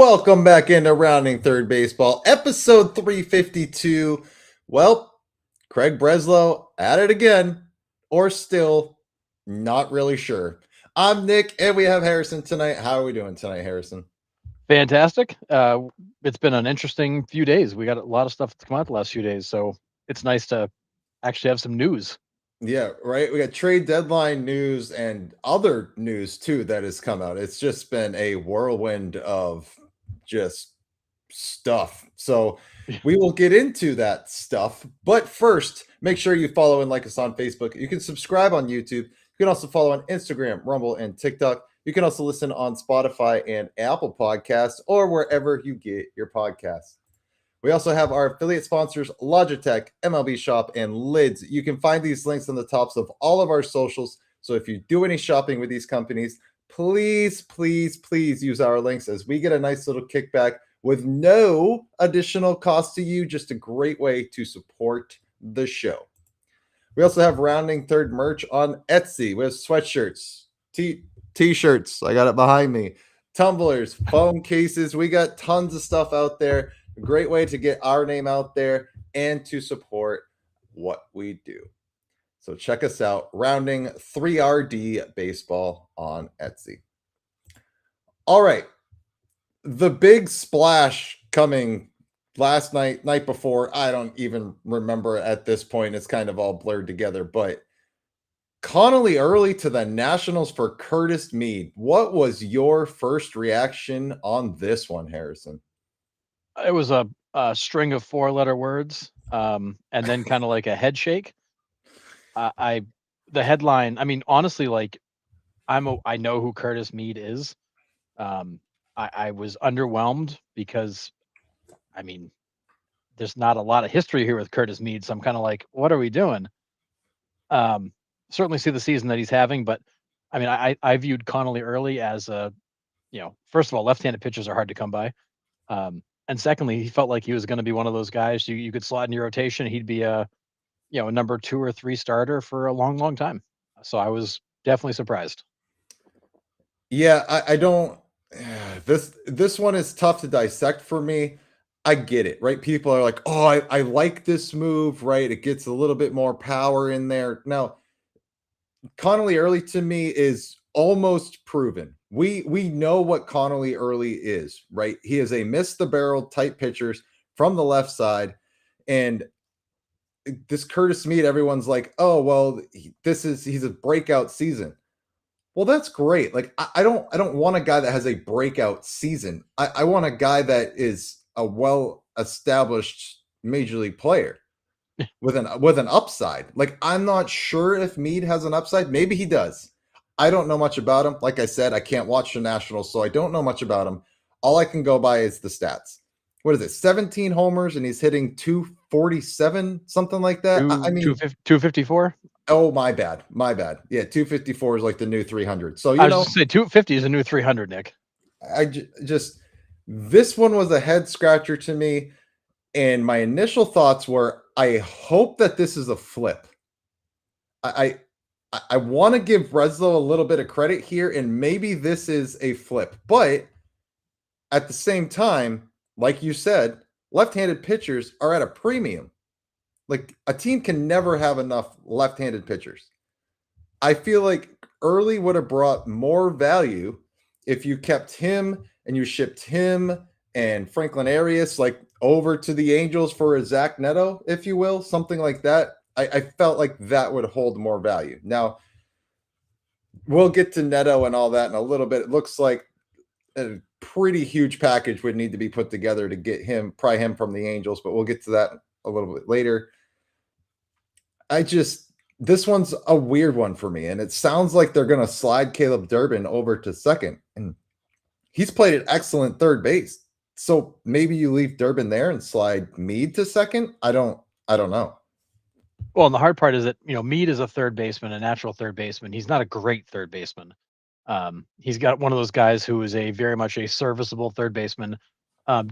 Welcome back into Rounding Third Baseball, episode 352. Well, Craig Breslow at it again, or still not really sure. I'm Nick, and we have Harrison tonight. How are we doing tonight, Harrison? Fantastic. It's been an interesting few days. We got a lot of stuff to come out the last few days, so it's nice to actually have some news. Yeah, right. We got trade deadline news and other news too that has come out. It's just been a whirlwind of just stuff. So we will get into that stuff. But first, make sure you follow and like us on Facebook. You can subscribe on YouTube. You can also follow on Instagram, Rumble, and TikTok. You can also listen on Spotify and Apple Podcasts or wherever you get your podcasts. We also have our affiliate sponsors, Logitech, MLB Shop, and Lids. You can find these links on the tops of all of our socials. So if you do any shopping with these companies, please use our links as we get a nice little kickback with no additional cost to you. Just a great way to support the show. We also have Rounding Third merch on Etsy. We have sweatshirts, t-shirts. I got it behind me. Tumblers, phone cases. We got tons of stuff out there. A great way to get our name out there and to support what we do. So check us out, Rounding 3RD Baseball on Etsy. All right. The big splash coming last night before, I don't even remember at this point. It's kind of all blurred together, but Connelly Early to the Nationals for Curtis Mead. What was your first reaction on this one, Harrison? It was a string of four-letter words, and then kind of like a head shake. The headline. I mean, honestly, like I know who Curtis Mead is. I was underwhelmed because, I mean, there's not a lot of history here with Curtis Mead, so I'm kind of like, what are we doing? Certainly see the season that he's having, but I mean, I viewed Connelly Early as first of all, left-handed pitchers are hard to come by. And secondly, he felt like he was going to be one of those guys you could slot in your rotation. He'd be a number 2 or 3 starter for a long time. So I was definitely surprised. Yeah, I don't. This one is tough to dissect for me. I get it, right? People are like, oh, I like this move, right? It gets a little bit more power in there. Now, Connelly Early to me is almost proven. We know what Connelly Early is, right? He is a miss the barrel type pitchers from the left side. And this Curtis Mead, everyone's like, oh, well, he's a breakout season. Well, that's great. Like, I don't want a guy that has a breakout season. I want a guy that is a well-established major league player with an upside. Like, I'm not sure if Mead has an upside. Maybe he does. I don't know much about him. Like I said, I can't watch the Nationals, so I don't know much about him. All I can go by is the stats. What is it? 17 homers, and he's hitting 247, something like that. I mean, 254. Oh, my bad. Yeah, 254 is like the new 300. So, I was just say 250 is a new 300, Nick. This one was a head scratcher to me. And my initial thoughts were, I hope that this is a flip. I want to give Breslow a little bit of credit here, and maybe this is a flip. But at the same time, like you said, left-handed pitchers are at a premium. Like, a team can never have enough left-handed pitchers. I feel like Early would have brought more value if you kept him and you shipped him and Franklin Arias like over to the Angels for a Zach Neto, if you will, something like that. I felt like that would hold more value. Now, we'll get to Neto and all that in a little bit. It looks like a pretty huge package would need to be put together to get him, pry him from the Angels, but we'll get to that a little bit later. This one's a weird one for me, and it sounds like they're going to slide Caleb Durbin over to second, and he's played an excellent third base. So maybe you leave Durbin there and slide Mead to second. I don't know. Well, and the hard part is that, Mead is a third baseman, a natural third baseman. He's not a great third baseman. He's got one of those guys who is very much a serviceable third baseman.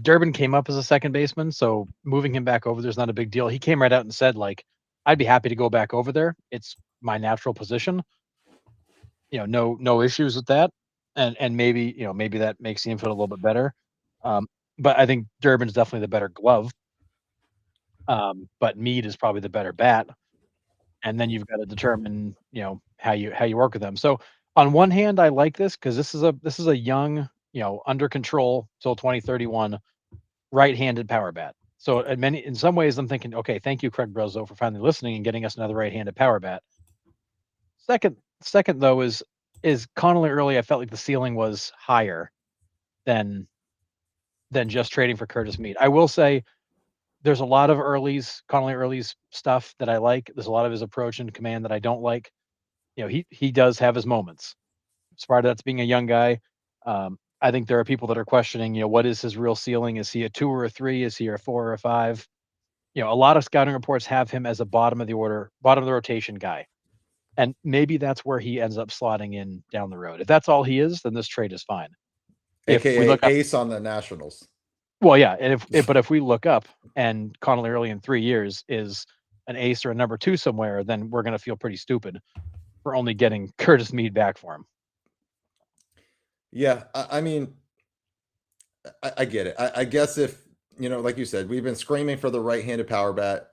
Durbin came up as a second baseman, so moving him back over there's not a big deal. He came right out and said, like, I'd be happy to go back over there. It's my natural position. No issues with that. And maybe that makes the infield a little bit better. But I think Durbin's definitely the better glove. But Mead is probably the better bat. And then you've got to determine, how you work with them. So on one hand, I like this because this is a young, under control till 2031 right-handed power bat. So in some ways, I'm thinking, okay, thank you, Craig Breslow, for finally listening and getting us another right-handed power bat. Second though is Connelly Early. I felt like the ceiling was higher than just trading for Curtis Mead. I will say there's a lot of Connelly Early's stuff that I like. There's a lot of his approach and command that I don't like. He does have his moments. As part of that's being a young guy. I think there are people that are questioning, what is his real ceiling? Is he a 2 or a 3? Is he a 4 or a 5? A lot of scouting reports have him as a bottom of the order, bottom of the rotation guy. And maybe that's where he ends up slotting in down the road. If that's all he is, then this trade is fine. If we AKA look up, ace on the Nationals. well, yeah, and if we look up and Connelly Early in 3 years is an ace or a number 2 somewhere, then we're going to feel pretty stupid for only getting Curtis Mead back for him. Yeah, I mean, I get it. I guess if, like you said, we've been screaming for the right-handed power bat.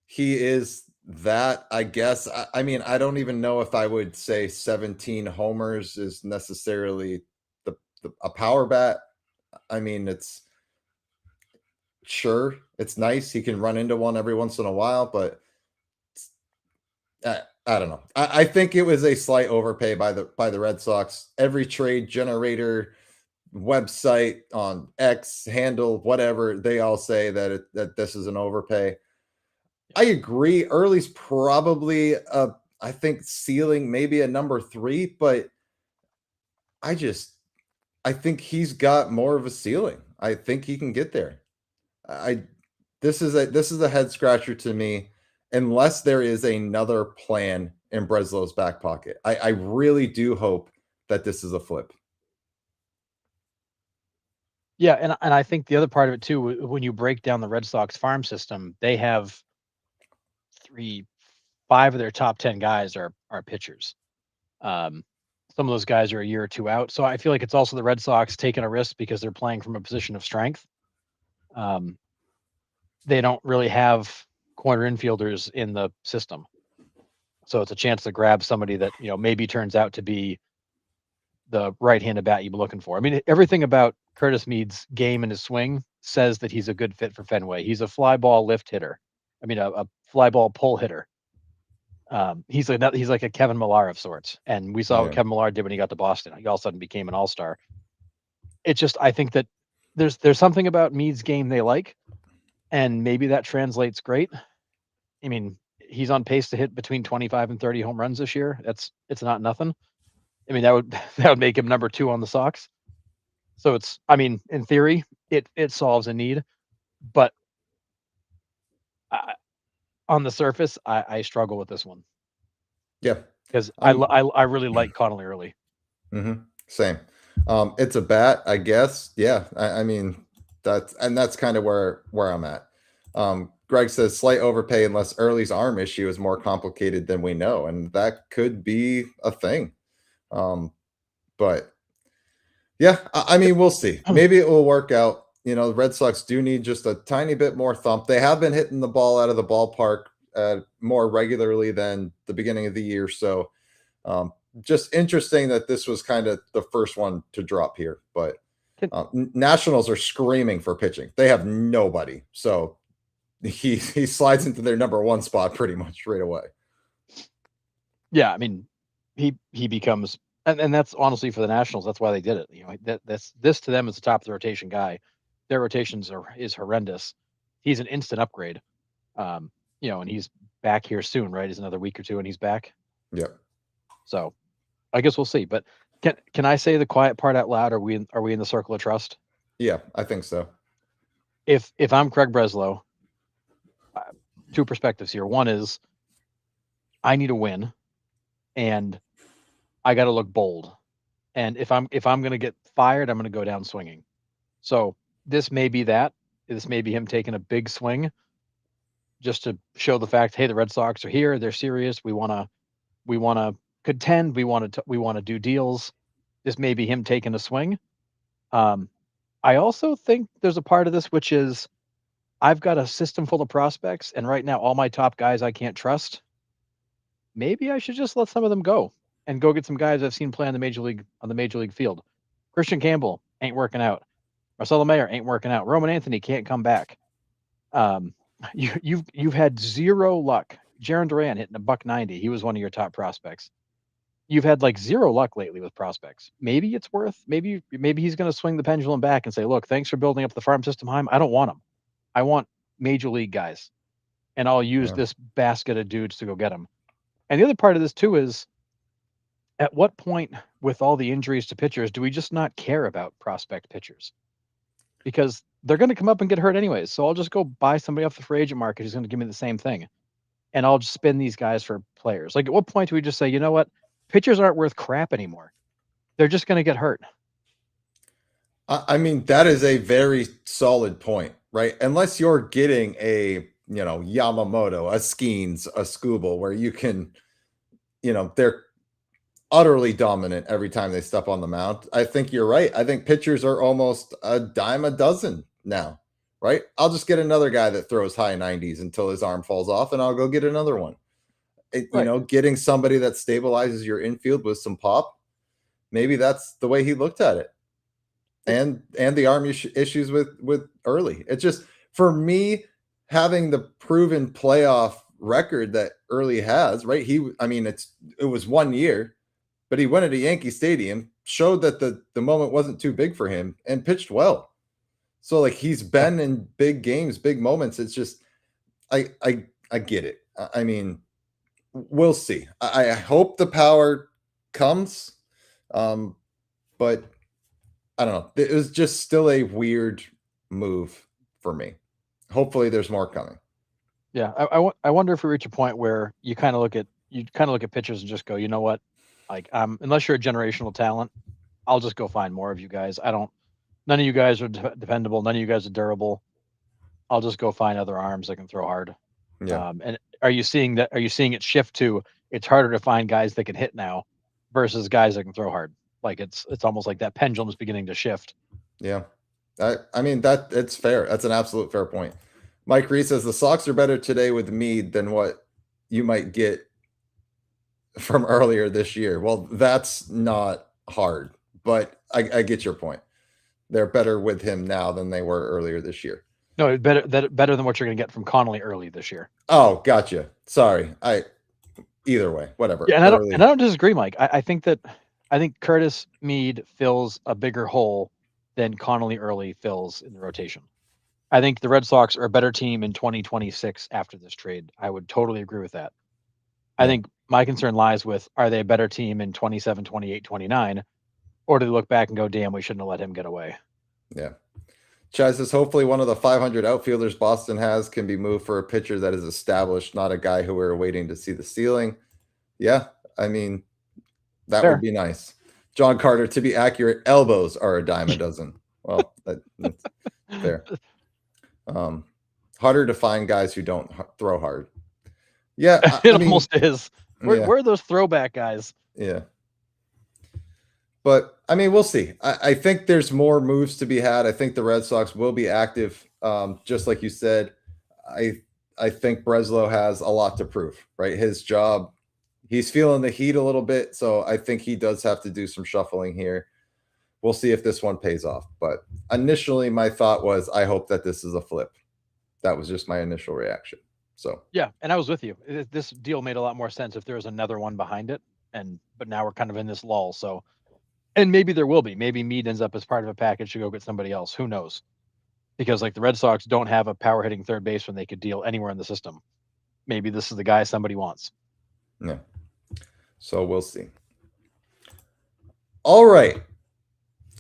He is that, I guess. I mean, I don't even know if I would say 17 homers is necessarily a power bat. I mean, it's nice. He can run into one every once in a while, but I don't know. I think it was a slight overpay by the Red Sox. Every trade generator website on X handle, whatever, they all say that this is an overpay. I agree. Early's probably I think ceiling maybe a number 3, but I think he's got more of a ceiling. I think he can get there. I this is a head scratcher to me, unless there is another plan in Breslow's back pocket. I really do hope that this is a flip. Yeah, and I think the other part of it too, when you break down the Red Sox farm system, they have 5 of their top 10 guys are pitchers. Some of those guys are a year or 2 out. So I feel like it's also the Red Sox taking a risk because they're playing from a position of strength. They don't really have corner infielders in the system. So it's a chance to grab somebody that, maybe turns out to be the right-handed bat you've been looking for. I mean, everything about Curtis Mead's game and his swing says that he's a good fit for Fenway. He's a fly ball lift hitter. I mean, a fly ball pull hitter. He's like a Kevin Millar of sorts, and we saw what Kevin Millar did when he got to Boston. He all of a sudden became an all-star. It's just, I think that there's something about Mead's game they like, and maybe that translates great. I mean, he's on pace to hit between 25 and 30 home runs this year. It's not nothing. I mean, that would make him number 2 on the Sox. So I mean, in theory, it solves a need, but on the surface, I struggle with this one. Yeah, because I really like Connelly Early. Same. It's a bat, I guess. Yeah, I mean that's kind of where I'm at. Greg says slight overpay unless Early's arm issue is more complicated than we know, and that could be a thing. But yeah, I mean, we'll see. Maybe it will work out. The Red Sox do need just a tiny bit more thump. They have been hitting the ball out of the ballpark more regularly than the beginning of the year. So just interesting that this was kind of the first one to drop here. But Nationals are screaming for pitching. They have nobody. So he slides into their number 1 spot pretty much right away. Yeah, I mean, he becomes, and that's honestly for the Nationals. That's why they did it. This to them is the top of the rotation guy. Their rotations is horrendous. He's an instant upgrade. And he's back here soon, right? He's another week or 2, and he's back. Yep. So, I guess we'll see. But can I say the quiet part out loud? Are we in the circle of trust? Yeah, I think so. If I'm Craig Breslow, 2 perspectives here. One is I need a win, and I got to look bold. And if I'm going to get fired, I'm going to go down swinging. So this may be that. This may be him taking a big swing just to show the fact, hey, the Red Sox are here. They're serious. We want to contend. We want to do deals. This may be him taking a swing. I also think there's a part of this which is I've got a system full of prospects, and right now all my top guys I can't trust. Maybe I should just let some of them go and go get some guys I've seen play on the major league field. Christian Campbell ain't working out. Marcelo Mayer ain't working out. Roman Anthony can't come back. Um, you've had zero luck. Jaron Duran hitting a buck 90. He was one of your top prospects. You've had like zero luck lately with prospects. Maybe it's worth. Maybe he's going to swing the pendulum back and say, "Look, thanks for building up the farm system, Heim. I don't want them. I want major league guys, and I'll use Yeah. this basket of dudes to go get them." And the other part of this too is, at what point with all the injuries to pitchers do we just not care about prospect pitchers? Because they're going to come up and get hurt anyways. So I'll just go buy somebody off the free agent market who's going to give me the same thing, and I'll just spin these guys for players. Like, at what point do we just say, you know what, pitchers aren't worth crap anymore? They're just going to get hurt. I mean, that is a very solid point, right? Unless you're getting a, Yamamoto, a Skeens, a Skubal, where you can, they're utterly dominant every time they step on the mound. I think you're right. I think pitchers are almost a dime a dozen now, right? I'll just get another guy that throws high 90s until his arm falls off, and I'll go get another one. Right. Getting somebody that stabilizes your infield with some pop, maybe that's the way he looked at it. And the arm issues with Early. It's just, for me, having the proven playoff record that Early has, right? It was 1 year, but he went into Yankee Stadium, showed that the moment wasn't too big for him, and pitched well. So like, he's been in big games, big moments. It's just, I get it. I mean, we'll see. I hope the power comes, but I don't know. It was just still a weird move for me. Hopefully, there's more coming. Yeah, I wonder if we reach a point where you kind of look at pitchers and just go, you know what, like, unless you're a generational talent, I'll just go find more of you guys. I don't. None of you guys are dependable. None of you guys are durable. I'll just go find other arms that can throw hard. Yeah. And are you seeing that? Are you seeing it shift to it's harder to find guys that can hit now versus guys that can throw hard? Like, it's almost like that pendulum is beginning to shift. Yeah. I mean, that it's fair. That's an absolute fair point. Mike Reese says the Sox are better today with Mead than what you might get from earlier this year. Well, that's not hard, but I get your point. They're better with him now than they were earlier this year. No, better than what you're going to get from Connelly Early this year. Oh, gotcha. Sorry. Either way, whatever. Yeah, and I don't disagree, Mike. I think Curtis Mead fills a bigger hole than Connelly Early fills in the rotation. I think the Red Sox are a better team in 2026 after this trade. I would totally agree with that. I think my concern lies with, are they a better team in 27, 28, 29, or do they look back and go, damn, we shouldn't have let him get away? Yeah. Chaz says, hopefully one of the 500 outfielders Boston has can be moved for a pitcher that is established, not a guy who we're waiting to see the ceiling. Yeah, I mean, that Fair. would be nice. John Carter, to be accurate, elbows are a dime a dozen. Well, that's fair. Harder to find guys who don't throw hard. Yeah, It almost is. Yeah. Where are those throwback guys? Yeah. But I mean, we'll see. I think there's more moves to be had. I think the Red Sox will be active. Just like you said, I think Breslow has a lot to prove, right? His job, he's feeling the heat a little bit. So I think he does have to do some shuffling here. We'll see if this one pays off. But initially, my thought was, I hope that this is a flip. That was just my initial reaction. So yeah, and I was with you. This deal made a lot more sense if there was another one behind it. But now we're kind of in this lull. So, and maybe there will be. Maybe Mead ends up as part of a package to go get somebody else. Who knows? Because like the Red Sox don't have a power hitting third baseman they could deal anywhere in the system. Maybe this is the guy somebody wants. Yeah. So we'll see. All right.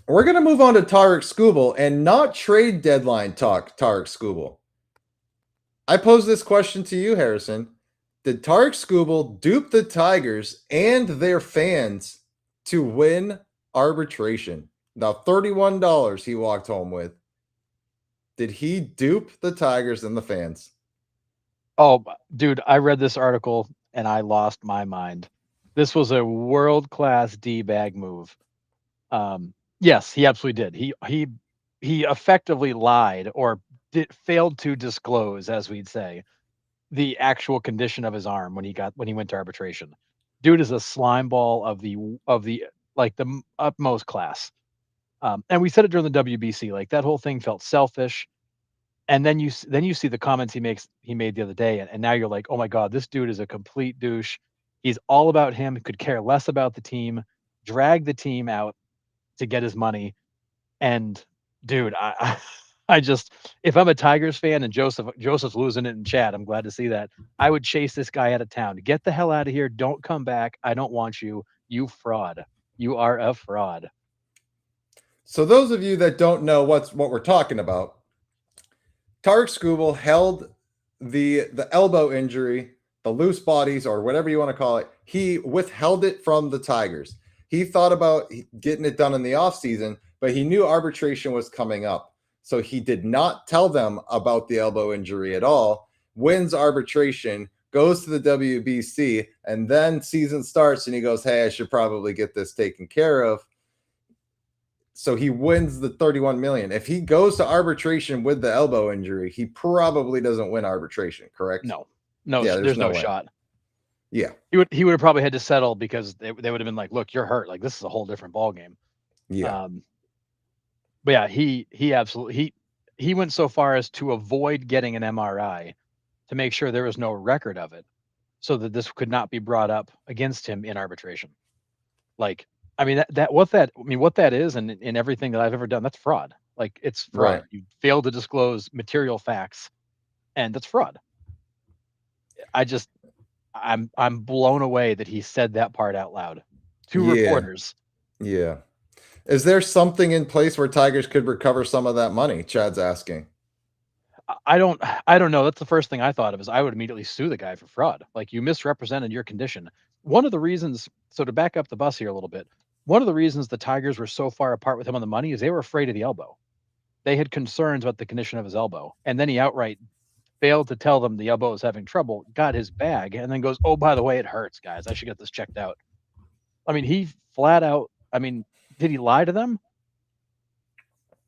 We're going to move on to Tarik Skubal and not trade deadline talk, Tarik Skubal. I pose this question to you, Harrison. Did Tarik Skubal dupe the Tigers and their fans to win arbitration? Now, $31 he walked home with. Did he dupe the Tigers and the fans? Oh, dude, I read this article and I lost my mind. This was a world-class D-bag move. Yes, he absolutely did. he effectively lied or failed to disclose, as we'd say, the actual condition of his arm when he went to arbitration. Dude is a slime ball of the like the utmost class. And we said it during the WBC, like that whole thing felt selfish. And then you see the comments he made the other day, and now you're like, oh my god, this dude is a complete douche. He's all about him. Could care less about the team. Drag the team out to get his money. And dude, I just, if I'm a Tigers fan and Joseph's losing it in chat, I'm glad to see that. I would chase this guy out of town. Get the hell out of here. Don't come back. I don't want you. You fraud. You are a fraud. So those of you that don't know what we're talking about, Tarik Skubal held the elbow injury, the loose bodies, or whatever you want to call it. He withheld it from the Tigers. He thought about getting it done in the offseason, but he knew arbitration was coming up. So he did not tell them about the elbow injury at all, wins arbitration, goes to the WBC, and then season starts and he goes, hey, I should probably get this taken care of. So he wins the 31 million. If he goes to arbitration with the elbow injury, he probably doesn't win arbitration, correct? No, Yeah, there's no shot. Yeah. He would have probably had to settle because they would have been like, look, you're hurt. Like this is a whole different ball game. Yeah. But yeah, he absolutely he went so far as to avoid getting an MRI to make sure there was no record of it, so that this could not be brought up against him in arbitration. Like, I mean, what that is, and in everything that I've ever done, that's fraud. Like, it's fraud. Right. You failed to disclose material facts, and that's fraud. I'm blown away that he said that part out loud to reporters. Yeah. Is there something in place where Tigers could recover some of that money? Chad's asking. I don't know. That's the first thing I thought of, is I would immediately sue the guy for fraud. Like, you misrepresented your condition. One of the reasons, so to back up the bus here a little bit, one of the reasons the Tigers were so far apart with him on the money is they were afraid of the elbow. They had concerns about the condition of his elbow. And then he outright failed to tell them the elbow was having trouble, got his bag, and then goes, oh, by the way, it hurts, guys. I should get this checked out. I mean, he flat out, did he lie to them?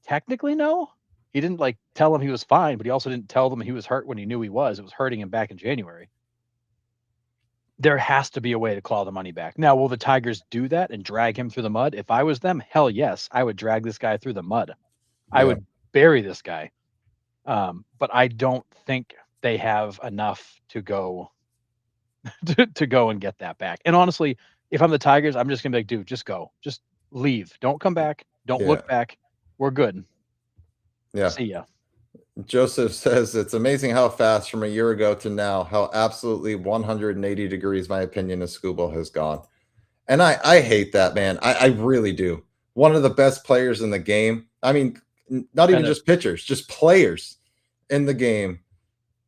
Technically, no. He didn't like tell them he was fine, but he also didn't tell them he was hurt when he knew he was. It was hurting him back in January. There has to be a way to claw the money back. Now, will the Tigers do that and drag him through the mud? If I was them, hell yes, I would drag this guy through the mud. I would bury this guy. But I don't think they have enough to go to go and get that back. And honestly, if I'm the Tigers, I'm just gonna be like, dude, just go, just leave. Don't come back. Don't look back. We're good. Yeah. See ya. Joseph says it's amazing how fast from a year ago to now, how absolutely 180 degrees my opinion of Skubal has gone. And I hate that, man. I really do. One of the best players in the game. I mean, not even just pitchers, just players in the game,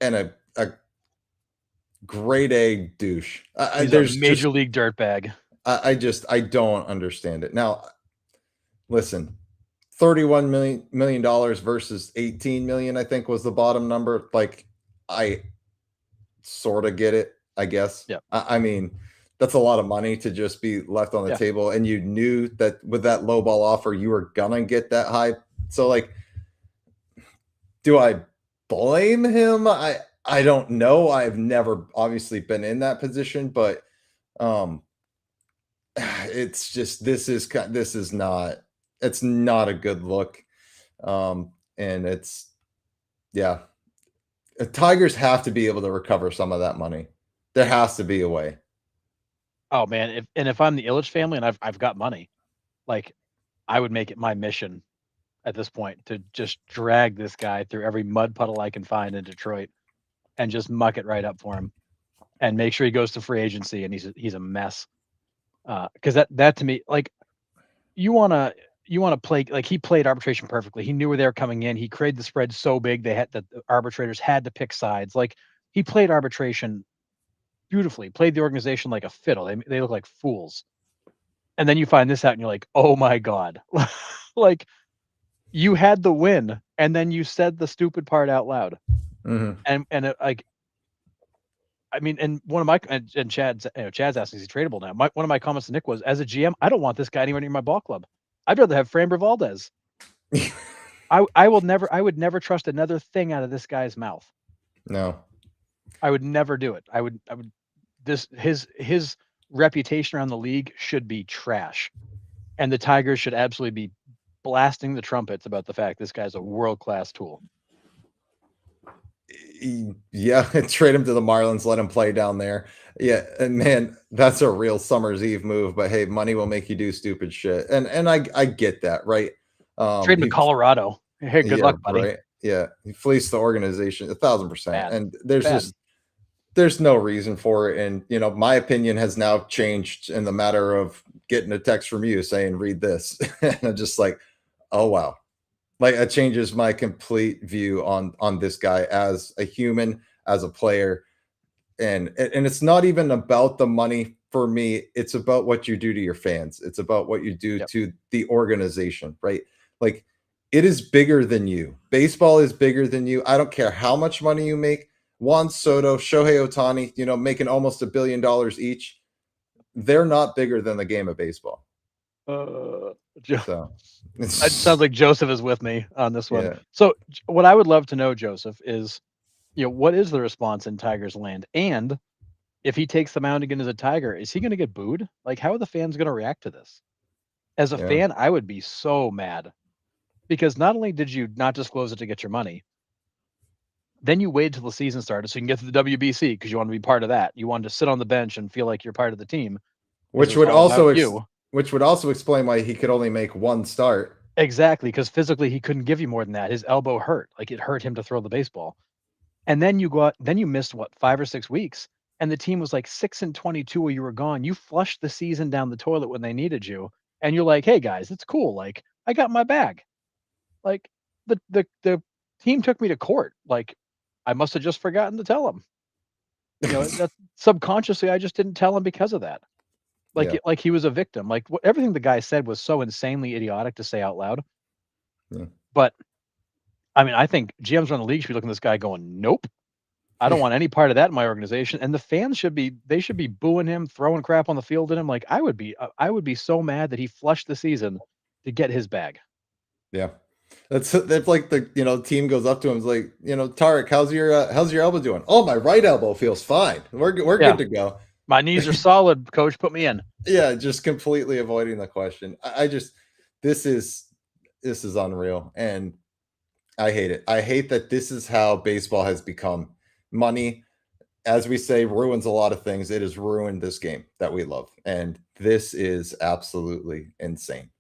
and a grade A douche. There's a major league dirtbag. I don't understand it. Now, listen, $31 million versus 18 million, I think was the bottom number. Like, I sort of get it, I guess. Yeah. I mean, that's a lot of money to just be left on the table. And you knew that with that low ball offer, you were gonna get that high. So, like, do I blame him? I don't know. I've never obviously been in that position, but it's just it's not a good look. And it's, the Tigers have to be able to recover some of that money. There has to be a way. Oh man, if I'm the Illich family and I've got money, like, I would make it my mission at this point to just drag this guy through every mud puddle I can find in Detroit and just muck it right up for him and make sure he goes to free agency and he's a mess. Because that to me, like, you want to play, like, he played arbitration perfectly. He knew where they were coming in. He created the spread so big that the arbitrators had to pick sides. Like, he played arbitration beautifully, played the organization like a fiddle. They look like fools. And then you find this out and you're like, oh my God. Like, you had the win and then you said the stupid part out loud. Mm-hmm. And it, like, I mean, and one of my, and Chad's asking, is he tradable now? One of my comments to Nick was, as a GM, I don't want this guy anywhere near my ball club. I'd rather have Framber Valdez. I would never trust another thing out of this guy's mouth. No. I would never do it. I would his reputation around the league should be trash. And the Tigers should absolutely be blasting the trumpets about the fact this guy's a world-class tool. Yeah, trade him to the Marlins, let him play down there. Yeah, and man, that's a real summer's eve move. But hey, money will make you do stupid shit, and I get that, right? Trade him to Colorado. Hey, good Yeah, luck, buddy. right. Yeah, he fleeced the organization 1,000%, Bad. and there's Bad. just there's no reason for it. And my opinion has now changed in the matter of getting a text from you saying read this, and I'm just like, oh wow. Like it changes my complete view on this guy as a human, as a player, and it's not even about the money for me. It's about what you do to your fans. It's about what you do Yep. to the organization, right? Like it is bigger than you. Baseball is bigger than you. I don't care how much money you make. Juan Soto, Shohei Ohtani, making almost $1 billion each. They're not bigger than the game of baseball. So It sounds like Joseph is with me on this one. yeah. So what I would love to know, Joseph, is what is the response in Tigers land? And if he takes the mound again as a Tiger, is he going to get booed? Like, how are the fans going to react to this? As a Yeah. fan, I would be so mad because not only did you not disclose it to get your money, then you waited till the season started so you can get to the WBC because you want to be part of that. You wanted to sit on the bench and feel like you're part of the team because it Which was would all about also you. which would also explain why he could only make one start. Exactly, because physically he couldn't give you more than that. His elbow hurt, like it hurt him to throw the baseball. And then you missed what 5 or 6 weeks, and the team was like 6-22 while you were gone. You flushed the season down the toilet when they needed you, and you're like, "Hey guys, it's cool. Like I got my bag." Like the team took me to court. Like I must have just forgotten to tell them. That subconsciously I just didn't tell him because of that. Yeah. Like he was a victim. Like everything the guy said was so insanely idiotic to say out loud. Yeah. But I mean, I think GMs around the league should be looking at this guy going, "Nope, I don't want any part of that in my organization." And the fans should be booing him, throwing crap on the field at him. Like I would be so mad that he flushed the season to get his bag. Yeah. That's like the team goes up to him, is like, Tarik, how's your elbow doing? Oh, my right elbow feels fine. We're Yeah. good to go. My knees are solid, coach. Put me in. Yeah, just completely avoiding the question. I just this is unreal, and I hate it. I hate that this is how baseball has become. Money, as we say, ruins a lot of things. It has ruined this game that we love, and this is absolutely insane.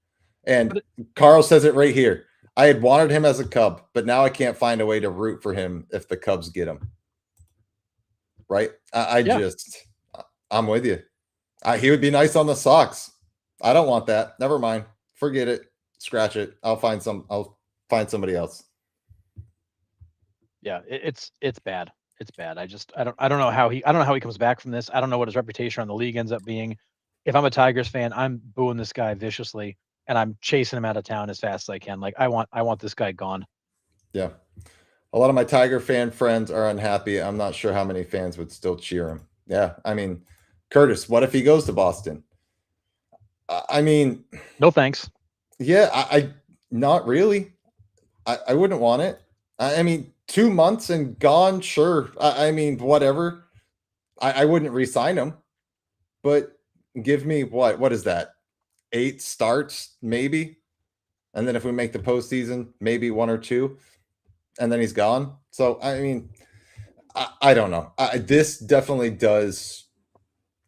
And Carl says it right here. I had wanted him as a Cub, but now I can't find a way to root for him if the Cubs get him. Right? Yeah. I'm with you. He would be nice on the Sox. I don't want that. Never mind. Forget it. Scratch it. I'll find somebody else. Yeah, it's bad. It's bad. I don't know how he comes back from this. I don't know what his reputation on the league ends up being. If I'm a Tigers fan, I'm booing this guy viciously and I'm chasing him out of town as fast as I can. Like I want this guy gone. Yeah. A lot of my Tiger fan friends are unhappy. I'm not sure how many fans would still cheer him. Yeah. I mean, Curtis, what if he goes to Boston? I mean, No thanks. yeah, I not really. I wouldn't want it. I mean, 2 months and gone, sure. I mean, whatever. I wouldn't re-sign him, but give me what is that? 8 starts, maybe. And then if we make the postseason, maybe 1 or 2, and then he's gone. So I mean, I don't know. This definitely does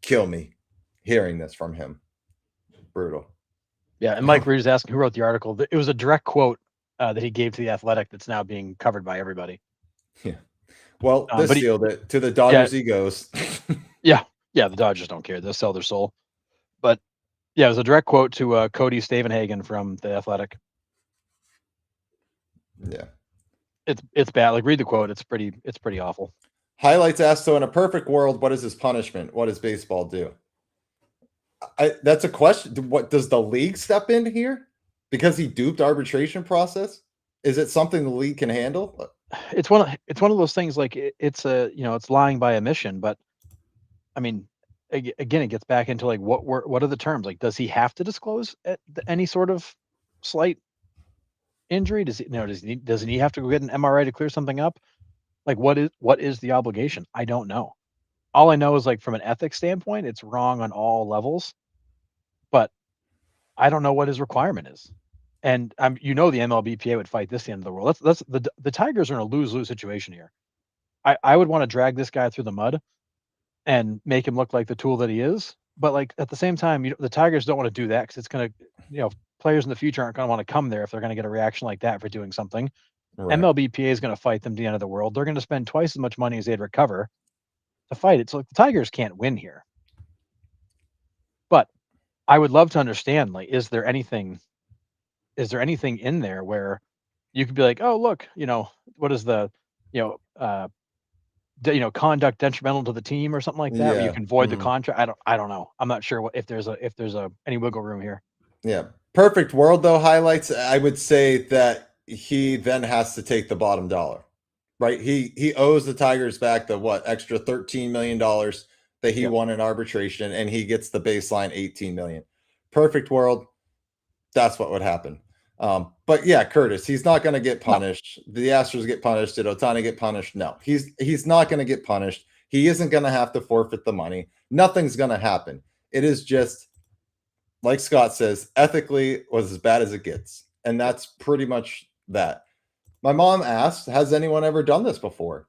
kill me hearing this from him. Brutal. Yeah, and Mike Reed is asking who wrote the article. It was a direct quote that he gave to the Athletic that's now being covered by everybody. Yeah. Well, this but sealed it. To the Dodgers he goes. Yeah, the Dodgers don't care. They'll sell their soul. But yeah, it was a direct quote to Cody Stavenhagen from the Athletic. Yeah. It's bad. Like read the quote. It's pretty awful. Highlights asked, so in a perfect world, what is his punishment? What does baseball do? That's a question. What does the league step in here? Because he duped arbitration process? Is it something the league can handle? It's one of those things like it's lying by omission, but I mean, again, it gets back into like what are the terms? Like, does he have to disclose any sort of slight injury? Does he have to go get an MRI to clear something up? Like, what is the obligation? I don't know. All I know is, like, from an ethics standpoint, it's wrong on all levels, but I don't know what his requirement is. And the MLBPA would fight this the end of the world. That's the Tigers are in a lose-lose situation here. I would want to drag this guy through the mud and make him look like the tool that he is. But, like, at the same time, the Tigers don't want to do that because it's gonna, players in the future aren't gonna want to come there if they're gonna get a reaction like that for doing something. Right. MLBPA is gonna fight them to the end of the world. They're gonna spend twice as much money as they'd recover to fight it. So, like, the Tigers can't win here. But I would love to understand, like, is there anything in there where you could be like, oh, look, what is the, you know, conduct detrimental to the team or something like that, where you Yeah. can void the Mhm. contract. I don't know. I'm not sure if there's any wiggle room here. Yeah. Perfect world though highlights. I would say that he then has to take the bottom dollar. Right? He owes the Tigers back the what extra $13 million that he Yep. won in arbitration, and he gets the baseline 18 million. Perfect world. That's what would happen. But yeah, Curtis, he's not going to get No. punished. The Astros get punished. Did Otani get punished? No, he's not going to get punished. He isn't going to have to forfeit the money. Nothing's going to happen. It is just like Scott says, ethically was as bad as it gets, and Yep. that's pretty much that. My mom asked, "Has anyone ever done this before?"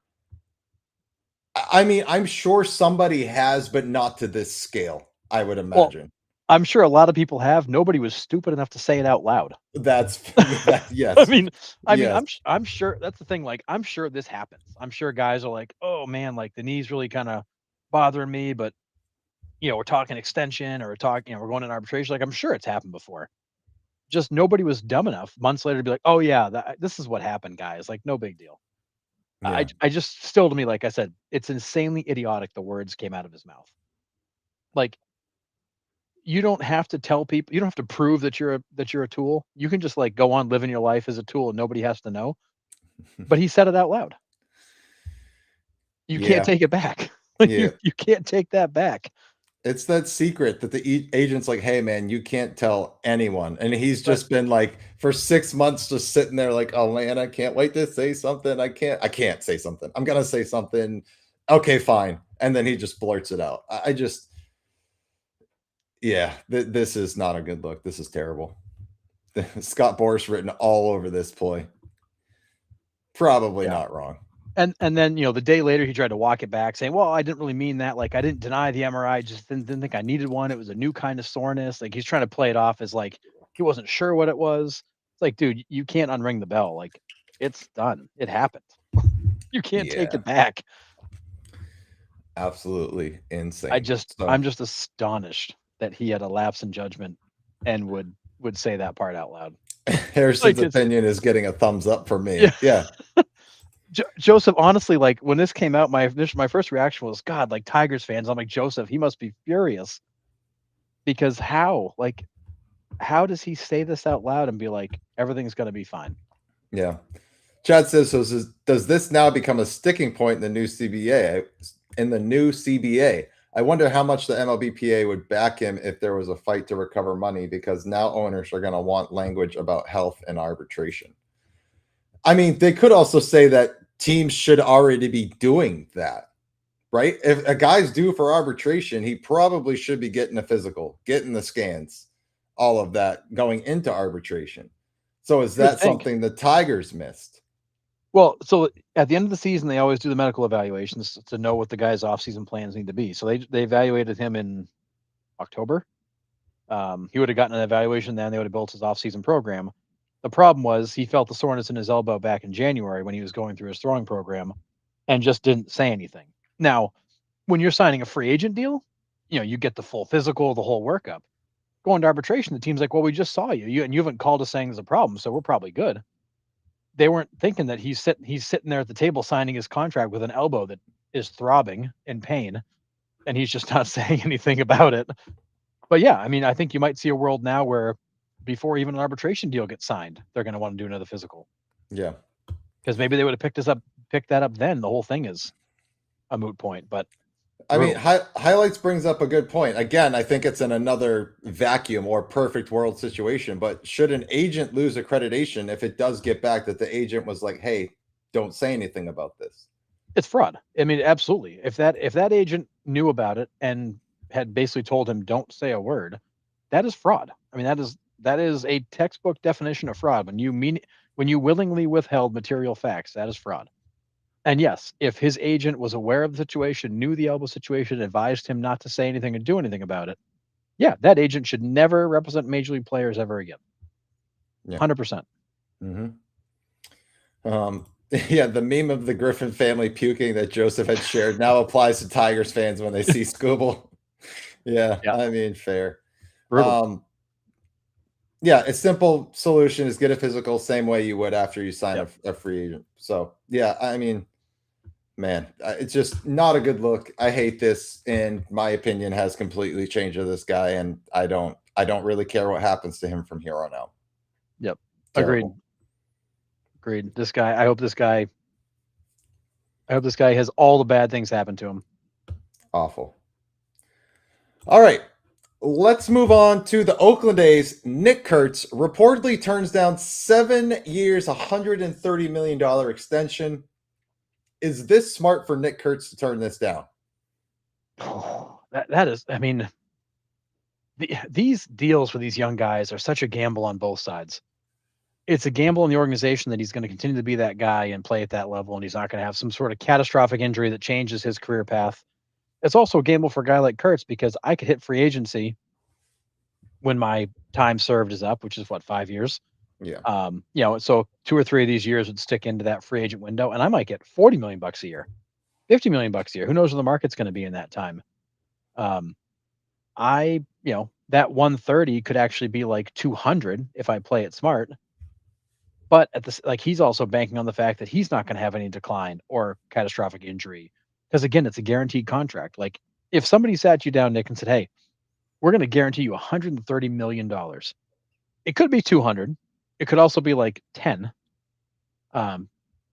I mean, I'm sure somebody has, but not to this scale. I would Well, imagine. I'm sure a lot of people have. Nobody was stupid enough to say it out loud. That's that. I Yes, mean, yes. I'm sure that's the thing. Like, I'm sure this happens. I'm sure guys are like, oh man, like the knee's really kind of bothering me, but we're talking extension or we're going in arbitration. Like, I'm sure it's happened before. Just nobody was dumb enough months later to be like, "Oh yeah, this is what happened, guys." Like, no big deal. I Yeah. I just still to me, like I said, it's insanely idiotic the words came out of his mouth. Like, you don't have to tell people, you don't have to prove that you're a tool. You can just, like, go on living your life as a tool and nobody has to know. But he said it out loud. You can't Yeah. take it back. Like, you Yeah. you can't take that back. It's that secret that the agent's like, "Hey, man, you can't tell anyone." And he's But just been like, for 6 months, just sitting there like, "Oh man, I can't wait to say something. I can't say something. I'm gonna say something. Okay, fine." And then he just blurts it out. I just, yeah, this is not a good look. This is terrible. Scott Boras written all over this ploy. Probably yeah. not wrong. And then, the day later, he tried to walk it back saying, "Well, I didn't really mean that. Like, I didn't deny the MRI, just didn't think I needed one. It was a new kind of soreness." Like, he's trying to play it off as, like, he wasn't sure what it was. It's like, dude, you can't unring the bell. Like, it's done. It happened. You can't take Yeah, it back. absolutely insane. So I'm just astonished that he had a lapse in judgment and would say that part out loud. Harrison's Like, it's opinion is getting a thumbs up for me. yeah. Yeah. Joseph, honestly, like, when this came out, my first reaction was, God, like, Tigers fans. I'm like, Joseph, he must be furious because how does he say this out loud and be like, everything's gonna be fine? Yeah. Chad says, so does this now become a sticking point in the new CBA? In the new CBA, I wonder how much the MLBPA would back him if there was a fight to recover money, because now owners are going to want language about health and arbitration. I mean, they could also say that teams should already be doing that, right? If a guy's due for arbitration, he probably should be getting a physical, getting the scans, all of that going into arbitration. So is You would that think. something the Tigers missed? Well, so at the end of the season, they always do the medical evaluations to know what the guy's off-season plans need to be. So they evaluated him in October. He would have gotten an evaluation then. They would have built his off-season program. The problem was he felt the soreness in his elbow back in January when he was going through his throwing program and just didn't say anything. Now, when you're signing a free agent deal, you get the full physical, the whole workup. Going to arbitration, the team's like, well, we just saw you, and you haven't called us saying there's a problem, so we're probably good. They weren't thinking that he's sitting there at the table signing his contract with an elbow that is throbbing in pain, and he's just not saying anything about it. But yeah, I mean, I think you might see a world now where before even an arbitration deal gets signed, they're going to want to do another physical Yeah. because maybe they would have picked that up then. The whole thing is a moot point. But I mean, Brutal. highlights brings up a good point. Again, I think it's in another vacuum or perfect world situation. But should an agent lose accreditation if it does get back that the agent was like, "Hey, don't say anything about this"? It's fraud. I mean, absolutely. If that agent knew about it and had basically told him don't say a word, that is fraud. I mean, that is a textbook definition of fraud. When you willingly withheld material facts, that is fraud. And yes, if his agent was aware of the situation, knew the elbow situation, advised him not to say anything and do anything about it, yeah, that agent should never represent major league players ever again. Yeah. 100%. hmm yeah, the meme of the Griffin family puking that Joseph had shared now applies to Tigers fans when they see Skubal. Yeah, Yeah, I mean, fair. brutal. Um, yeah, a simple solution is get a physical same way you would after you sign Yep. a free agent. So, yeah, I mean, man, it's just not a good look. I hate this, and my opinion has completely changed of this guy, and I don't really care what happens to him from here on out. Yep. Agreed. Terrible, Agreed. This guy, I hope this guy has all the bad things happen to him. awful. All right, let's move on to the Oakland A's. Nick Kurtz reportedly turns down 7 years, $130 million extension. Is this smart for Nick Kurtz to turn this down? That is, I mean, these deals for these young guys are such a gamble on both sides. It's a gamble on the organization that he's going to continue to be that guy and play at that level, and he's not going to have some sort of catastrophic injury that changes his career path. It's also a gamble for a guy like Kurtz because I could hit free agency when my time served is up, which is what, 5 years. Yeah. So 2 or 3 of these years would stick into that free agent window, and I might get 40 million bucks a year, 50 million bucks a year. Who knows where the market's going to be in that time? Um, that 130 could actually be like 200 if I play it smart. But at this, like, he's also banking on the fact that he's not going to have any decline or catastrophic injury, because again, it's a guaranteed contract. Like, if somebody sat you down, Nick, and said, "Hey, we're going to guarantee you $130 million," it could be 200. It could also be like 10.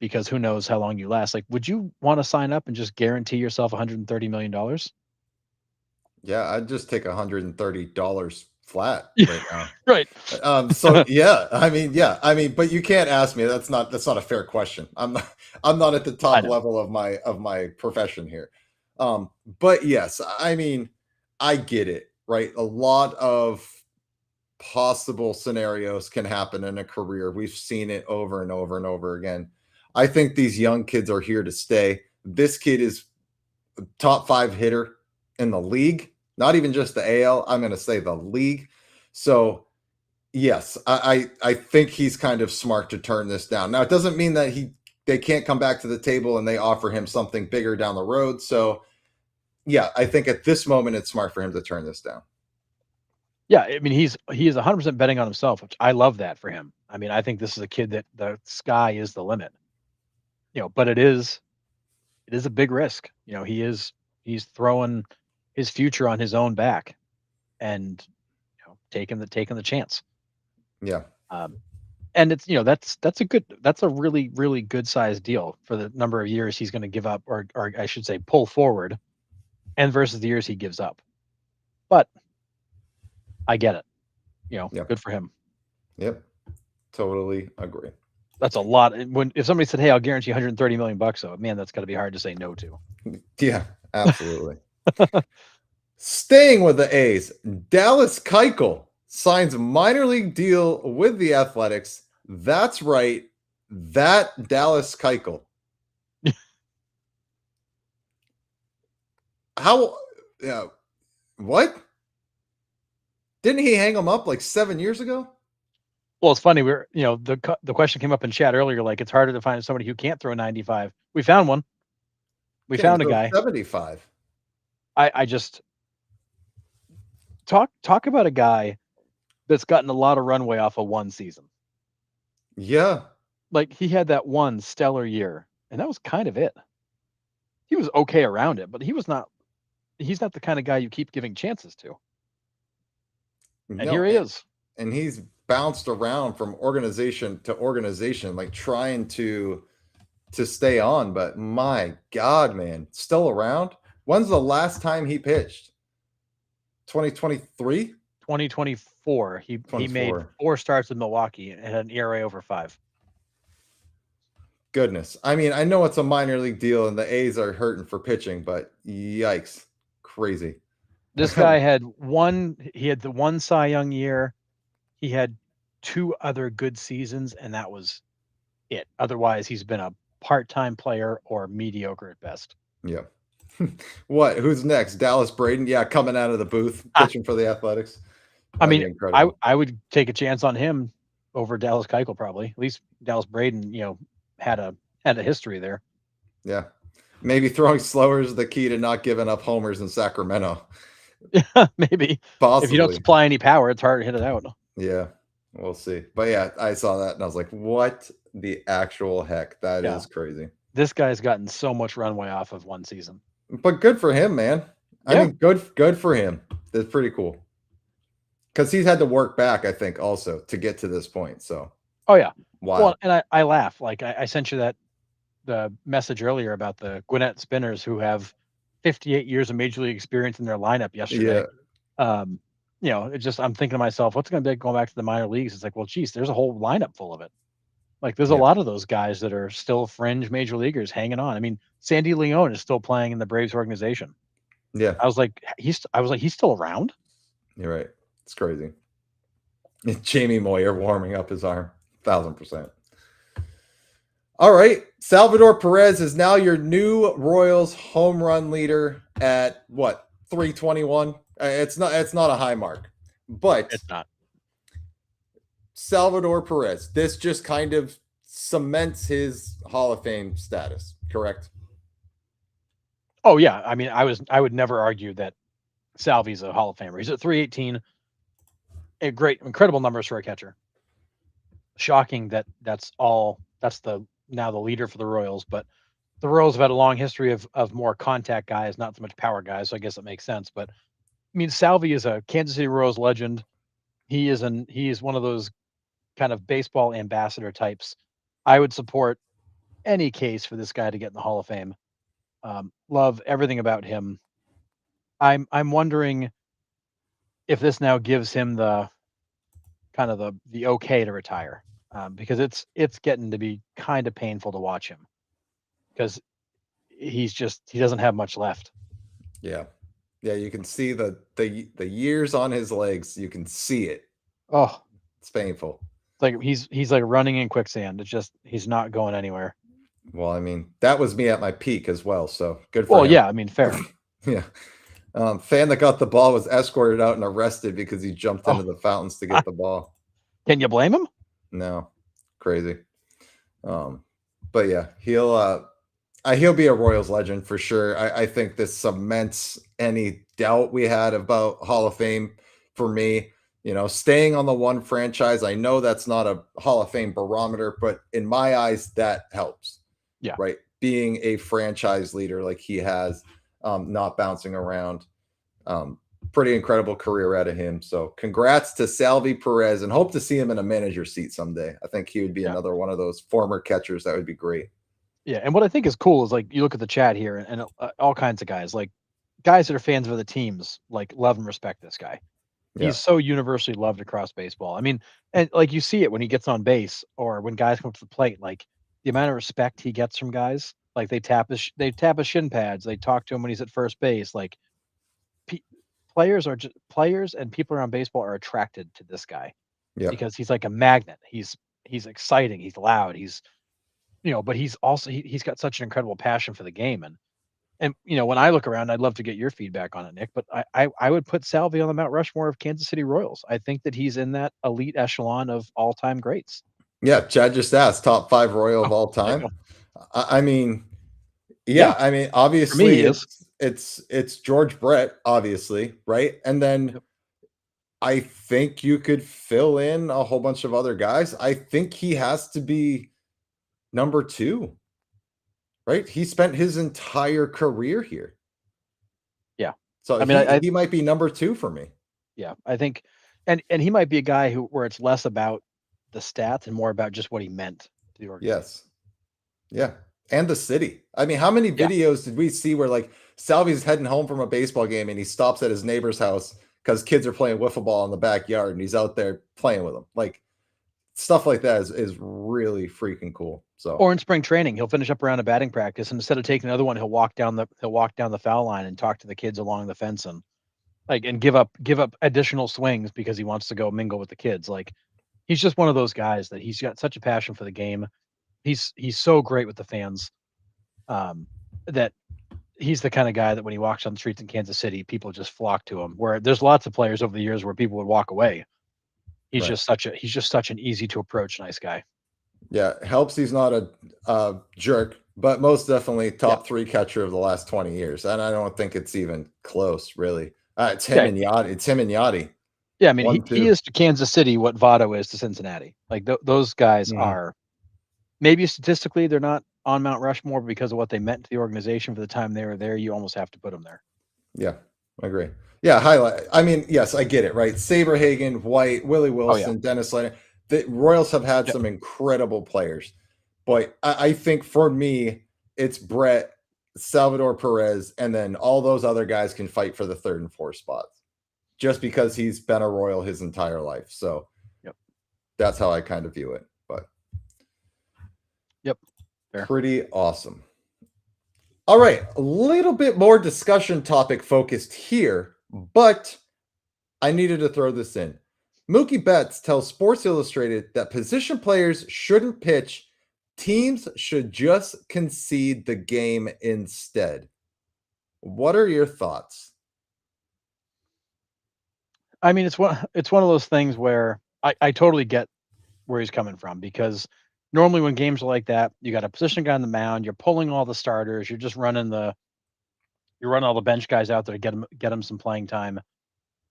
Because who knows how long you last. Like, would you want to sign up and just guarantee yourself $130 million? Yeah, I'd just take $130 flat Yeah, right now. right. So yeah, I mean, but you can't ask me. That's not a fair question. I'm not at the I top know. level of my profession here. But yes, I mean, I get it, right? A lot of possible scenarios can happen in a career. We've seen it over and over and over again. I think these young kids are here to stay. This kid is a top 5 hitter in the league, not even just the AL. I'm going to say the league. So yes, I think he's kind of smart to turn this down. Now it doesn't mean that they can't come back to the table and they offer him something bigger down the road. So yeah, I think at this moment it's smart for him to turn this down. Yeah, I mean, he is 100% betting on himself, which I love that for him. I mean, I think this is a kid that the sky is the limit. But it is a big risk. He's throwing his future on his own back and taking the chance. Yeah. Um, and that's a really, really good sized deal for the number of years he's going to give up, or I should say pull forward, and versus the years he gives up. But I get it. Yep. Good for him. Yep. Totally agree. That's a lot. If somebody said, "Hey, I'll guarantee 130 million bucks," though, man, that's got to be hard to say no to. Yeah, absolutely. Staying with the A's, Dallas Keuchel signs a minor league deal with the Athletics. That's right, that Dallas Keuchel. How? Yeah. What? Didn't he hang him up like 7 years ago? Well, it's funny. The question came up in chat earlier. Like, it's harder to find somebody who can't throw 95. We found one. We Can't even found a throw guy. 75. I just talk about a guy that's gotten a lot of runway off of one season. Yeah. Like, he had that one stellar year, and that was kind of it. He was okay around it, but he's not the kind of guy you keep giving chances to. And No, here he is. and he's bounced around from organization to organization, like trying to stay on. But my God, man, still around? When's the last time he pitched? 2023? 2024. He made 24. 4 starts with Milwaukee and had an ERA over 5. Goodness. I mean, I know it's a minor league deal and the A's are hurting for pitching, but yikes. Crazy. This guy had the one Cy Young year. He had 2 other good seasons, and that was it. Otherwise, he's been a part-time player or mediocre at best. Yeah. What? Who's next? Dallas Braden? Yeah, coming out of the booth, pitching for the Athletics. I mean, I would take a chance on him over Dallas Keuchel probably. At least Dallas Braden, had a history there. Yeah. Maybe throwing slower is the key to not giving up homers in Sacramento. Yeah, maybe. Possibly. If you don't supply any power, it's hard to hit it out. Yeah, we'll see. But yeah, I saw that and I was like, what the actual heck? That is crazy. This guy's gotten so much runway off of one season. But good for him, man. I mean, good for him. That's pretty cool. Because he's had to work back, I think, also to get to this point. So oh yeah. Wow. Well, and I laugh. Like I sent you the message earlier about the Gwinnett Spinners who have 58 years of major league experience in their lineup yesterday. Yeah. It's just I'm thinking to myself, what's it going to be going back to the minor leagues? It's like, well, geez, there's a whole lineup full of it. Like there's a lot of those guys that are still fringe major leaguers hanging on. I mean, Sandy Leone is still playing in the Braves organization. Yeah. I was like, he's still around. You're right. It's crazy. Jamie Moyer warming up his arm. 1,000%. All right. Salvador Perez is now your new Royals home run leader at what? 321. It's not a high mark, but it's not. Salvador Perez. This just kind of cements his Hall of Fame status, correct? Oh yeah. I mean, I would never argue that Salvy's a Hall of Famer. He's at 318. Incredible numbers for a catcher. Shocking that's now the leader for the Royals, but the Royals have had a long history of more contact guys, not so much power guys. So I guess it makes sense. But I mean, Salvy is a Kansas City Royals legend. He is one of those kind of baseball ambassador types. I would support any case for this guy to get in the Hall of Fame. Love everything about him. I'm wondering if this now gives him the kind of the okay to retire, because it's getting to be kind of painful to watch him because he doesn't have much left. Yeah. You can see the years on his legs. You can see it. Oh, it's painful. It's like he's like running in quicksand. It's just he's not going anywhere. Well, I mean, that was me at my peak as well. So good for him. Well, yeah, I mean, fair. Yeah. Fan that got the ball was escorted out and arrested because he jumped into the fountains to get the ball. Can you blame him? No. Crazy. But yeah, he'll be a Royals legend for sure. I think this cements any doubt we had about Hall of Fame for me. Staying on the one franchise, I know that's not a Hall of Fame barometer, but in my eyes, that helps. Yeah. Right. Being a franchise leader like he has, not bouncing around. Pretty incredible career out of him. So congrats to Salvy Perez and hope to see him in a manager seat someday. I think he would be another one of those former catchers. That would be great. Yeah. And what I think is cool is like, you look at the chat here and all kinds of guys, like guys that are fans of the teams, like love and respect this guy. He's so universally loved across baseball. I mean, and like you see it when he gets on base or when guys come up to the plate, like the amount of respect he gets from guys, like they tap his shin pads. They talk to him when he's at first base. Like players and people around baseball are attracted to this guy because he's like a magnet. He's exciting. He's loud. But he's also, he's got such an incredible passion for the game. And when I look around, I'd love to get your feedback on it, Nick, but I would put Salvy on the Mount Rushmore of Kansas City Royals. I think that he's in that elite echelon of all-time greats. Yeah, Chad just asked top 5 Royal of all time. I mean, I mean, obviously it's George Brett, obviously, right? And then I think you could fill in a whole bunch of other guys. I think he has to be number 2. Right? He spent his entire career here. Yeah. So I mean, he might be number 2 for me. Yeah. I think, and he might be a guy where it's less about the stats and more about just what he meant to the organization. Yes. Yeah. And the city. I mean, how many videos did we see where like Salvy's heading home from a baseball game and he stops at his neighbor's house because kids are playing wiffle ball in the backyard and he's out there playing with them. Like stuff like that is really freaking cool. So Or in spring training, he'll finish up around a batting practice, and instead of taking another one, he'll walk down the foul line and talk to the kids along the fence and give up additional swings because he wants to go mingle with the kids. Like he's just one of those guys that he's got such a passion for the game. He's so great with the fans, that he's the kind of guy that when he walks on the streets in Kansas City, people just flock to him. Where there's lots of players over the years where people would walk away. He's Right. just such an easy to approach nice guy. Yeah, helps he's not a jerk, but most definitely top 3 catcher of the last 20 years. And I don't think it's even close, really. It's him and Yachty. It's him and Yachty. Yeah, I mean, 1, he 2. is to Kansas City what Votto is to Cincinnati. Like those guys are, maybe statistically they're not on Mount Rushmore, but because of what they meant to the organization for the time they were there, you almost have to put them there. Yeah, I agree. Yeah, highlight. I mean, yes, I get it, right? Saberhagen, White, Willie Wilson, Dennis Leonard. The Royals have had some incredible players, but I think for me, it's Brett, Salvador Perez, and then all those other guys can fight for the 3rd and 4th spots just because he's been a Royal his entire life. So that's how I kind of view it. But Fair. Pretty awesome. All right, a little bit more discussion topic focused here, but I needed to throw this in. Mookie Betts tells Sports Illustrated that position players shouldn't pitch. Teams should just concede the game instead. What are your thoughts? I mean, it's one of those things where I totally get where he's coming from, because normally when games are like that, you got a position guy on the mound, you're pulling all the starters, you're running all the bench guys out there to get them some playing time.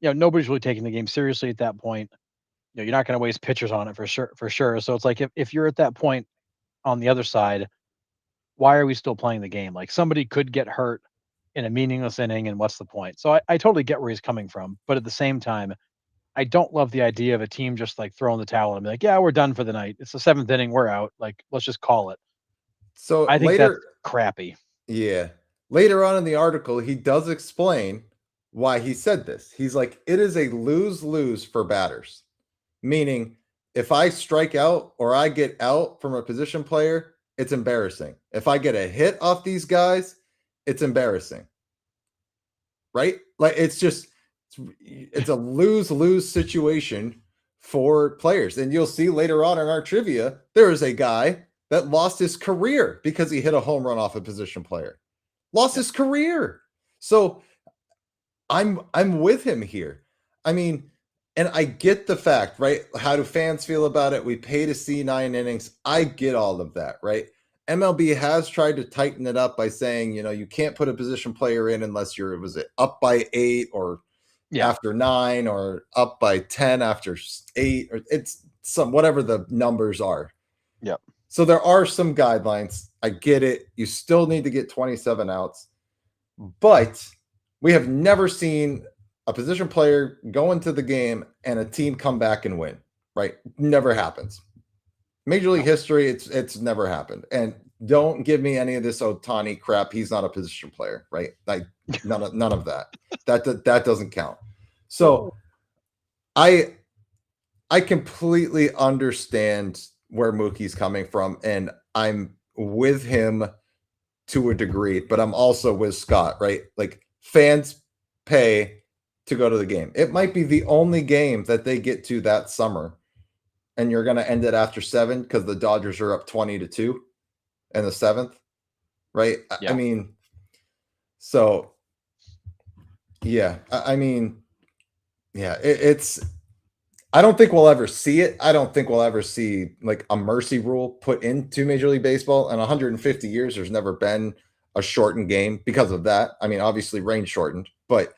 Nobody's really taking the game seriously at that point. You're not going to waste pitchers on it for sure. So it's like if you're at that point on the other side, why are we still playing the game? Like somebody could get hurt in a meaningless inning, and what's the point? So I totally get where he's coming from, but at the same time, I don't love the idea of a team just like throwing the towel and be like, yeah, we're done for the night. It's the 7th inning, we're out. Like, let's just call it. So I think that's crappy. Yeah. Later on in the article, he does explain why he said this. He's like, it is a lose-lose for batters. Meaning, if I strike out or I get out from a position player, it's embarrassing. If I get a hit off these guys, it's embarrassing. Right? Like it's a lose-lose situation for players. And you'll see later on in our trivia, there is a guy that lost his career because he hit a home run off a position player. Lost his career. So I'm with him here. I mean, and I get the fact, right? How do fans feel about it? We pay to see 9 innings. I get all of that, right? MLB has tried to tighten it up by saying, you can't put a position player in unless you're, was it up by 8 or after 9 or up by 10 after 8, or it's whatever the numbers are. Yep. So there are some guidelines. I get it. You still need to get 27 outs, but we have never seen a position player go into the game and a team come back and win, right? Never happens. Major League history, it's never happened. And don't give me any of this Ohtani crap. He's not a position player, right? Like none of that. That doesn't count. So I completely understand where Mookie's coming from, and I'm with him to a degree, but I'm also with Scott, right? Like fans pay to go to the game. It might be the only game that they get to that summer, and you're going to end it after 7 because the Dodgers are up 20-2 in the 7th, right? Yeah. I mean, so yeah, I mean, yeah, it's. I don't think we'll ever see it. I don't think we'll ever see like a mercy rule put into Major League Baseball. In 150 years, there's never been a shortened game because of that. I mean, obviously rain shortened, but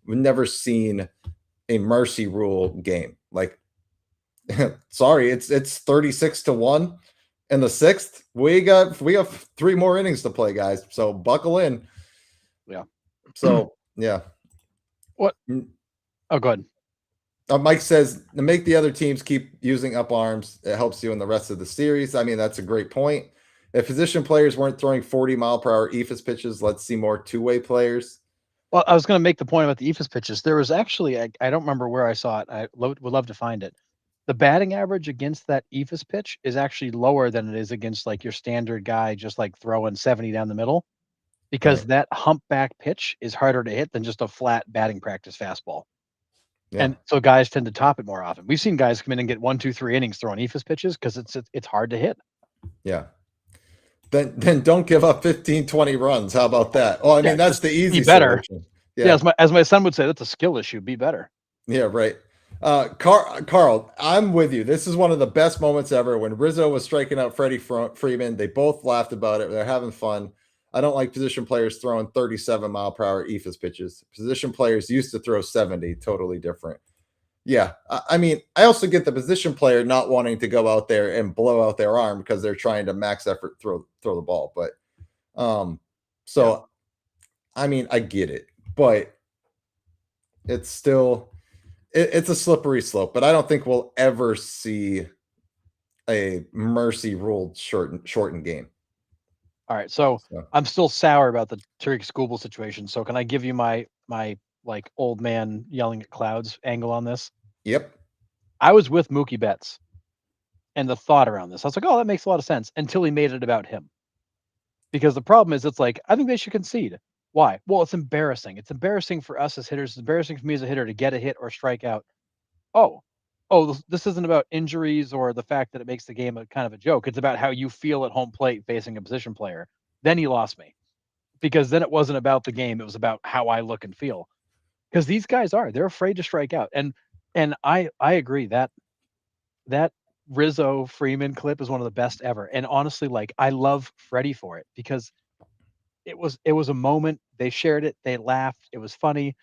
we've never seen a mercy rule game. Like, sorry, it's 36-1 in the 6th. We got 3 more innings to play, guys. So buckle in. Yeah. So yeah. What? Oh, go ahead. Mike says to make the other teams keep using up arms. It helps you in the rest of the series. I mean, that's a great point. If position players weren't throwing 40-mile-per-hour eephus pitches, let's see more two-way players. Well, I was going to make the point about the eephus pitches. There was actually, I don't remember where I saw it. Would love to find it. The batting average against that eephus pitch is actually lower than it is against like your standard guy, just like throwing 70 down the middle, because Right. that humpback pitch is harder to hit than just a flat batting practice fastball. Yeah. And so guys tend to top it more often. We've seen guys come in and get 1, 2, 3 innings throwing eephus pitches because it's hard to hit. Yeah. Then don't give up 15, 20 runs. How about that? Well, I Yeah, mean, that's just the be easy better. solution. Yeah, Yeah. as my son would say, that's a skill issue. Be better. Yeah, right. Carl, I'm with you. This is one of the best moments ever when Rizzo was striking out Freddie Freeman. They both laughed about it. They're having fun. I don't like position players throwing 37-mile-per-hour eephus pitches. Position players used to throw 70, totally different. Yeah, I mean, I also get the position player not wanting to go out there and blow out their arm because they're trying to max effort throw the ball. But Yeah. so I mean, I get it, but it's still it's a slippery slope. But I don't think we'll ever see a mercy ruled shortened game. All right. So So, I'm still sour about the Tarik Skubal situation. So can I give you my like old man yelling at clouds angle on this? yep, I was with Mookie Betts and the thought around this. I was like, oh, that makes a lot of sense until he made it about him. Because the problem is, it's like I think they should concede. Why? Well, it's embarrassing. It's embarrassing for us as hitters. It's embarrassing for me as a hitter to get a hit or strike out. Oh, this isn't about injuries or the fact that it makes the game a kind of a joke. It's about how you feel at home plate facing a position player. Then he lost me because then it wasn't about the game. It was about how I look and feel. Because these guys they're afraid to strike out. And I agree that Rizzo Freeman clip is one of the best ever. And honestly, like I love Freddie for it because it was a moment. They shared it, they laughed, it was funny,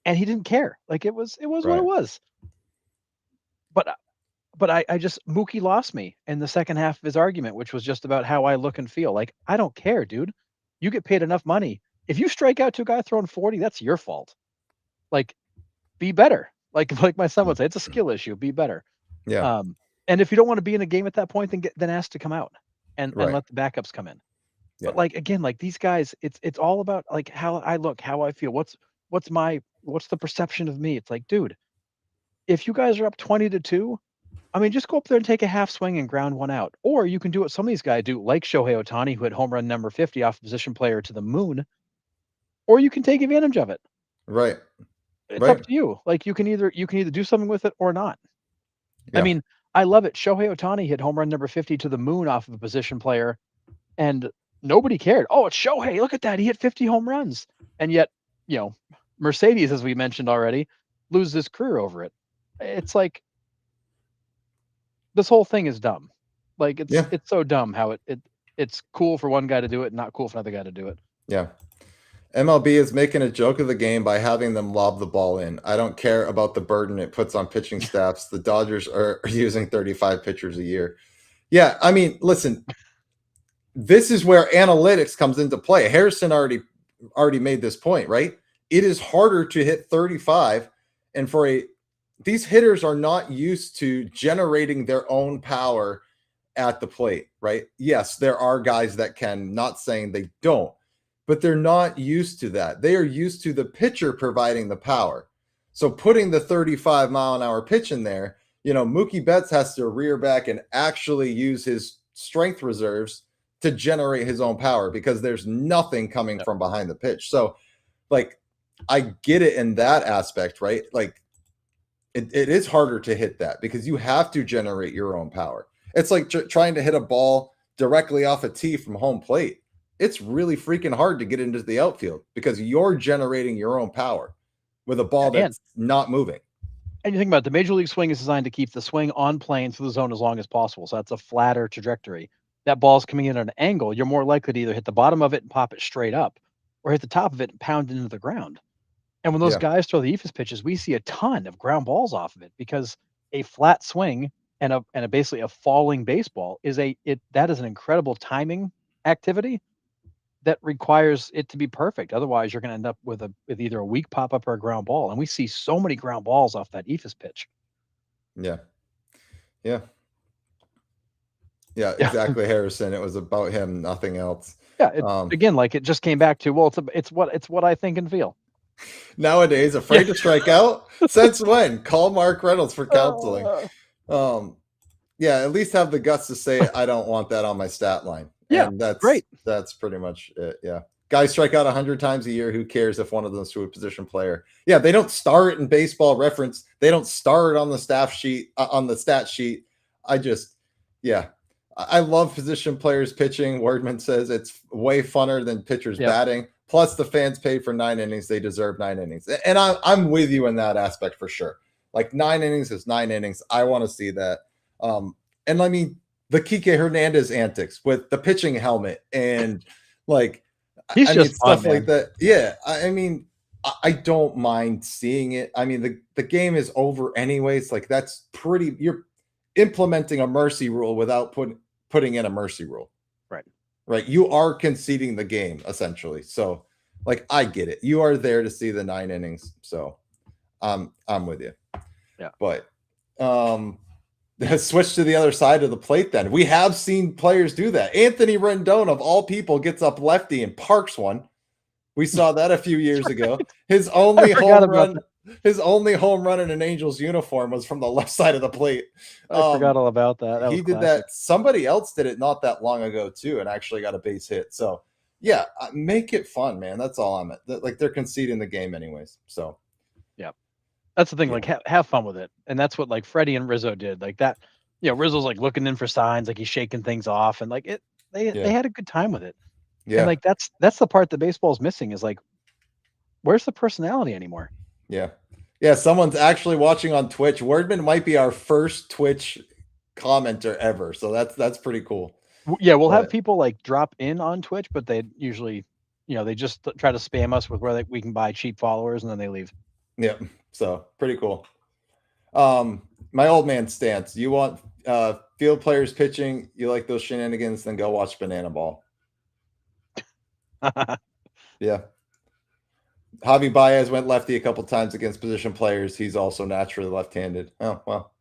and he didn't care. Like it was what it right, was. But I just Mookie lost me in the second half of his argument, which was just about how I look and feel. Like, I don't care, dude. You get paid enough money. If you strike out to a guy throwing 40, that's your fault. Like, be better. Like my son would say, it's a skill issue. Be better. yeah, Um, and if you don't want to be in a game at that point, then ask to come out and right, let the backups come in. yeah, But like again, like these guys, it's all about like how I look, how I feel. What's the perception of me? It's like, dude, if you guys are up 20-2, I mean, just go up there and take a half swing and ground one out. Or you can do what some of these guys do, like Shohei Ohtani, who had home run number 50 off a position player to the moon, or you can take advantage of it. right, It's up right, to you. Like you can either do something with it or not. I yeah, mean, I love it. Shohei Ohtani hit home run number 50 to the moon off of a position player, and nobody cared. Oh, it's Shohei. Look at that. He hit 50 home runs. And yet, you know, Mercedes, as we mentioned already, loses his career over it. It's like this whole thing is dumb. Like yeah, it's so dumb how it's cool for one guy to do it and not cool for another guy to do it. yeah. MLB is making a joke of the game by having them lob the ball in. I don't care about the burden it puts on pitching staffs. The Dodgers are using 35 pitchers a year. Yeah, I mean, listen, this is where analytics comes into play. Harrison already made this point, right? It is harder to hit 35 and these hitters are not used to generating their own power at the plate, right? Yes, there are guys that can, not saying they don't, but they're not used to that. They are used to the pitcher providing the power. So putting the 35-mile-an-hour pitch in there, Mookie Betts has to rear back and actually use his strength reserves to generate his own power because there's nothing coming Yep. from behind the pitch. So, like, I get it in that aspect, right? Like, it is harder to hit that because you have to generate your own power. It's like trying to hit a ball directly off a tee from home plate. It's really freaking hard to get into the outfield because you're generating your own power with a ball And that's not moving. and you think about it, the major league swing is designed to keep the swing on plane through the zone as long as possible. So that's a flatter trajectory. That ball's coming in at an angle. You're more likely to either hit the bottom of it and pop it straight up, or hit the top of it and pound it into the ground. And when those Yeah. guys throw the eephus pitches, we see a ton of ground balls off of it because a flat swing and a basically a falling baseball that is an incredible timing activity that requires it to be perfect. Otherwise, you're going to end up with either a weak pop up or a ground ball. And we see so many ground balls off that eephus pitch. Yeah. Yeah. Yeah, Yeah. exactly, Harrison. It was about him, nothing else. Yeah. Um, Again, like it just came back to, well, it's what I think and feel. Nowadays, Yeah. afraid to strike out? Since when? Call Mark Reynolds for counseling. Uh, Um, yeah, at least have the guts to say I don't want that on my stat line. yeah. And Great. that's pretty much it. Yeah. Guys strike out 100 times a year. Who cares if one of them's to a position player? Yeah, they don't star it in Baseball Reference. They don't star it on the staff sheet, on the stat sheet. I just, yeah. I love position players pitching. Wordman says it's way funner than pitchers Yep. batting. Plus, the fans paid for 9 innings. They deserve 9 innings. And I'm with you in that aspect for sure. Like 9 innings is 9 innings. I want to see that. And I mean, the Kike Hernandez antics with the pitching helmet and like, He's I mean, just fun, stuff man. like that. Yeah. I mean, I don't mind seeing it. I mean, the game is over anyways. Like that's pretty, you're implementing a mercy rule without putting in a mercy rule. Right. Right. You are conceding the game essentially. So like, I get it. You are there to see the 9 innings. So I'm with you. Yeah. But, switch to the other side of the plate then. We have seen players do that. Anthony Rendon, of all people, gets up lefty and parks one. We saw that a few years ago. His only home run, his only home run in an Angels uniform was from the left side of the plate. I forgot all about that. He did that. Somebody else did it not that long ago too, and actually got a base hit. So yeah, make it fun, man. That's all I'm at. Like they're conceding the game anyways. So yeah. That's the thing, like have fun with it. And that's what like Freddie and Rizzo did. Like that, Rizzo's like looking in for signs, like he's shaking things off, and like they had a good time with it. Yeah. And like that's the part that baseball's missing is like, where's the personality anymore? Yeah. Yeah, someone's actually watching on Twitch. Wordman might be our first Twitch commenter ever. So that's pretty cool. Yeah, we'll have people like drop in on Twitch, but they usually, they just try to spam us with where we can buy cheap followers and then they leave. Yeah. So pretty cool. My old man stance. You want field players pitching, you like those shenanigans, then go watch Banana Ball. Yeah. Javi Baez went lefty a couple times against position players. He's also naturally left-handed. Oh, well.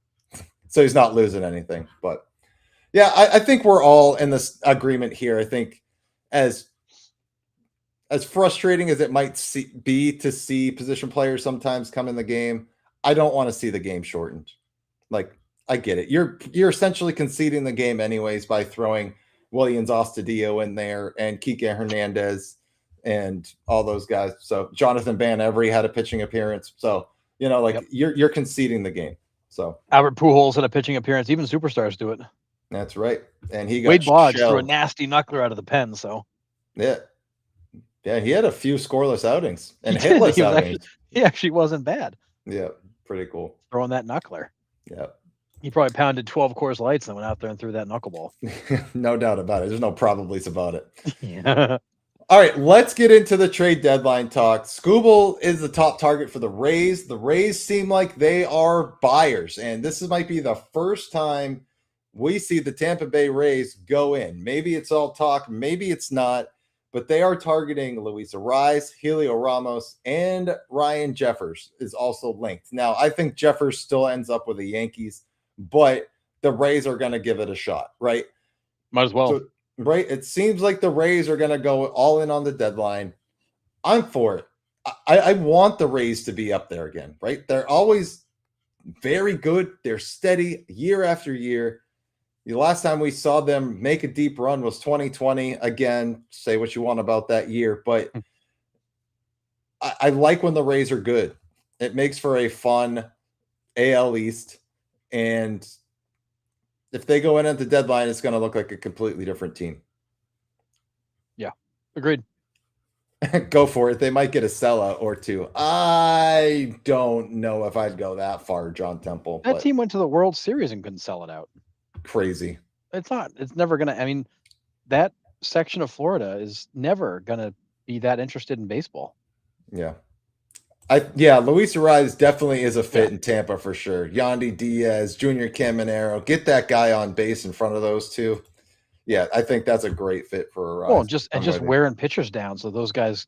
So he's not losing anything. But yeah, I think we're all in this agreement here. I think as frustrating as it might be to see position players sometimes come in the game, I don't want to see the game shortened. Like, I get it. You're essentially conceding the game anyways by throwing Williams Astudillo in there and Kike Hernandez and all those guys. So Jonathan Van Every had a pitching appearance. So, you're conceding the game. So Albert Pujols had a pitching appearance. Even superstars do it. That's right. And he got Wade Boggs threw a nasty knuckler out of the pen. So yeah, he had a few scoreless outings and hitless outings. He actually wasn't bad. Yeah, pretty cool. Throwing that knuckler. Yeah. He probably pounded 12 Coors Lights and went out there and threw that knuckleball. No doubt about it. There's no probablys about it. Yeah. All right, let's get into the trade deadline talk. Skubal is the top target for the Rays. The Rays seem like they are buyers, and this might be the first time we see the Tampa Bay Rays go in. Maybe it's all talk, maybe it's not, but they are targeting Luis Arraez, Helio Ramos, and Ryan Jeffers is also linked. Now, I think Jeffers still ends up with the Yankees, but the Rays are going to give it a shot, right? Might as well. So, right? It seems like the Rays are going to go all in on the deadline. I'm for it. I want the Rays to be up there again, right? They're always very good. They're steady year after year. The last time we saw them make a deep run was 2020. Again, say what you want about that year, but I like when the Rays are good. It makes for a fun AL East. And if they go in at the deadline, it's going to look like a completely different team. Yeah, agreed. Go for it. They might get a sellout or two. I don't know if I'd go that far, John Temple. That team went to the World Series and couldn't sell it out. Crazy. It's never going to, I mean, that section of Florida is never going to be that interested in baseball. Yeah. Luis Arraez definitely is a fit in Tampa for sure. Yandy Diaz, Junior Caminero, get that guy on base in front of those two. Yeah, I think that's a great fit for Arraez. Well, just wearing pitchers down so those guys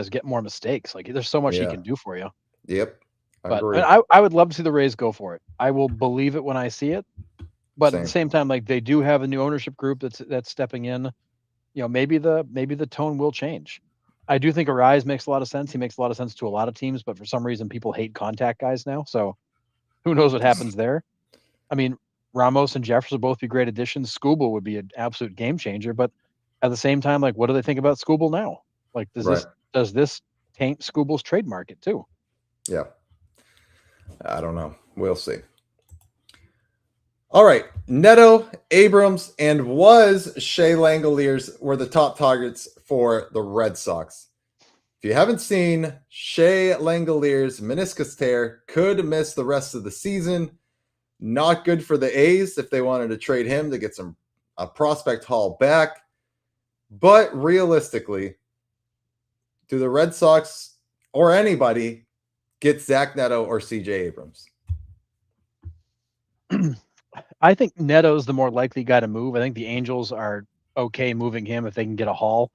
get more mistakes. Like there's so much he can do for you. Yep. I would love to see the Rays go for it. I will believe it when I see it, But at the Same. same time, like they do have a new ownership group that's stepping in. Maybe the tone will change. I do think Arise makes a lot of sense. He makes a lot of sense to a lot of teams, but for some reason people hate contact guys now. So who knows what happens there? I mean, Ramos and Jefferson will both be great additions. Skubal would be an absolute game changer, but at the same time, like, what do they think about Skubal now? Like, Right. does this taint Skubal's trade market too? Yeah. I don't know. We'll see. All right. Neto, Abrams, and was Shea Langoliers were the top targets for the Red Sox. If you haven't seen, Shea Langoliers' meniscus tear could miss the rest of the season. Not good for the A's if they wanted to trade him to get a prospect haul back. But realistically, do the Red Sox or anybody get Zach Neto or CJ Abrams? I think Neto's the more likely guy to move. I think the Angels are okay moving him if they can get a haul.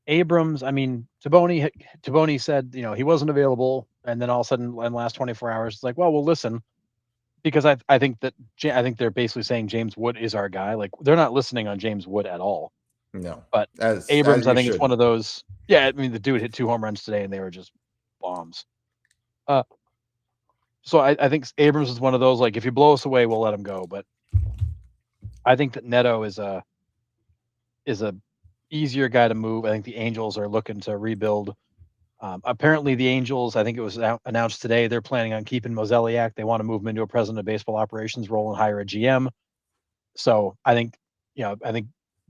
Abrams, I mean, Taboni said, he wasn't available, and then all of a sudden in the last 24 hours, it's like, well, we'll listen, because I think they're basically saying James Wood is our guy. Like, they're not listening on James Wood at all. No. But As Abrams, I you think should. it's one of those. Yeah, I mean, the dude hit 2 home runs today, and they were just bombs. So I think Abrams is one of those, like, if you blow us away, we'll let him go. But I think that Neto is a easier guy to move. I think the Angels are looking to rebuild. Apparently, the Angels, I think it was announced today, they're planning on keeping Mozeliak. They want to move him into a president of baseball operations role and hire a GM. So I think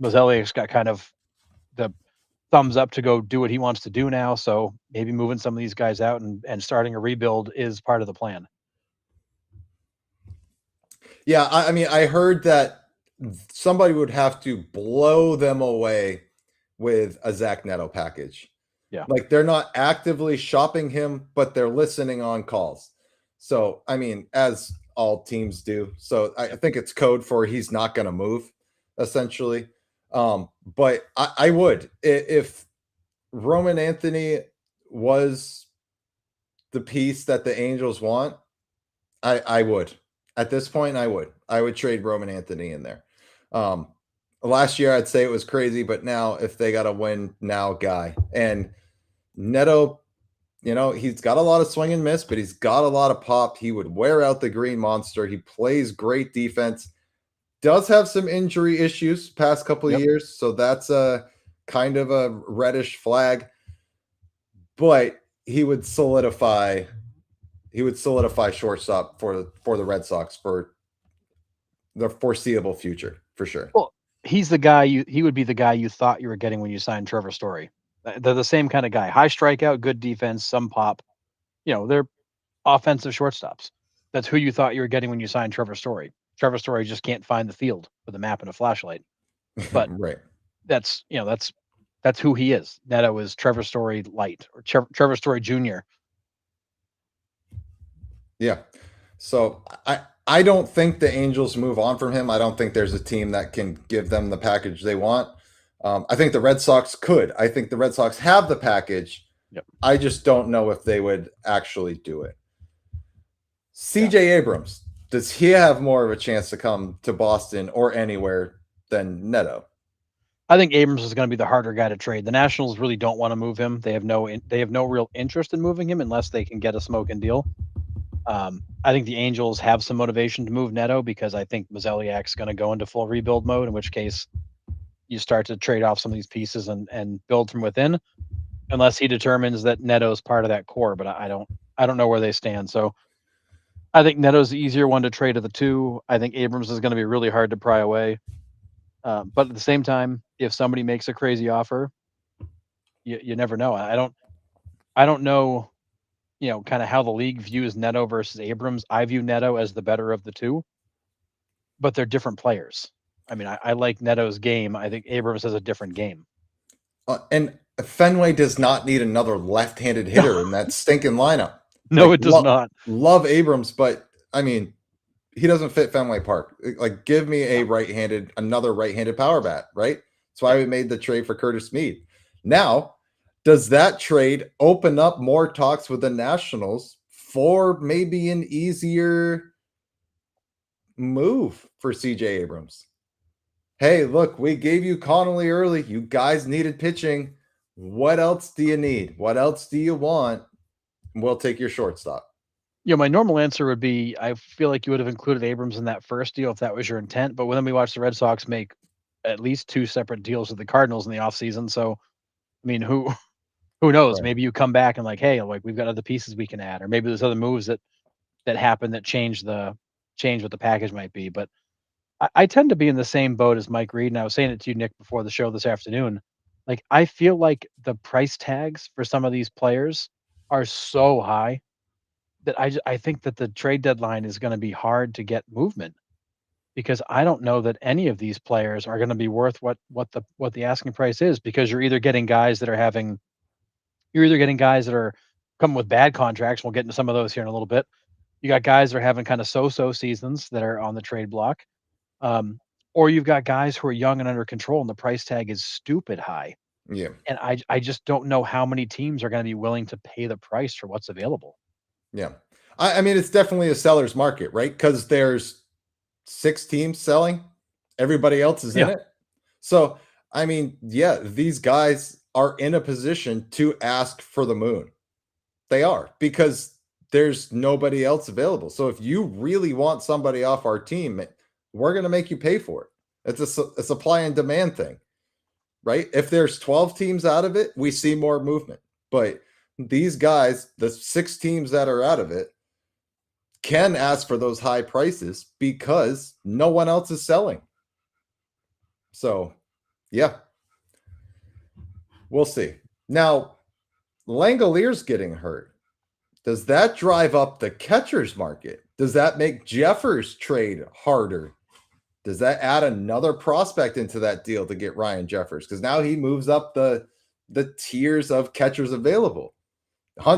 Mozeliak's got kind of the thumbs up to go do what he wants to do now. So maybe moving some of these guys out and starting a rebuild is part of the plan. Yeah, I mean, I heard that somebody would have to blow them away with a Zach Neto package. Yeah. Like, they're not actively shopping him, but they're listening on calls. So, I mean, as all teams do. So I think it's code for he's not going to move, essentially. But I would, if Roman Anthony was the piece that the Angels want, I would. At this point, I would trade Roman Anthony in there. Last year, I'd say it was crazy, but now if they got a win now guy, and Neto, he's got a lot of swing and miss, but he's got a lot of pop. He would wear out the green monster. He plays great defense. Does have some injury issues past couple of years, so that's a kind of a reddish flag. But he would solidify shortstop for the Red Sox for the foreseeable future, for sure. Well, he's the guy he would be the guy you thought you were getting when you signed Trevor Story. They're the same kind of guy. High strikeout, good defense, some pop. They're offensive shortstops. That's who you thought you were getting when you signed Trevor Story. Trevor Story just can't find the field with a map and a flashlight. But right. That's who he is. Neto is Trevor Story light, or Trevor Story Jr. Yeah. So I don't think the Angels move on from him. I don't think there's a team that can give them the package they want. I think the Red Sox could. I think the Red Sox have the package. Yep. I just don't know if they would actually do it. CJ Abrams, does he have more of a chance to come to Boston or anywhere than Neto? I think Abrams is going to be the harder guy to trade. The Nationals really don't want to move him. They have no real interest in moving him unless they can get a smoking deal. I think the Angels have some motivation to move Neto because I think Mozeliak's going to go into full rebuild mode, in which case you start to trade off some of these pieces and build from within, unless he determines that Neto's part of that core. But I don't know where they stand. So I think Neto's the easier one to trade of the two. I think Abrams is going to be really hard to pry away. But at the same time, if somebody makes a crazy offer, you never know. I don't know, kind of how the league views Neto versus Abrams. I view Neto as the better of the two, but they're different players. I mean, I like Neto's game. I think Abrams has a different game. And Fenway does not need another left-handed hitter in that stinking lineup. No, it does not. Love Abrams, but I mean, he doesn't fit Fenway Park. Like, give me another right-handed power bat, right? That's why we made the trade for Curtis Mead. Now, does that trade open up more talks with the Nationals for maybe an easier move for CJ Abrams. Hey, look, we gave you Connelly Early. You guys needed pitching. What else do you need? What else do you want? We'll take your shortstop. My normal answer would be I feel like you would have included Abrams in that first deal if that was your intent. But then we watched the Red Sox make at least 2 separate deals with the Cardinals in the offseason. So, I mean, who knows? Right. Maybe you come back and like, hey, like we've got other pieces we can add, or maybe there's other moves that happen that change what the package might be. But I tend to be in the same boat as Mike Reed, and I was saying it to you, Nick, before the show this afternoon. Like, I feel like the price tags for some of these players are so high that I think that the trade deadline is going to be hard to get movement because I don't know that any of these players are going to be worth what the asking price is because you're either getting guys that are coming with bad contracts. We'll get into some of those here in a little bit. You got guys that are having kind of so-so seasons that are on the trade block. Or you've got guys who are young and under control and the price tag is stupid high. Yeah. And I just don't know how many teams are going to be willing to pay the price for what's available. Yeah. I mean, it's definitely a seller's market, right? Because there's 6 teams selling, everybody else is in Yeah. it. So, I mean, yeah, these guys are in a position to ask for the moon. They are because there's nobody else available. So, if you really want somebody off our team, we're going to make you pay for it. It's a supply and demand thing, right? If there's 12 teams out of it, we see more movement. But these guys, the 6 teams that are out of it, can ask for those high prices because no one else is selling. So, yeah, we'll see. Now, Langalier's getting hurt. Does that drive up the catcher's market? Does that make Jeffers trade harder? Does that add another prospect into that deal to get Ryan Jeffers? Because now he moves up the tiers of catchers available.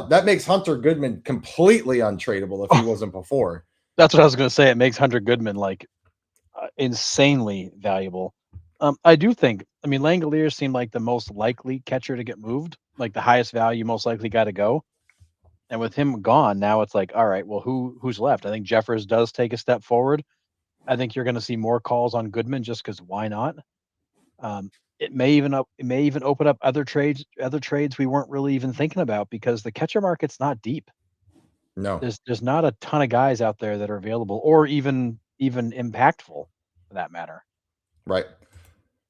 That makes Hunter Goodman completely untradeable if he wasn't before. That's what I was going to say. It makes Hunter Goodman like insanely valuable. I do think. I mean, Langolier seemed like the most likely catcher to get moved, like the highest value, most likely guy to go. And with him gone, now it's like, all right, well, who's left? I think Jeffers does take a step forward. I think you're going to see more calls on Goodman just because why not? It may even open up other trades we weren't really even thinking about because the catcher market's not deep. No. There's not a ton of guys out there that are available or even impactful for that matter. Right.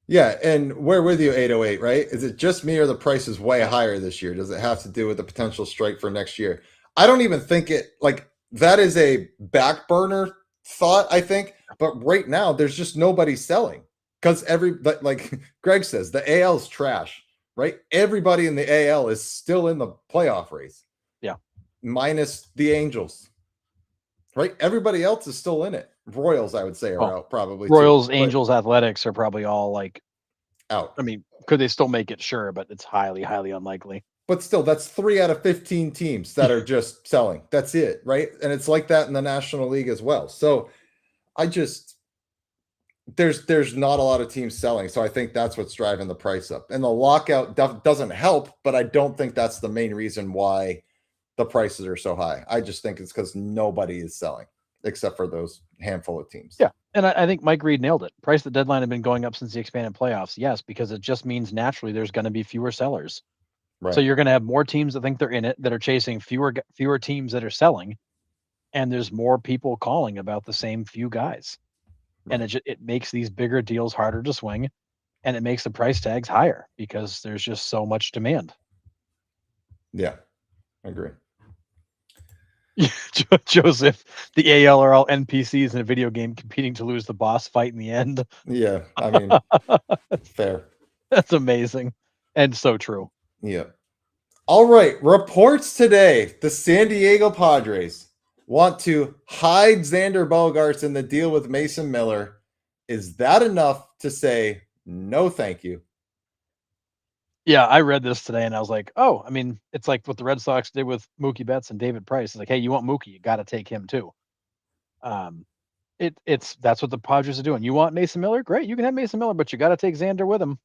Yeah, and we're with you, 808, right? Is it just me or the price is way higher this year? Does it have to do with the potential strike for next year? I don't even think it like that is a back burner thought, I think. But right now, there's just nobody selling because like Greg says, the AL is trash, right? Everybody in the AL is still in the playoff race. Yeah. Minus the Angels, right? Everybody else is still in it. Royals, I would say, are out probably. Royals, too, Angels, Athletics are probably all like out. I mean, could they still make it? Sure, but it's highly, highly unlikely. But still, that's 3 out of 15 teams that are just selling. That's it, right? And it's like that in the National League as well. So I just there's not a lot of teams selling. So I think that's what's driving the price up. And the lockout doesn't help, but I don't think that's the main reason why the prices are so high. I just think it's because nobody is selling except for those handful of teams. Yeah. And I think Mike Reed nailed it. Price the deadline had been going up since the expanded playoffs. Yes, because it just means naturally there's going to be fewer sellers. Right. So you're going to have more teams that think they're in it that are chasing fewer teams that are selling, and there's more people calling about the same few guys. Right. And it makes these bigger deals harder to swing, and it makes the price tags higher because there's just so much demand. Yeah, I agree. Joseph, the AL are all NPCs in a video game competing to lose the boss fight in the end. Yeah, I mean, fair. That's amazing and so true. Yeah. All right. Reports today. The San Diego Padres want to hide Xander Bogaerts in the deal with Mason Miller. Is that enough to say no thank you? Yeah, I read this today and I was like, oh, I mean, it's like what the Red Sox did with Mookie Betts and David Price. It's like, hey, you want Mookie, you got to take him too. That's what the Padres are doing. You want Mason Miller? Great, you can have Mason Miller, but you got to take Xander with him.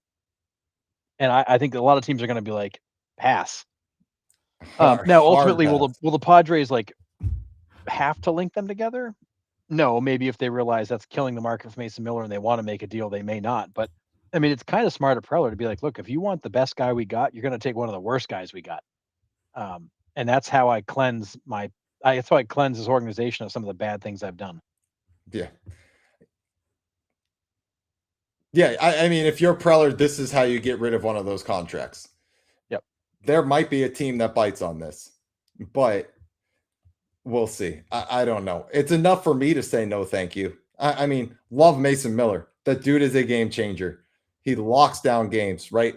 And I think a lot of teams are going to be like, pass. Now, ultimately, will the Padres like have to link them together? No, maybe if they realize that's killing the market for Mason Miller and they want to make a deal, they may not. But I mean, it's kind of smart of Preller to be like, look, if you want the best guy we got, you're going to take one of the worst guys we got. And that's how I cleanse that's how I cleanse this organization of some of the bad things I've done. Yeah. Yeah. I mean, if you're Preller, this is how you get rid of one of those contracts. Yep. There might be a team that bites on this, but we'll see. I don't know. It's enough for me to say no, thank you. I mean, love Mason Miller. That dude is a game changer. He locks down games, right?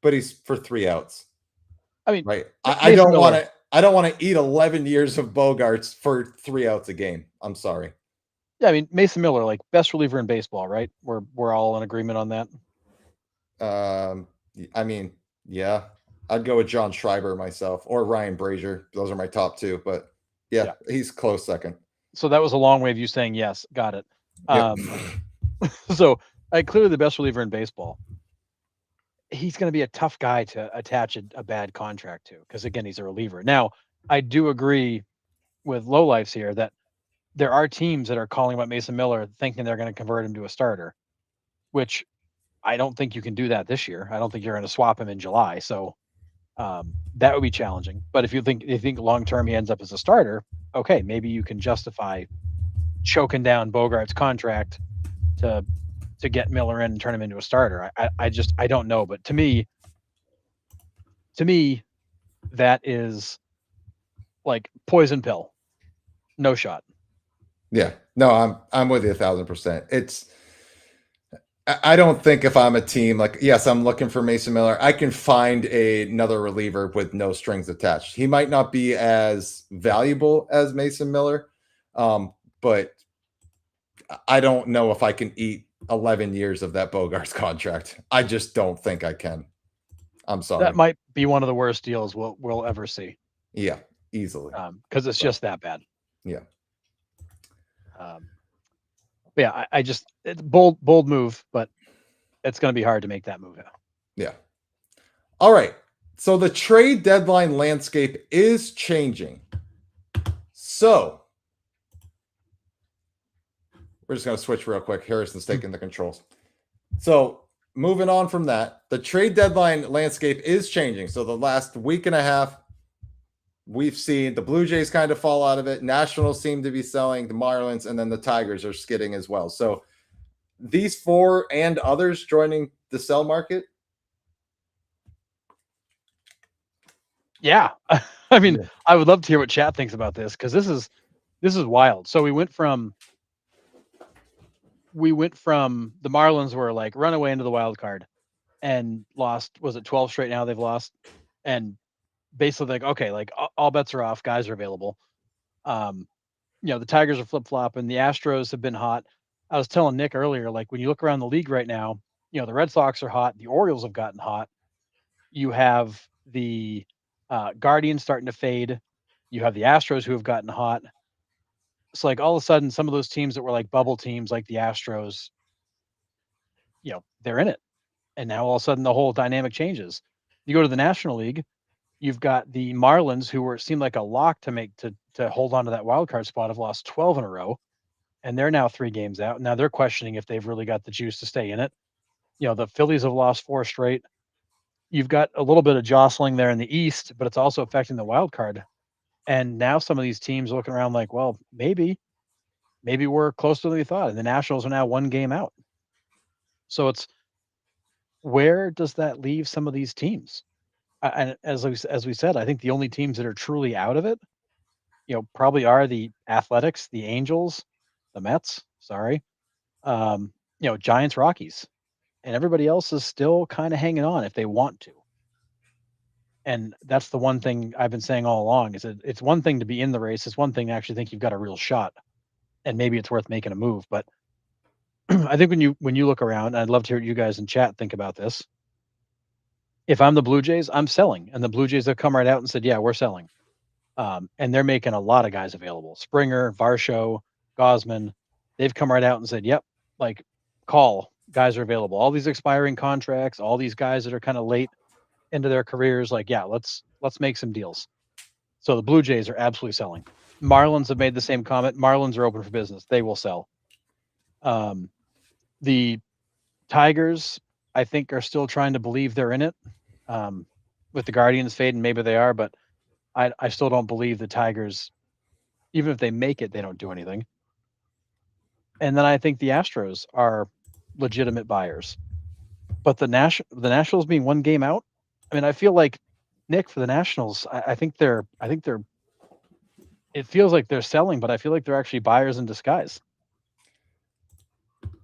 But he's for 3 outs. I mean, right. I Mason don't want Miller, to. I don't want to eat 11 years of Bogarts for 3 outs a game. I'm sorry. yeah, I mean Mason Miller, like best reliever in baseball, right? We're all in agreement on that. I mean, yeah, I'd go with John Schreiber myself or Ryan Brazier. Those are my top 2, but yeah, he's close second. So that was a long way of you saying yes. Got it. Yep. So clearly the best reliever in baseball. He's going to be a tough guy to attach a bad contract to because again, he's a reliever. Now, I do agree with lowlifes here that there are teams that are calling about Mason Miller thinking they're going to convert him to a starter, which I don't think you can do that this year. I don't think you're going to swap him in July. So that would be challenging. But if you think long term he ends up as a starter, okay, maybe you can justify choking down Bogart's contract to get Miller in and turn him into a starter. I don't know, but to me, that is like poison pill. No shot. Yeah. No, I'm with you 1,000%. I don't think if I'm a team like, yes, I'm looking for Mason Miller, I can find another reliever with no strings attached. He might not be as valuable as Mason Miller, but I don't know if I can eat 11 years of that Bogarts contract. I just don't think I can. I'm sorry. That might be one of the worst deals we'll ever see. Yeah, easily. Because it's just that bad. Yeah. Yeah, I just it's bold move, but it's going to be hard to make that move. Yeah. All right. So the trade deadline landscape is changing. So we're just going to switch real quick. Harrison's taking the controls. So moving on from that, the trade deadline landscape is changing. So the last week and a half, we've seen the Blue Jays kind of fall out of it. Nationals seem to be selling, the Marlins, and then the Tigers are skidding as well. So these 4 and others joining the sell market. Yeah. I mean, I would love to hear what chat thinks about this because this is wild. So we went from the Marlins were like run away into the wild card and lost. Was it 12 straight now they've lost? And basically like, okay, like all bets are off. Guys are available. The Tigers are flip-flopping. The Astros have been hot. I was telling Nick earlier, like when you look around the league right now, the Red Sox are hot. The Orioles have gotten hot. You have the Guardians starting to fade. You have the Astros who have gotten hot. It's like all of a sudden, some of those teams that were like bubble teams, like the Astros, they're in it. And now all of a sudden, the whole dynamic changes. You go to the National League, you've got the Marlins, who seemed like a lock to hold on to that wild card spot, have lost 12 in a row, and they're now 3 games out. Now they're questioning if they've really got the juice to stay in it. The Phillies have lost 4 straight. You've got a little bit of jostling there in the East, but it's also affecting the wild card. And now some of these teams are looking around like, well, maybe we're closer than we thought. And the Nationals are now 1 game out. So it's where does that leave some of these teams? And as we said, I think the only teams that are truly out of it, probably are the Athletics, the Angels, the Mets. Sorry, Giants, Rockies, and everybody else is still kind of hanging on if they want to. And that's the one thing I've been saying all along is that it's one thing to be in the race. It's one thing to actually think you've got a real shot, and maybe it's worth making a move. But I think when you look around, and I'd love to hear what you guys in chat think about this. If I'm the Blue Jays, I'm selling, and the Blue Jays have come right out and said, "Yeah, we're selling," and they're making a lot of guys available. Springer, Varsho, Gosman, they've come right out and said, "Yep, like call guys are available." All these expiring contracts, all these guys that are kind of late into their careers, like, yeah, let's make some deals. So the Blue Jays are absolutely selling. Marlins have made the same comment. Marlins are open for business. They will sell. The Tigers, I think, are still trying to believe they're in it. With the Guardians fading, maybe they are, but I still don't believe the Tigers, even if they make it, they don't do anything. And then I think the Astros are legitimate buyers. But the Nationals being one game out, I mean, I feel like Nick for the Nationals, I think they're it feels like they're selling, but I feel like they're actually buyers in disguise.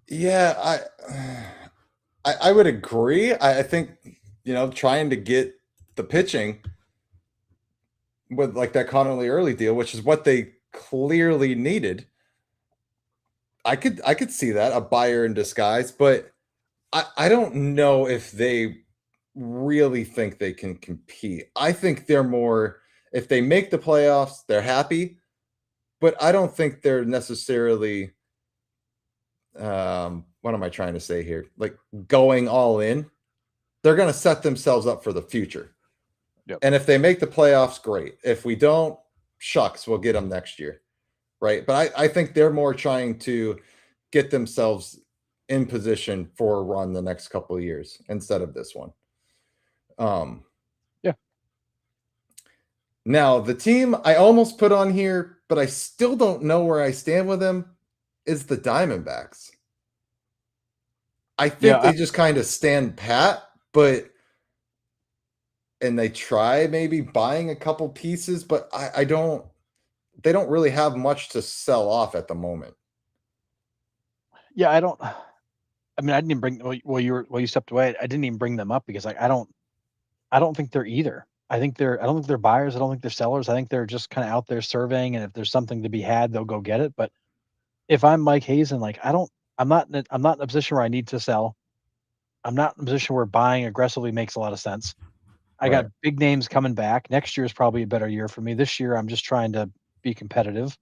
Yeah, I would agree. I think, trying to get the pitching with like that Connelly Early deal, which is what they clearly needed. I could see that, a buyer in disguise, but I don't know if they really think they can compete. I think they're more, if they make the playoffs, they're happy, but I don't think they're necessarily what am I trying to say here? Like going all in. They're going to set themselves up for the future. Yep. And if they make the playoffs, great. If we don't, shucks, we'll get them next year. Right. But I think they're more trying to get themselves in position for a run the next couple of years instead of this one. Yeah. Now, the team I almost put on here, but I still don't know where I stand with them, is the Diamondbacks. I think they just kind of stand pat, and they try maybe buying a couple pieces, but they don't really have much to sell off at the moment. Yeah, I mean, I didn't even bring you stepped away. I didn't even bring them up because I don't think they're either. I don't think they're buyers. I don't think they're sellers. I think they're just kind of out there surveying, and if there's something to be had, they'll go get it. But if I'm Mike Hazen, like I'm not in a position where I need to sell. I'm not in a position where buying aggressively makes a lot of sense. I got Right. big names coming back. Next year is probably a better year for me. This year, I'm just trying to be competitive,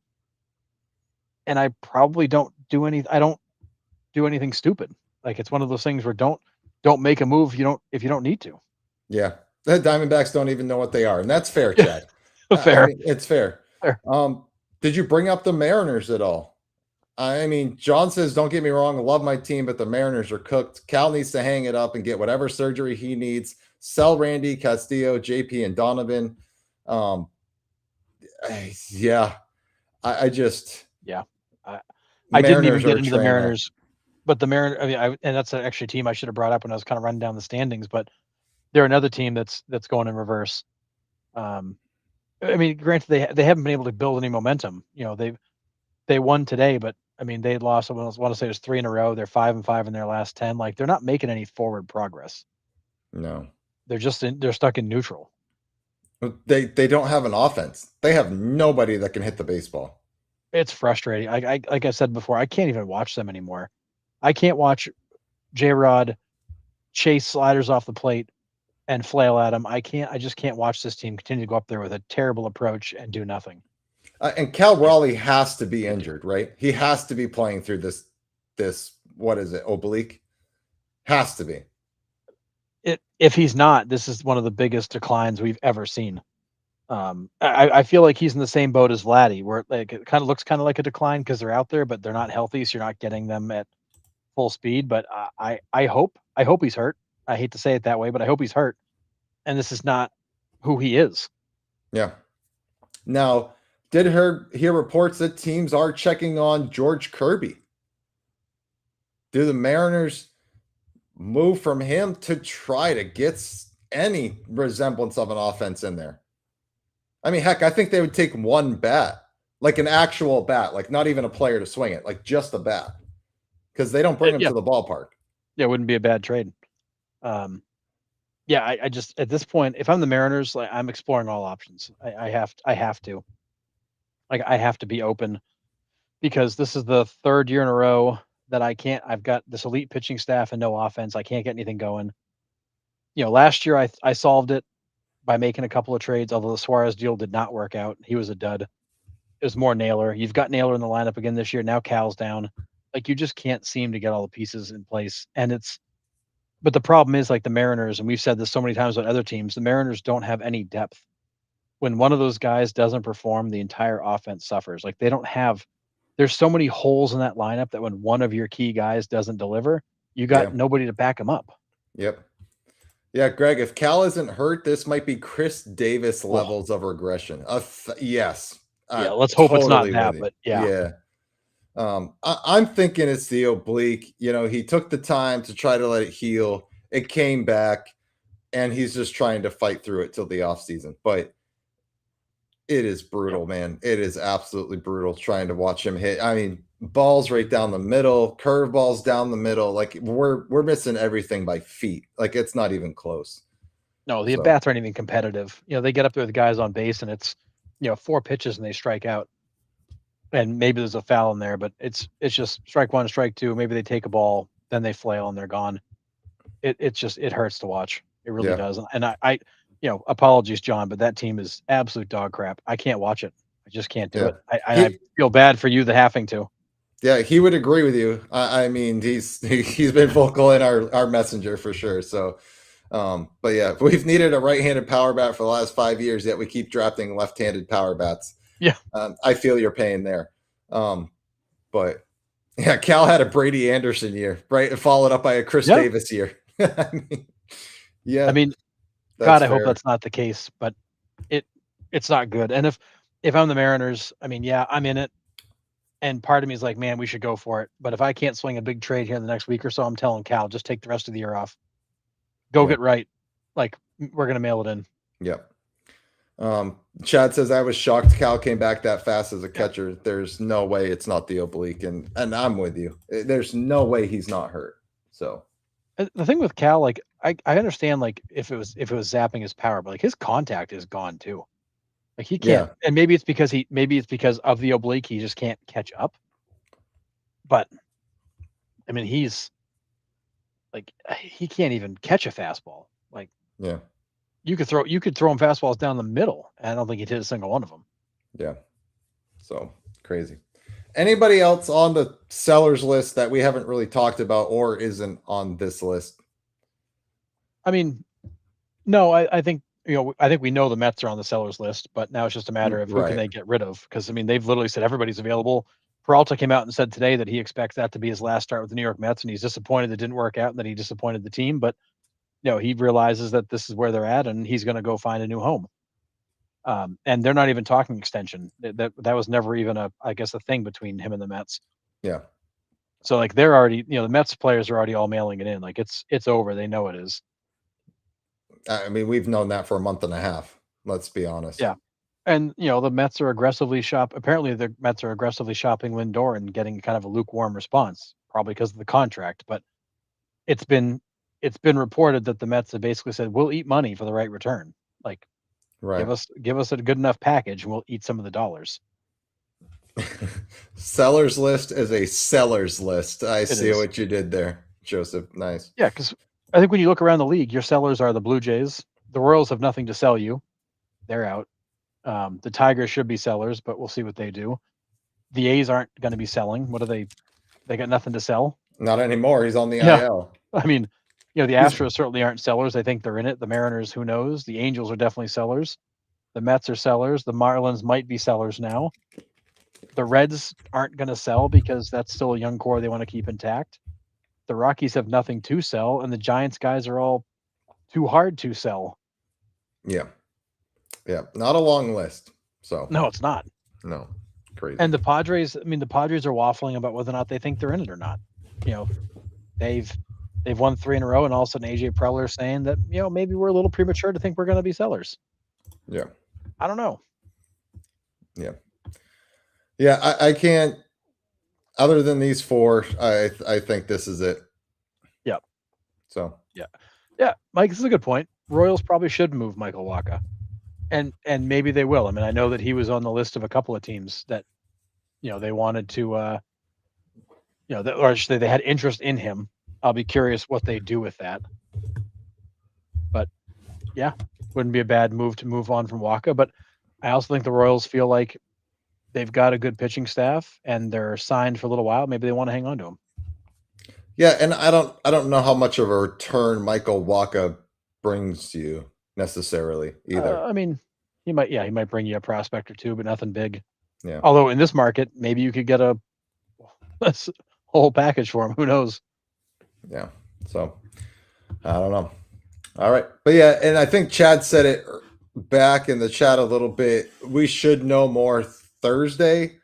and I probably don't do anything stupid. Like it's one of those things where don't make a move if you don't need to. Yeah. The Diamondbacks don't even know what they are, and that's fair, Chad. I Fair. mean, it's fair. Fair. Did you bring up the Mariners at all? I mean, John says, don't get me wrong, I love my team, but the Mariners are cooked. Cal needs to hang it up and get whatever surgery he needs. Sell Randy, Castillo, JP, and Donovan. Yeah, I just Yeah. I didn't even Mariners are get a into the train wreck. Mariners, but the Mariners. I mean, and that's actually a team I should have brought up when I was kind of running down the standings. But they're another team that's going in reverse. I mean, granted, they haven't been able to build any momentum. You know, they won today, but I mean, they lost. I want to say it was 3 in a row. They're 5-5 in their last 10. Like they're not making any forward progress. No. They're stuck in neutral. They don't have an offense. They have nobody that can hit the baseball. It's frustrating. I like I said before, I can't even watch them anymore. I can't watch J Rod chase sliders off the plate and flail at them. I just can't watch this team continue to go up there with a terrible approach and do nothing. And Cal Just Raleigh has to be can't do injured, right? He has to be playing through this what is it, oblique? Has to be. If he's not, this is one of the biggest declines we've ever seen. I feel like he's in the same boat as Vladdy, where like it kind of looks kind of like a decline because they're out there, but they're not healthy, so you're not getting them at full speed. But I hope he's hurt. I hate to say it that way, but I hope he's hurt. And this is not who he is. Yeah. Now, did hear reports that teams are checking on George Kirby? Do the Mariners move from him to try to get any resemblance of an offense in there? I mean, heck, I think they would take one bat, like an actual bat, like not even a player to swing it, like just a bat, because they don't bring him Yeah, to the ballpark. yeah, it wouldn't be a bad trade. Yeah, I just at this point, if I'm the Mariners, like I'm exploring all options. I have to. Like I have to be open because this is the third year in a row that I can't. I've got this elite pitching staff and no offense. I can't get anything going. You know, last year I solved it by making a couple of trades, although the Suarez deal did not work out. He was a dud. It was more Naylor. You've got Naylor in the lineup again this year. Now Cal's down. Like you just can't seem to get all the pieces in place. But the problem is like the Mariners, and we've said this so many times with other teams, the Mariners don't have any depth. when one of those guys doesn't perform, the entire offense suffers. Like they don't have there's so many holes in that lineup that when one of your key guys doesn't deliver, you got Yeah. nobody to back him up. Yep. Yeah, Greg, if Cal isn't hurt, this might be Chris Davis Oh, levels of regression. Yes. yeah, let's hope it's not Totally with that, you. but yeah. Yeah. I'm thinking it's the oblique. He took the time to try to let it heal. It came back, and he's just trying to fight through it till the offseason. But it is Yep. brutal, man. It is absolutely brutal trying to watch him hit. I mean, balls right down the middle, curve balls down the middle. Like we're missing everything by feet. Like it's not even close. No, the at So bats aren't even competitive. They get up there with guys on base and it's 4 pitches and they strike out. And maybe there's a foul in there, but it's just strike one, strike two. Maybe they take a ball, then they flail and they're gone. It hurts to watch. It really yeah, does. And apologies, John, but that team is absolute dog crap. I can't watch it. I just can't do yeah. it. I He feel bad for you, the having to. Yeah, he would agree with you. I mean, he's been vocal in our messenger for sure. So, but yeah, we've needed a right-handed power bat for the last 5 years, yet we keep drafting left-handed power bats. Yeah. I feel your pain there. But yeah, Cal had a Brady Anderson year, right? Followed up by a Chris Yeah. Davis year. I mean, I yeah, mean, that's God, I hope fair. that's not the case, but it it's not good. And if I'm the Mariners, I mean, yeah, I'm in it. And part of me is like, man, we should go for it. But if I can't swing a big trade here in the next week or so, I'm telling Cal, just take the rest of the year off. Go Yeah, get right. Like we're gonna mail it in. yeah. Chad says I was shocked Cal came back that fast as a Yeah. catcher. There's no way it's not the oblique, and I'm with you. There's no way he's not hurt. So The thing with Cal, like I understand like if it was zapping his power, but like his contact is gone too. Like he can't, yeah, and maybe it's because of the oblique, he just can't catch up. But I mean, he's like he can't even catch a fastball. Like yeah, you could throw him fastballs down the middle, and I don't think he'd hit a single one of them. yeah. So crazy. Anybody else on the sellers list that we haven't really talked about or isn't on this list? I mean, no, I think we know the Mets are on the sellers list, but now it's just a matter of who can Right, they get rid of. Because I mean, they've literally said everybody's available. Peralta came out and said today that he expects that to be his last start with the New York Mets, and he's disappointed it didn't work out and that he disappointed the team. But he realizes that this is where they're at, and he's going to go find a new home. And they're not even talking extension. That was never even I guess, a thing between him and the Mets. yeah. So like they're already, the Mets players are already all mailing it in. Like it's over. They know it is. I mean, we've known that for a month and a half. Let's be honest. Yeah. And the Mets are aggressively apparently the Mets are aggressively shopping Lindor and getting kind of a lukewarm response, probably because of the contract. But it's been it's been reported that the Mets have basically said, we'll eat money for the right return. Like Right. give us a good enough package and we'll eat some of the dollars. Sellers list is a sellers list. I It see is. what you did there, Joseph. Nice. Yeah, because I think when you look around the league, your sellers are the Blue Jays. The Royals have nothing to sell you. They're out. The Tigers should be sellers, but we'll see what they do. The A's aren't going to be selling. What are they? They got nothing to sell. Not anymore. He's on the Yeah. IL. I mean, the He's Astros certainly aren't sellers. I think they're in it. The Mariners, who knows? The Angels are definitely sellers. The Mets are sellers. The Marlins might be sellers now. The Reds aren't going to sell because that's still a young core they want to keep intact. The Rockies have nothing to sell, and the Giants guys are all too hard to sell. yeah. Yeah. Not a long list. So No, it's not. no. Crazy. And the Padres, I mean, the Padres are waffling about whether or not they think they're in it or not. You know, they've won 3 in a row, and all of a sudden AJ Preller saying that maybe we're a little premature to think we're going to be sellers. Yeah. I don't know. Yeah. Yeah. I can't. Other than these four, I think this is it. Yeah, So yeah, Mike, this is a good point. Royals probably should move Michael Waka, and maybe they will. I mean, I know that he was on the list of a couple of teams that they wanted to, or I should say they had interest in him. I'll be curious what they do with that. But yeah, wouldn't be a bad move to move on from Waka. But I also think the Royals feel like they've got a good pitching staff and they're signed for a little while. Maybe they want to hang on to him. yeah, and I don't know how much of a return Michael Waka brings you necessarily either. I mean, He might bring you a prospect or two, but nothing big. Yeah. Although in this market, maybe you could get a whole package for him. Who knows? Yeah. So I don't know. All right. But yeah, and I think Chad said it back in the chat a little bit. We should know more Thursday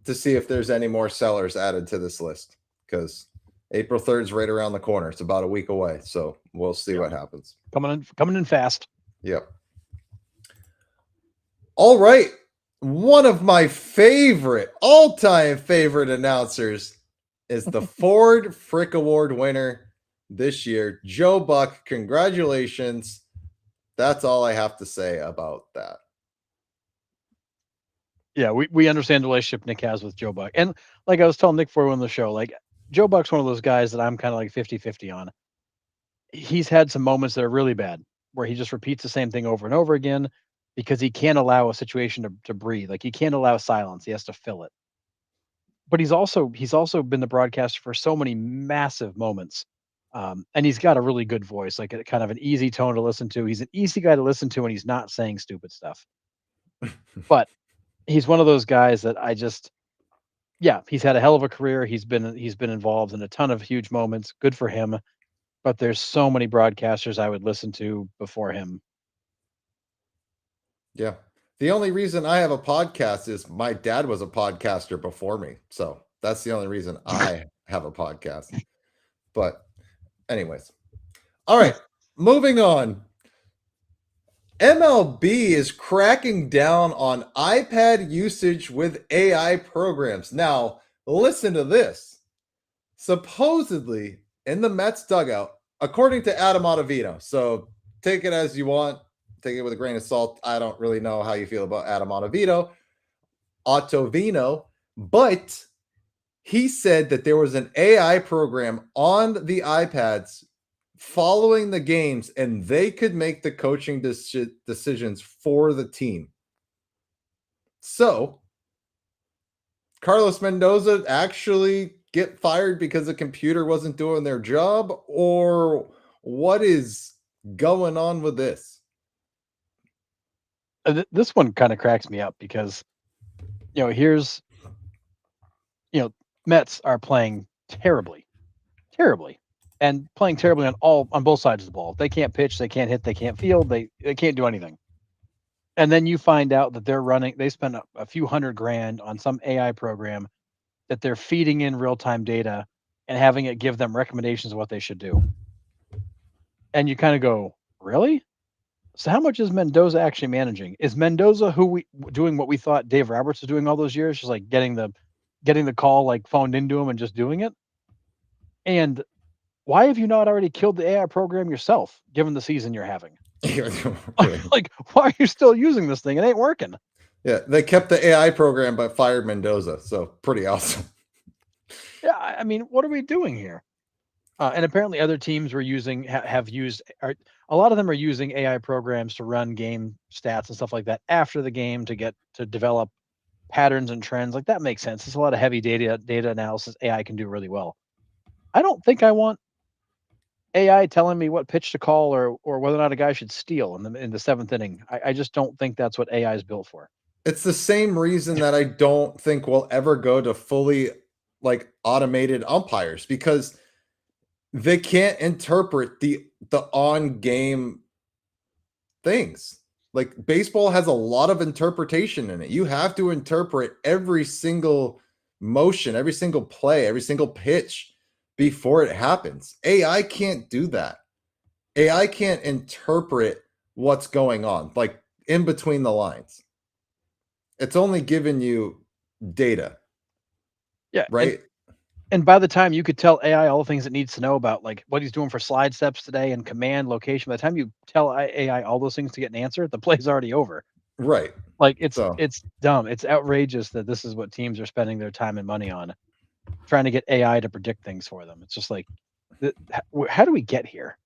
to see if there's any more sellers added to this list, because April 3rd is right around the corner. It's about a week away. So we'll see what happens. Coming in fast. Yep. All right. One of my all-time favorite announcers is the Ford Frick Award winner this year, Joe Buck. Congratulations. That's all I have to say about that. Yeah, we understand the relationship Nick has with Joe Buck. And like I was telling Nick before on the show, like Joe Buck's one of those guys that I'm kind of like 50-50 on. He's had some moments that are really bad where he just repeats the same thing over and over again because he can't allow a situation to breathe. Like he can't allow silence. He has to fill it. But he's also been the broadcaster for so many massive moments. And he's got a really good voice, like a kind of an easy tone to listen to. He's an easy guy to listen to, and he's not saying stupid stuff. But he's one of those guys that he's had a hell of a career. He's been involved in a ton of huge moments. Good for him. But there's so many broadcasters I would listen to before him. Yeah. The only reason I have a podcast is my dad was a podcaster before me. So that's the only reason I have a podcast. But anyways. All right. Moving on. MLB is cracking down on iPad usage with AI programs. Now, listen to this. Supposedly, in the Mets dugout, according to Adam Ottavino, so take it as you want, take it with a grain of salt. I don't really know how you feel about Adam Ottavino, but he said that there was an AI program on the iPads following the games, and they could make the coaching decisions for the team. So, Carlos Mendoza actually get fired because the computer wasn't doing their job, or what is going on with this? This one kind of cracks me up because, here's, Mets are playing terribly, and playing terribly on both sides of the ball. They can't pitch, they can't hit, they can't field, they can't do anything. And then you find out that they spent a few $100,000 on some AI program that they're feeding in real-time data and having it give them recommendations of what they should do. And you kind of go, really? So how much is Mendoza actually managing? Is Mendoza doing what we thought Dave Roberts was doing all those years, just like getting the call like phoned into him and just doing it? And why have you not already killed the AI program yourself, given the season you're having? Like, why are you still using this thing? It ain't working. Yeah, they kept the AI program but fired Mendoza, so pretty awesome. Yeah, I mean, what are we doing here? And apparently, other teams were have used. A lot of them are using AI programs to run game stats and stuff like that after the game to develop patterns and trends. Like that makes sense. It's a lot of heavy data analysis. AI can do really well. I don't think I want AI telling me what pitch to call or whether or not a guy should steal in the seventh inning. I just don't think that's what AI is built for. It's the same reason that I don't think we'll ever go to fully like automated umpires, because they can't interpret the on game things. Like baseball has a lot of interpretation in it. You have to interpret every single motion, every single play, every single pitch before it happens. AI can't do that. AI can't interpret what's going on, like in between the lines. It's only giving you data. Yeah. Right. And by the time you could tell AI all the things it needs to know about, like what he's doing for slide steps today and command location, by the time you tell AI all those things to get an answer, the play's already over. Right. Like it's dumb. It's outrageous that this is what teams are spending their time and money on, trying to get AI to predict things for them. It's just like, how do we get here?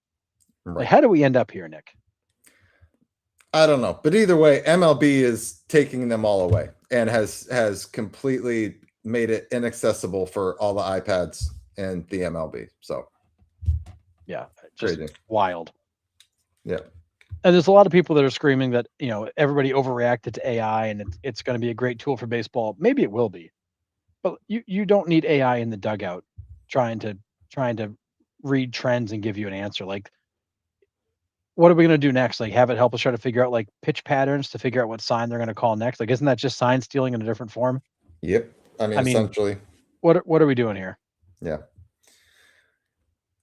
Right. Like, how do we end up here, Nick? I don't know, but either way, MLB is taking them all away and has completely made it inaccessible for all the iPads and the MLB. So yeah, just crazy. Wild. Yeah. And there's a lot of people that are screaming that, everybody overreacted to AI and it's going to be a great tool for baseball. Maybe it will be, but you don't need AI in the dugout trying to trying to read trends and give you an answer. Like, what are we going to do next? Like, have it help us try to figure out like pitch patterns to figure out what sign they're going to call next? Like, isn't that just sign stealing in a different form? Yep. I mean, I mean, essentially, what are we doing here? yeah,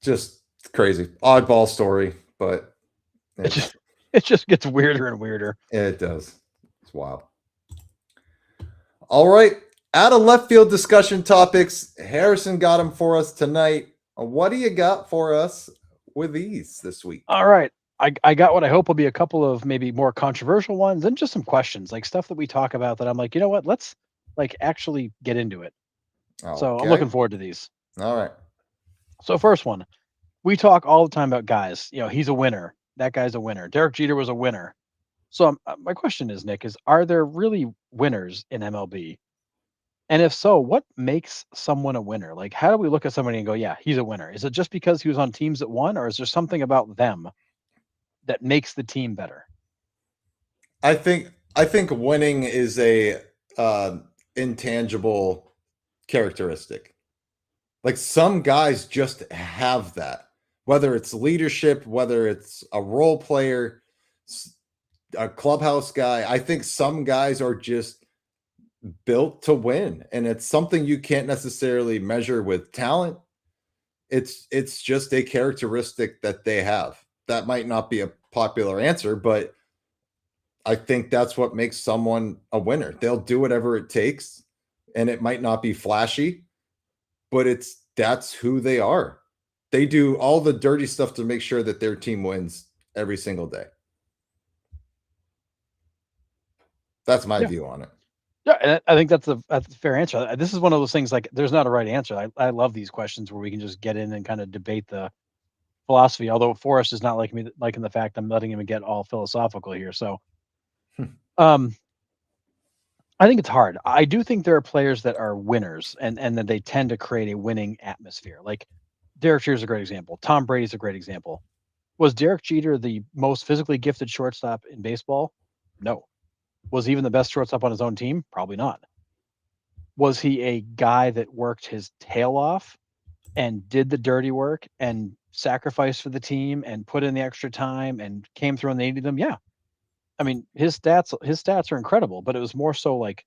just crazy. Oddball story, but It it's just it just gets weirder and weirder. it does. It's wild. All right. Out of left field discussion topics, Harrison got them for us tonight. What do you got for us with these this week? All right. I got what I hope will be a couple of maybe more controversial ones and just some questions, like stuff that we talk about that I'm like, you know what? Let's like actually get into it. So I'm Okay. looking forward to these. All right. So first one, we talk all the time about guys. He's a winner. That guy's a winner. Derek Jeter was a winner. So my question is, Nick, is are there really winners in MLB? And if so, what makes someone a winner? Like, how do we look at somebody and go, yeah, he's a winner? Is it just because he was on teams that won, or is there something about them that makes the team better? I think winning is a uh, intangible characteristic. Like some guys just have that, whether it's leadership, whether it's a role player, a clubhouse guy. I think some guys are just built to win, and it's something you can't necessarily measure with talent. It's just a characteristic that they have. That might not be a popular answer, but I think that's what makes someone a winner. They'll do whatever it takes, and it might not be flashy, but that's who they are. They do all the dirty stuff to make sure that their team wins every single day. That's my Yeah. view on it. Yeah, and I think that's a fair answer. This is one of those things like there's not a right answer. I love these questions where we can just get in and kind of debate the philosophy. Although Forrest is not like me, liking the fact I'm letting him get all philosophical here. So, um, I think it's hard. I do think there are players that are winners and that they tend to create a winning atmosphere. Like Derek Jeter's a great example. Tom Brady's a great example. Was Derek Jeter the most physically gifted shortstop in baseball? No. Was he even the best shortstop on his own team? Probably not. Was he a guy that worked his tail off and did the dirty work and sacrificed for the team and put in the extra time and came through when they needed them? Yeah. I mean, his stats are incredible, but it was more so like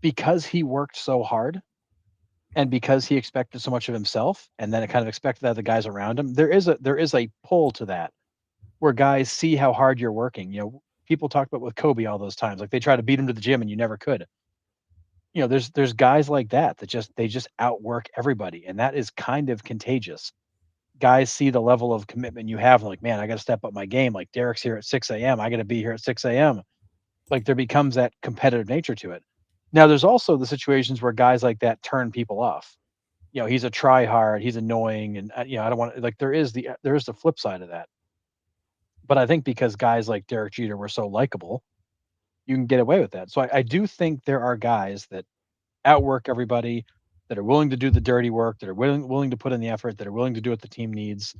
because he worked so hard and because he expected so much of himself and then it kind of expected that of the guys around him. There is a pull to that where guys see how hard you're working. People talk about with Kobe all those times, like they try to beat him to the gym and you never could. There's guys like that they just outwork everybody, and that is kind of contagious. Guys see the level of commitment you have, like, man, I got to step up my game. Like Derek's here at 6 a.m. I got to be here at 6 a.m. Like there becomes that competitive nature to it. Now, there's also the situations where guys like that turn people off. He's a try hard, he's annoying, and I don't want like there is the flip side of that. But I think because guys like Derek Jeter were so likable, you can get away with that. So I do think there are guys that outwork everybody, that are willing to do the dirty work, that are willing to put in the effort, that are willing to do what the team needs.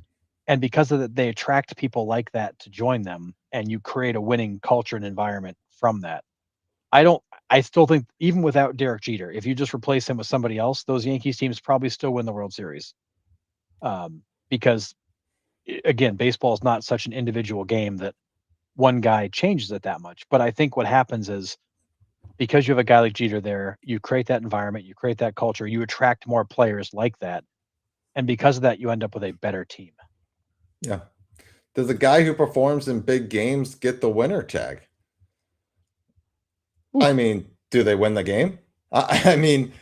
And because of that, they attract people like that to join them, and you create a winning culture and environment from that. I don't. I still think even without Derek Jeter, if you just replace him with somebody else, those Yankees teams probably still win the World Series. Because again, baseball is not such an individual game that one guy changes it that much. But I think what happens is because you have a guy like Jeter there, you create that environment, you create that culture, you attract more players like that, and because of that, you end up with a better team. Yeah. Does a guy who performs in big games get the winner tag? I Oof. mean, do they win the game? I mean,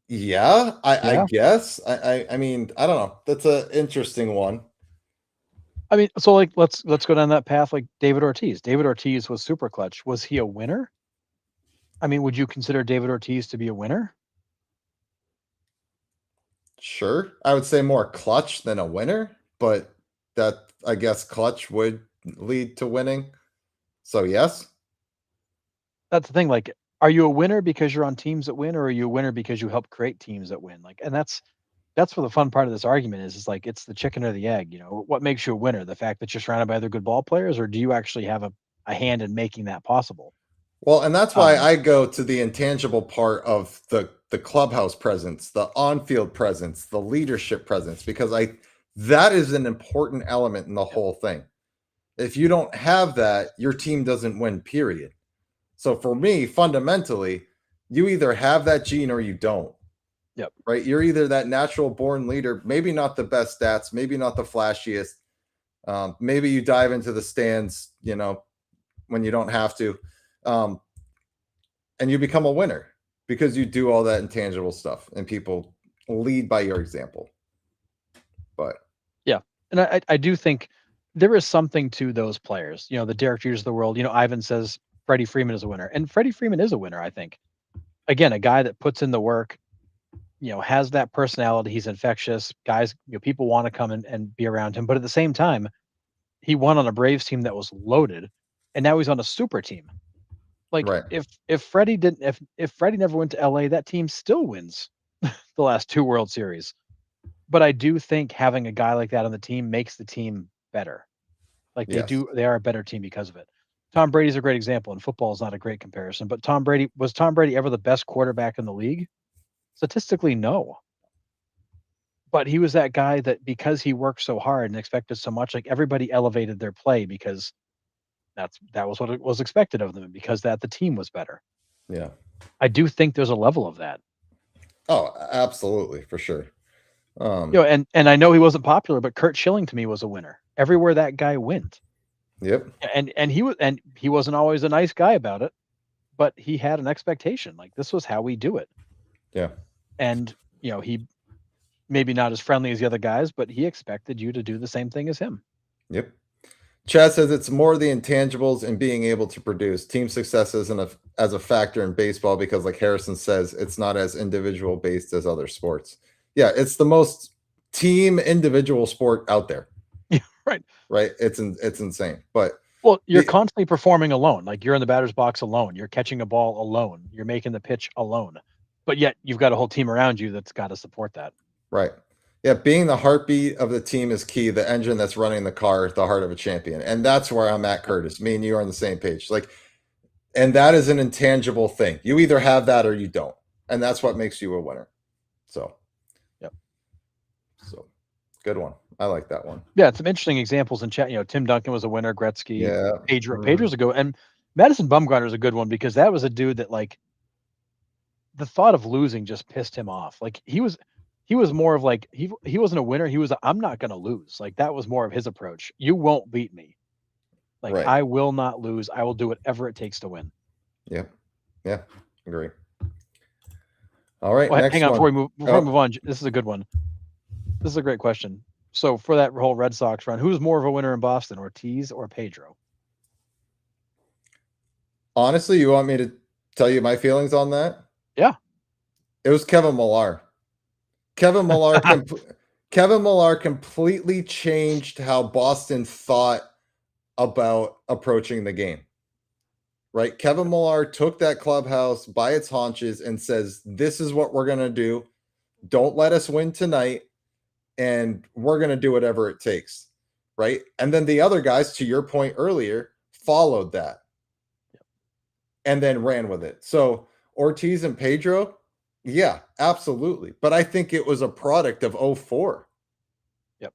yeah, I Yeah. guess. I mean, I don't know. That's an interesting one. I mean, so like let's go down that path like David Ortiz. David Ortiz was super clutch. Was he a winner? I mean, would you consider David Ortiz to be a winner? Sure. I would say more clutch than a winner, but that I guess clutch would lead to winning. So yes. That's the thing. Like, are you a winner because you're on teams that win, or are you a winner because you help create teams that win? Like, and that's what the fun part of this argument is like it's the chicken or the egg. What makes you a winner? The fact that you're surrounded by other good ball players, or do you actually have a hand in making that possible? Well, and that's why Um, I go to the intangible part of the clubhouse presence, the on-field presence, the leadership presence, because that is an important element in the yep, whole thing. If you don't have that, your team doesn't win, period. So for me, fundamentally, you either have that gene or you don't, yep, right? You're either that natural born leader, maybe not the best stats, maybe not the flashiest. Maybe you dive into the stands, when you don't have to. Um, and you become a winner because you do all that intangible stuff and people lead by your example. But yeah. And I do think there is something to those players. The Derek Jeters of the world. Ivan says Freddie Freeman is a winner, and Freddie Freeman is a winner. I think again, a guy that puts in the work. Has that personality. He's infectious. Guys, people want to come and be around him. But at the same time, he won on a Braves team that was loaded, and now he's on a super team. Like right. if Freddie didn't if Freddie never went to LA, that team still wins the last two World Series. But I do think having a guy like that on the team makes the team better. Like Yes. they are a better team because of it. Tom Brady's a great example, and football is not a great comparison. But Tom Brady ever the best quarterback in the league? Statistically, no. But he was that guy that because he worked so hard and expected so much, like everybody elevated their play because that was what it was expected of them because that the team was better. Yeah. I do think there's a level of that. Oh, absolutely, for sure. And I know he wasn't popular, but Kurt Schilling to me was a winner. Everywhere that guy went. Yep. And he wasn't always a nice guy about it, but he had an expectation. Like this was how we do it. Yeah. And he maybe not as friendly as the other guys, but he expected you to do the same thing as him. Yep. Chad says it's more the intangibles and being able to produce. Team success isn't as a factor in baseball because, like Harrison says, it's not as individual based as other sports. Yeah, it's the most team individual sport out there. Yeah, right. Right? It's insane. But Well, you're the constantly performing alone. Like you're in the batter's box alone. You're catching a ball alone. You're making the pitch alone. But yet you've got a whole team around you that's got to support that. right. Yeah, being the heartbeat of the team is key. The engine that's running the car, the heart of a champion. And that's where I'm at, Curtis. Me and you are on the same page. Like, and that is an intangible thing. You either have that or you don't. And that's what makes you a winner. So, Yep. so good one. I like that one. Yeah, some interesting examples in chat. Tim Duncan was a winner, Gretzky, Yeah. Pedro's a good, and Madison Bumgarner is a good one because that was a dude that like the thought of losing just pissed him off. Like he was more of like he wasn't a winner. He was I'm not going to lose. Like that was more of his approach. You won't beat me. Like Right. I will not lose. I will do whatever it takes to win. Yep. Yeah. Agree. All right. Well, Next hang on one. before we move on. This is a good one. This is a great question. So for that whole Red Sox run, who's more of a winner in Boston, Ortiz or Pedro? Honestly, you want me to tell you my feelings on that? Yeah. It was Kevin Millar. Kevin Millar Kevin Millar completely changed how Boston thought about approaching the game. Right? Kevin Millar took that clubhouse by its haunches and says, "This is what we're going to do. Don't let us win tonight, and we're going to do whatever it takes." Right? And then the other guys, to your point earlier, followed that and then ran with it. So Ortiz and Pedro, yeah, absolutely. But I think it was a product of 04. Yep.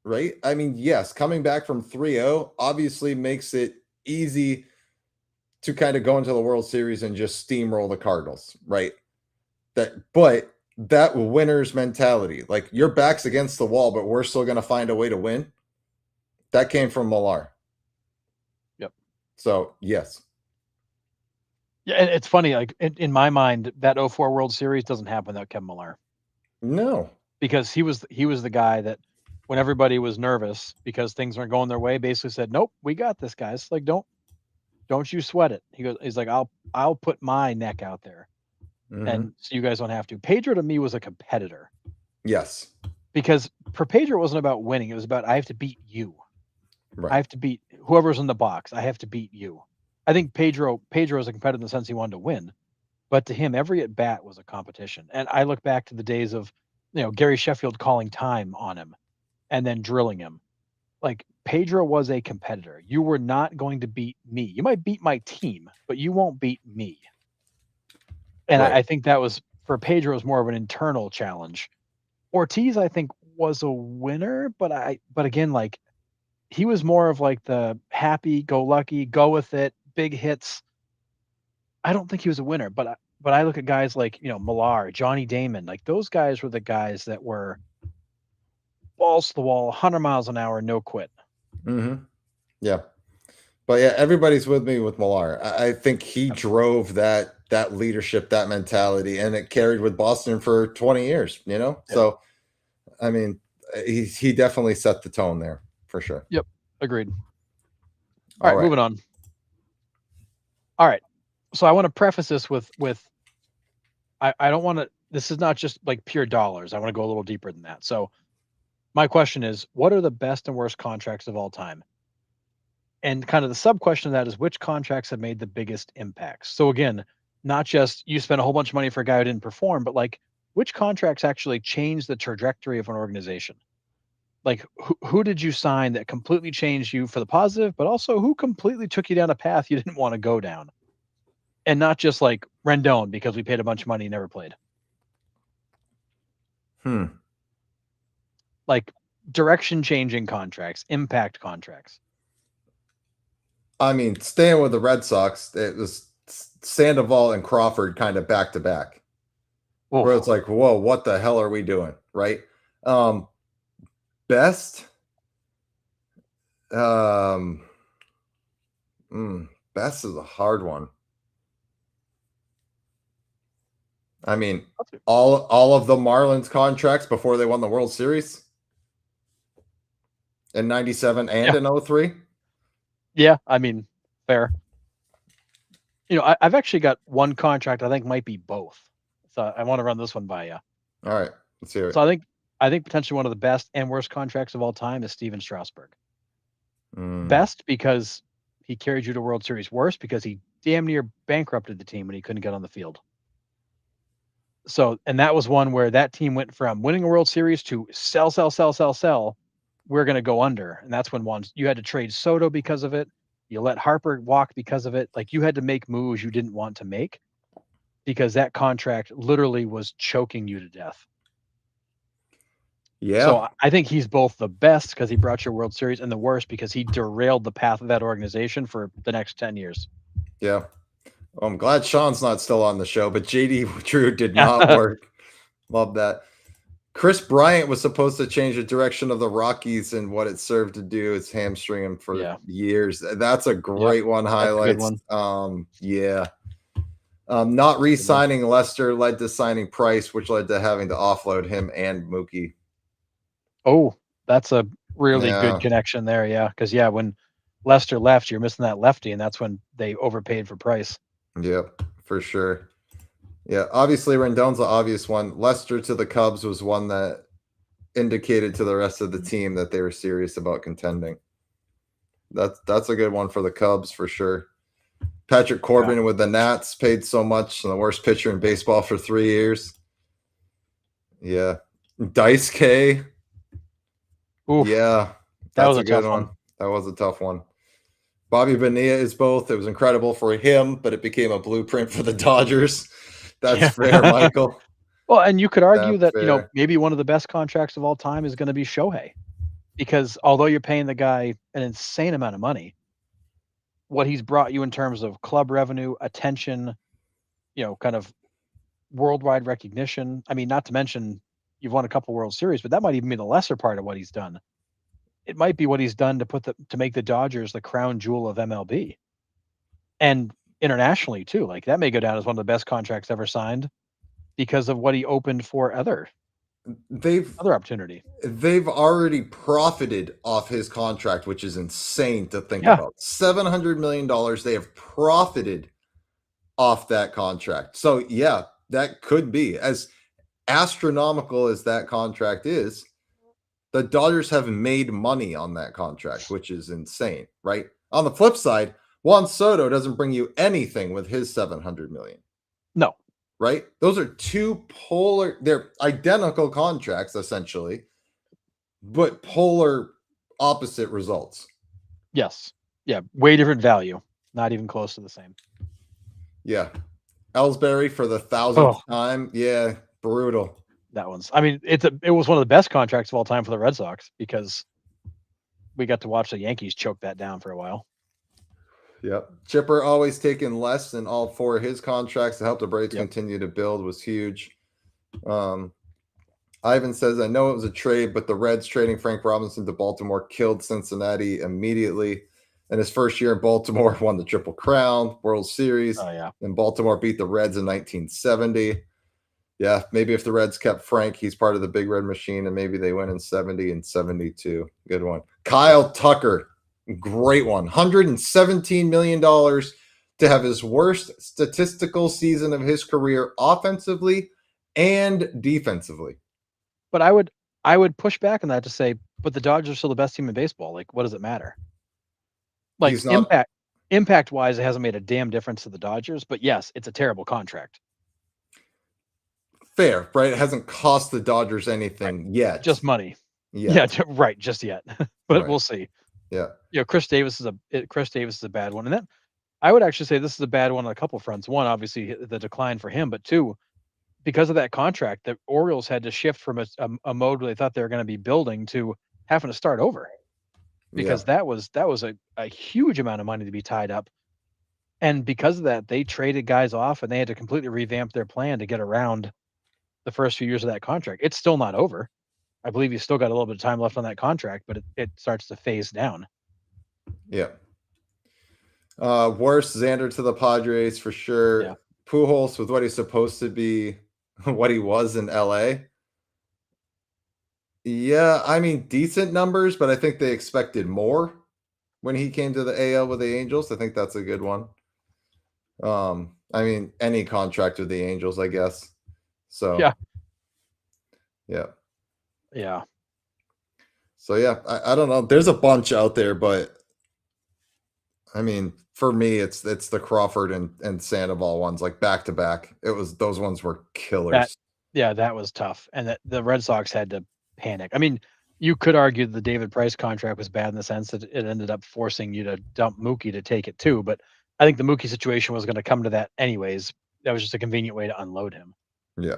Right? I mean, yes, coming back from 3-0 obviously makes it easy to kind of go into the World Series and just steamroll the Cardinals, right? But that winner's mentality, like your back's against the wall, but we're still going to find a way to win. That came from Millar. Yep. So, yes. Yeah, and it's funny. Like in my mind, that 04 World Series doesn't happen without Kevin Millar. No. Because he was the guy that when everybody was nervous because things weren't going their way, basically said, "Nope, we got this, guys. Like don't you sweat it." He's like, I'll put my neck out there, and so you guys don't have to. Pedro to me was a competitor. Yes. Because for Pedro, it wasn't about winning. It was about I have to beat you. Right. I have to beat whoever's in the box. I have to beat you. I think Pedro is a competitor in the sense he wanted to win, but to him, every at bat was a competition. And I look back to the days of Gary Sheffield calling time on him and then drilling him. Like, Pedro was a competitor. You were not going to beat me. You might beat my team, but you won't beat me. And Right. I think that was, for Pedro, was more of an internal challenge. Ortiz, I think, was a winner, but again, like, he was more of like the happy go lucky, go with it, big hits. I don't think he was a winner, but I look at guys like, Millar, Johnny Damon, like those guys were the guys that were balls to the wall, 100 miles an hour, no quit. Mm-hmm. Yeah. But yeah, everybody's with me with Millar. I think he drove that leadership, that mentality, and it carried with Boston for 20 years, Yep. So I mean, he definitely set the tone there for sure. Yep. Agreed. All All right, right. moving on. All right. So I want to preface this with I don't want to, this is not just like pure dollars. I want to go a little deeper than that. So my question is, what are the best and worst contracts of all time? And kind of the sub question of that is, which contracts have made the biggest impacts? So again, not just you spent a whole bunch of money for a guy who didn't perform, but like, which contracts actually changed the trajectory of an organization? Like, who did you sign that completely changed you for the positive, but also who completely took you down a path you didn't want to go down? And not just like Rendon because we paid a bunch of money and never played. Like, direction changing contracts, impact contracts. I mean, staying with the Red Sox, it was Sandoval and Crawford kind of back to back, where it's Oh, like, whoa, what the hell are we doing? Right. Um, best. Um, Best is a hard one. I mean, all of the Marlins contracts before they won the World Series in 97 and yeah. in 03. Yeah. I mean, fair. I've actually got one contract I think might be both. So I want to run this one by you. All right, let's hear it. So I think potentially one of the best and worst contracts of all time is Steven Strasburg. Best because he carried you to World Series. Worst because he damn near bankrupted the team when he couldn't get on the field. So, and that was one where that team went from winning a World Series to sell, sell, sell, sell, sell. We're going to go under. And that's when you had to trade Soto because of it. You let Harper walk because of it. Like, you had to make moves you didn't want to make because that contract literally was choking you to death. Yeah. So I think he's both the best because he brought you a World Series and the worst because he derailed the path of that organization for the next 10 years. Yeah. Well, I'm glad Sean's not still on the show, but JD Drew did not work. Love that. Chris Bryant was supposed to change the direction of the Rockies, and what it served to do is hamstring him for years. That's a great one. Highlights. Yeah. Not re-signing Lester led to signing Price, which led to having to offload him and Mookie. Oh, that's a really good connection there. Yeah. Because, when Lester left, you're missing that lefty, and that's when they overpaid for Price. Yep, for sure. Yeah, obviously Rendon's the obvious one. Lester to the Cubs was one that indicated to the rest of the team that they were serious about contending. That's a good one for the Cubs for sure. Patrick Corbin with the Nats paid so much, and the worst pitcher in baseball for 3 years. Yeah. Dice K. Oof. Yeah, that's a good one. That was a tough one. Bobby Bonilla is both. It was incredible for him, but it became a blueprint for the Dodgers. That's fair, Michael. Well, and you could argue that, maybe one of the best contracts of all time is going to be Shohei, because although you're paying the guy an insane amount of money, what he's brought you in terms of club revenue, attention, kind of worldwide recognition. I mean, not to mention you've won a couple World Series, but that might even be the lesser part of what he's done. It might be what he's done to make the Dodgers the crown jewel of MLB. And internationally too. Like, that may go down as one of the best contracts ever signed because of what he opened for other opportunity. They've already profited off his contract, which is insane to think about. $700 million. They have profited off that contract. So yeah, that could be, as astronomical as that contract is, the Dodgers have made money on that contract, which is insane, right? On the flip side, Juan Soto doesn't bring you anything with his $700 million. No. right? Those are two polar, they're identical contracts essentially, but polar opposite results. Yes. Yeah. Way different value. Not even close to the same. Yeah. Ellsbury for the 1000th Oh, time. Yeah, brutal. that one's. I mean, it was one of the best contracts of all time for the Red Sox because we got to watch the Yankees choke that down for a while. Yep. Chipper always taking less than all four of his contracts to help the Braves Yep. continue to build was huge. Ivan says, I know it was a trade, but the Reds trading Frank Robinson to Baltimore killed Cincinnati immediately. In his first year in Baltimore, won the Triple Crown, World Series. Oh yeah. And Baltimore beat the Reds in 1970. Yeah, maybe if the Reds kept Frank, he's part of the Big Red Machine, and maybe they win in 70 and 72. Good one. Kyle Tucker, great one. $117 million to have his worst statistical season of his career offensively and defensively. But I would push back on that to say, but the Dodgers are still the best team in baseball. Like, what does it matter? Like He's not impact wise, it hasn't made a damn difference to the Dodgers. But yes, it's a terrible contract. fair, right? It hasn't cost the Dodgers Right. anything yet. Just money. Yet. Yeah, right. Just yet. But Right. we'll see. Yeah. You know, Chris Davis is a bad one, and then I would actually say this is a bad one on a couple fronts. One, obviously, the decline for him, but two, because of that contract, the Orioles had to shift from a mode where they thought they were going to be building to having to start over because Yeah. that was a huge amount of money to be tied up. And because of that, they traded guys off and they had to completely revamp their plan to get around the first few years of that contract. It's still not over. I believe he's still got a little bit of time left on that contract, but it starts to phase down. Yeah. Worse, Xander to the Padres for sure. Yeah. Pujols with what he's supposed to be, what he was in LA. Yeah, I mean, decent numbers, but I think they expected more when he came to the AL with the Angels. I think that's a good one. I mean, any contract with the Angels, I guess. So Yeah. yeah. Yeah. So yeah, I don't know. There's a bunch out there, but I mean, for me, it's the Crawford and Sandoval ones, like back to back. It was those ones were killers. That was tough. And that the Red Sox had to panic. I mean, you could argue the David Price contract was bad in the sense that it ended up forcing you to dump Mookie to take it too. But I think the Mookie situation was going to come to that anyways. That was just a convenient way to unload him. Yeah.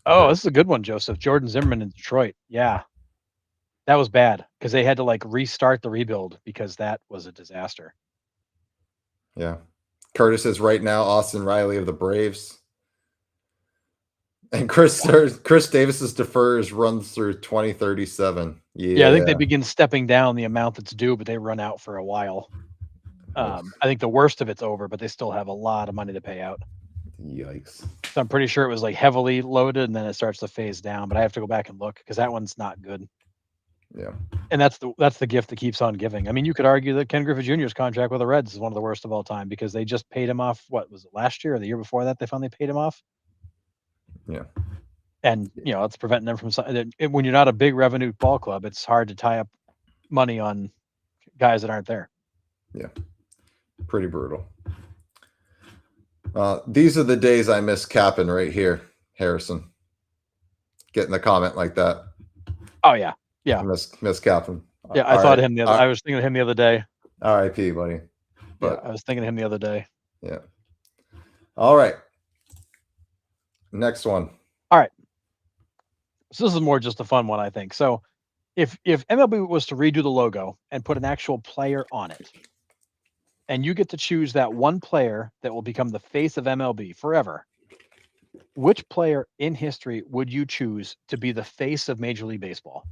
Oh, this is a good one, Joseph. Jordan Zimmerman in Detroit. Yeah. That was bad because they had to like restart the rebuild because that was a disaster. Yeah. Curtis is right now Austin Riley of the Braves. And Chris Davis's defers runs through 2037. Yeah, I think they begin stepping down the amount that's due, but they run out for a while. I think the worst of it's over, but they still have a lot of money to pay out. Yikes. So I'm pretty sure it was like heavily loaded and then it starts to phase down, but I have to go back and look because that one's not good. Yeah. And that's the gift that keeps on giving. I mean, you could argue that Ken Griffey Jr.'s contract with the Reds is one of the worst of all time because they just paid him off. What was it, last year or the year before that? They finally paid him off. Yeah. And it's preventing them from when you're not a big revenue ball club, it's hard to tie up money on guys that aren't there. Yeah. Pretty brutal. These are the days I miss capping right here, Harrison. Getting a comment like that. Oh yeah. Yeah. Miss capping. Yeah, I thought him I was thinking of him the other day. R.I.P. buddy. But yeah, I was thinking of him the other day. Yeah. All right. Next one. All right. So this is more just a fun one, I think. So if MLB was to redo the logo and put an actual player on it, and you get to choose that one player that will become the face of MLB forever, which player in history would you choose to be the face of Major League Baseball?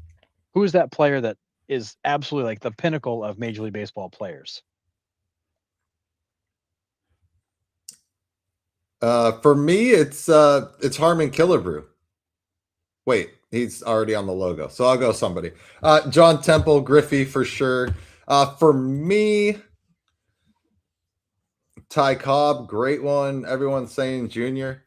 Who is that player that is absolutely like the pinnacle of Major League Baseball players? For me, it's Harmon Killebrew. Wait, he's already on the logo, so I'll go somebody. John Temple, Griffey for sure. For me, Ty Cobb, great one. Everyone's saying Junior.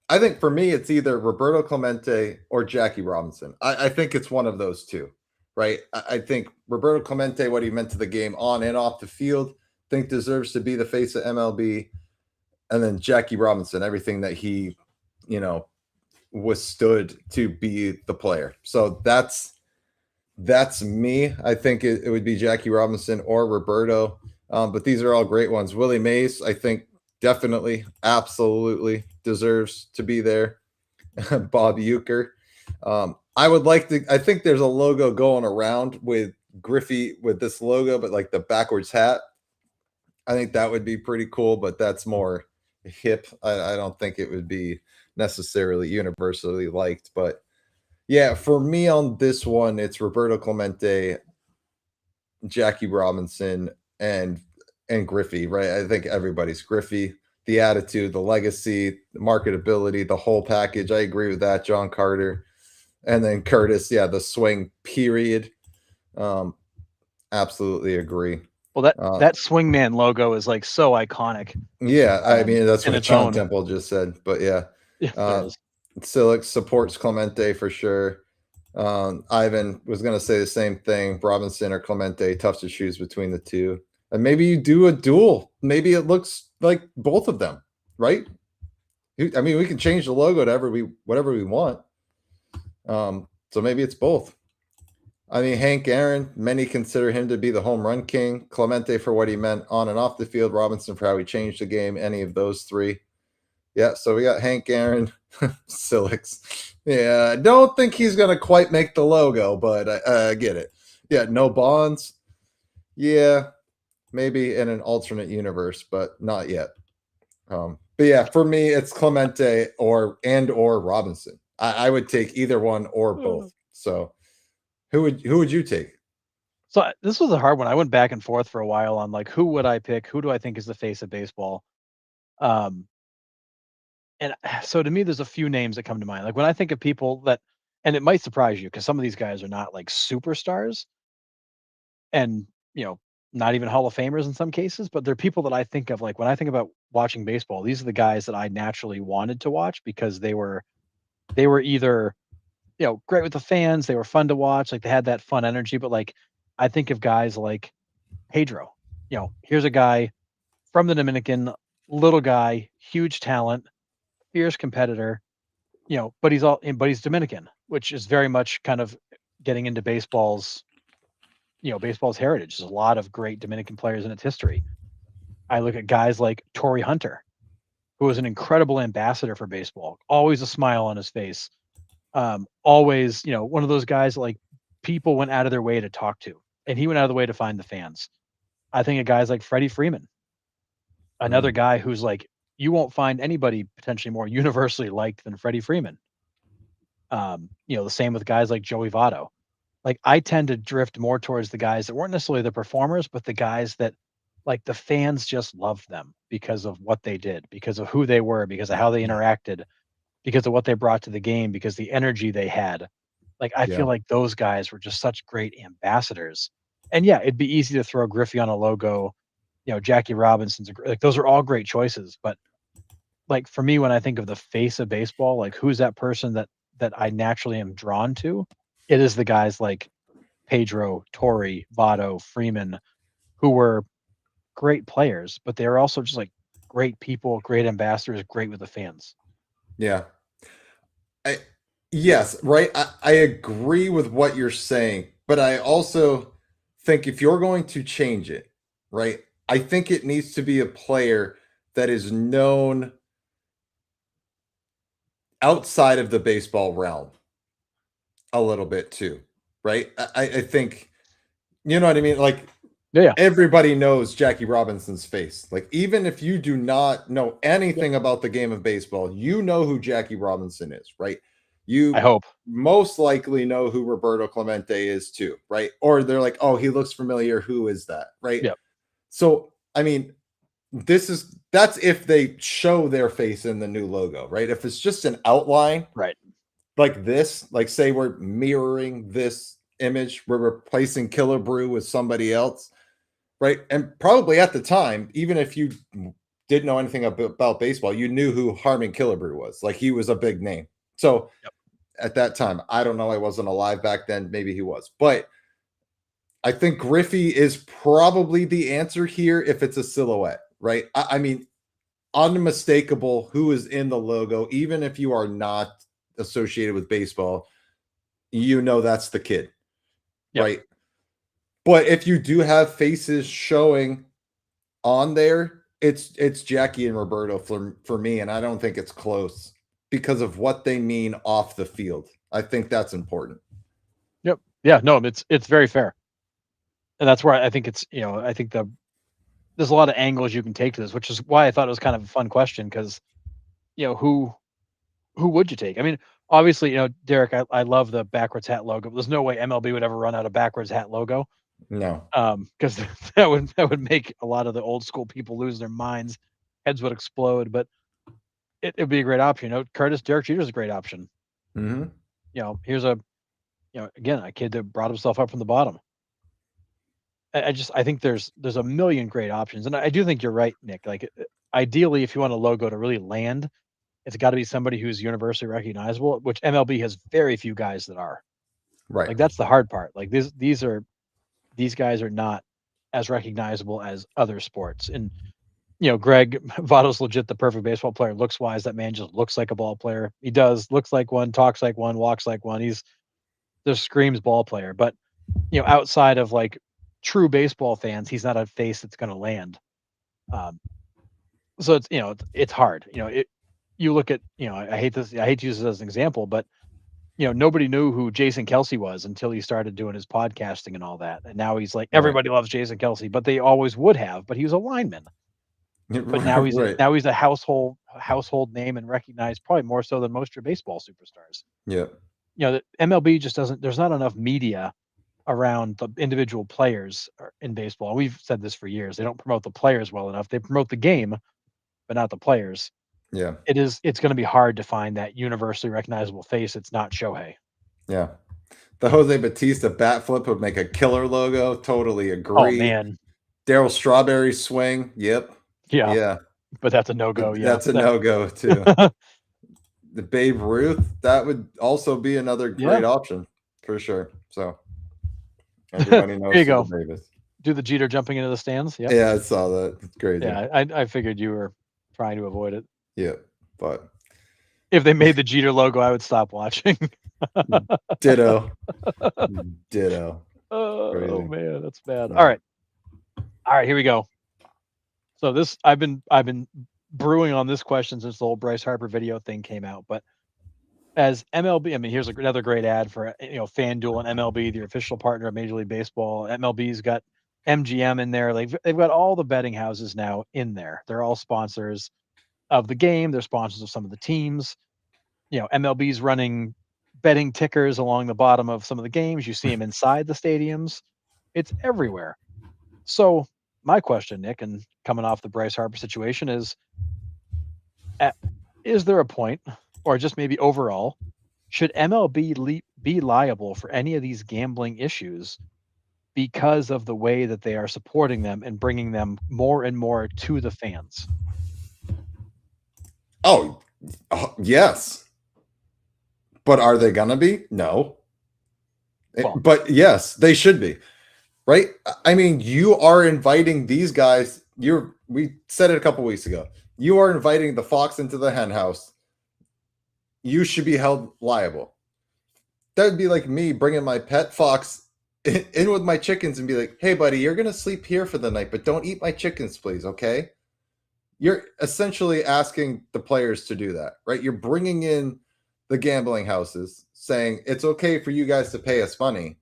I think for me, it's either Roberto Clemente or Jackie Robinson. I think it's one of those two, right? I think Roberto Clemente, what he meant to the game on and off the field, think deserves to be the face of MLB. and then Jackie Robinson, everything that he, you know, withstood to be the player. So that's me. I think it would be Jackie Robinson or Roberto. But these are all great ones. Willie Mays, I think definitely, absolutely deserves to be there. Bob Euchre. I would like to. I think there's a logo going around with Griffey with this logo, but like the backwards hat. I think that would be pretty cool, but that's more hip. I don't think it would be necessarily universally liked. But yeah, for me on this one, it's Roberto Clemente, Jackie Robinson, and Griffey, right? I think everybody's Griffey. The attitude, the legacy, the marketability, the whole package. I agree with that. John Carter. And then Curtis, yeah, the swing period. Absolutely agree. Well, that swingman logo is like so iconic. Yeah, I mean that's in what its Sean own. Temple just said, but yeah, Yeah, there is. Silic supports Clemente for sure. Ivan was going to say the same thing. Robinson or Clemente, tough to choose between the two, and maybe you do a duel. Maybe it looks like both of them, right? I mean, we can change the logo to whatever we want. So maybe it's both. I mean, Hank Aaron, many consider him to be the home run king. Clemente for what he meant on and off the field. Robinson for how he changed the game. Any of those three. Yeah, so we got Hank Aaron, Silix. Yeah, I don't think he's going to quite make the logo, but I get it. Yeah, no Bonds. Yeah, maybe in an alternate universe, but not yet. But yeah, for me, it's Clemente or Robinson. I would take either one or both. So who would you take? So this was a hard one. I went back and forth for a while on like who would I pick? Who do I think is the face of baseball? Um, and so to me, there's a few names that come to mind. Like when I think of people that, and it might surprise you because some of these guys are not like superstars, and not even Hall of Famers in some cases, but they're people that I think of like when I think about watching baseball. These are the guys that I naturally wanted to watch because they were either great with the fans, they were fun to watch, like they had that fun energy. But like I think of guys like Pedro. Here's a guy from the Dominican, little guy, huge talent, fierce competitor, but he's Dominican, which is very much kind of getting into baseball's heritage. There's a lot of great Dominican players in its history. I look at guys like Torrey Hunter, who was an incredible ambassador for baseball, always a smile on his face. Always, one of those guys that, like, people went out of their way to talk to, and he went out of the way to find the fans. I think of guys like Freddie Freeman, another guy who's like, you won't find anybody potentially more universally liked than Freddie Freeman. The same with guys like Joey Votto. Like I tend to drift more towards the guys that weren't necessarily the performers, but the guys that like the fans just loved them because of what they did, because of who they were, because of how they interacted, because of what they brought to the game, because the energy they had. Like I Yeah. feel like those guys were just such great ambassadors. And yeah, it'd be easy to throw Griffey on a logo. Jackie Robinson's like those are all great choices, but like for me, when I think of the face of baseball, like who's that person that I naturally am drawn to? It is the guys like Pedro, Torrey, Votto, Freeman, who were great players, but they were also just like great people, great ambassadors, great with the fans. Yeah. Yes, right. I agree with what you're saying, but I also think if you're going to change it, right, I think it needs to be a player that is known outside of the baseball realm a little bit too, right? I think, you know what I mean? Like, Yeah. everybody knows Jackie Robinson's face. Like, even if you do not know anything about the game of baseball, you know who Jackie Robinson is, right? I You hope. most likely know who Roberto Clemente is too, right? Or they're like, oh, he looks familiar. Who is that, right? Yep. So, I mean, that's if they show their face in the new logo, right? If it's just an outline Right. like this, like say we're mirroring this image, we're replacing Killer Brew with somebody else, right? And probably at the time, even if you didn't know anything about baseball, you knew who Harmon Killebrew was. Like he was a big name. So Yep. at that time, I don't know. I wasn't alive back then. Maybe he was, but I think Griffey is probably the answer here if it's a silhouette, right? I mean, unmistakable who is in the logo, even if you are not associated with baseball, you know that's the kid, Yep. right? But if you do have faces showing on there, it's Jackie and Roberto for me, and I don't think it's close because of what they mean off the field. I think that's important. Yep. Yeah. No, it's very fair, and that's where I think it's I think there's a lot of angles you can take to this, which is why I thought it was kind of a fun question because who would you take? I mean, obviously, Derek, I love the backwards hat logo. There's no way MLB would ever run out of backwards hat logo. No. Because that would make a lot of the old school people lose their minds. Heads would explode, but it'd be a great option. Derek Jeter's a great option. Mm-hmm. Here's again, a kid that brought himself up from the bottom. I think there's a million great options, and I do think you're right, Nick. Like, ideally, if you want a logo to really land, it's got to be somebody who's universally recognizable, which MLB has very few guys that are. Right. Like, that's the hard part. Like, these guys are not as recognizable as other sports. And Greg Votto's legit the perfect baseball player. Looks wise, that man just looks like a ball player. He does, looks like one, talks like one, walks like one. He's just screams ball player. But outside of like true baseball fans, he's not a face that's going to land. So it's it's hard. You look at I hate to use this as an example, but nobody knew who Jason Kelsey was until he started doing his podcasting and all that. And now he's like, everybody loves Jason Kelsey, but they always would have, but he was a lineman. But now he's a household name and recognized probably more so than most of your baseball superstars. Yeah. The MLB just doesn't, there's not enough media around the individual players in baseball. We've said this for years. They don't promote the players well enough. They promote the game, but not the players. Yeah. It's going to be hard to find that universally recognizable face. It's not Shohei. Yeah. The Jose Batista bat flip would make a killer logo. Totally agree. Oh, man. Daryl Strawberry swing. Yep. Yeah. Yeah. But that's a no-go. Yeah. That's a no-go too. The Babe Ruth, that would also be another great option for sure. So everybody knows there you go. Davis. Do the Jeter jumping into the stands. Yep. Yeah, I saw that. It's crazy. Yeah, I figured you were trying to avoid it. Yeah, but if they made the Jeter logo, I would stop watching. Ditto. Oh man, that's bad. Yeah. All right, here we go. So this, I've been brewing on this question since the whole Bryce Harper video thing came out. But as MLB, I mean, here's another great ad for FanDuel and MLB, the official partner of Major League Baseball. MLB's got MGM in there. Like, they've got all the betting houses now in there. They're all sponsors of the game. They're sponsors of some of the teams. MLB's running betting tickers along the bottom of some of the games. You see them inside the stadiums. It's everywhere. So my question, Nick, and coming off the Bryce Harper situation is there a point, or just maybe overall, should MLB be liable for any of these gambling issues because of the way that they are supporting them and bringing them more and more to the fans? Oh, yes. But are they going to be? No. Well, but yes, they should be. Right? I mean, you are inviting these guys. We said it a couple weeks ago. You are inviting the fox into the hen house. You should be held liable. That would be like me bringing my pet fox in with my chickens and be like, hey, buddy, you're going to sleep here for the night, but don't eat my chickens, please, okay? You're essentially asking the players to do that, right? You're bringing in the gambling houses saying it's okay for you guys to pay us money,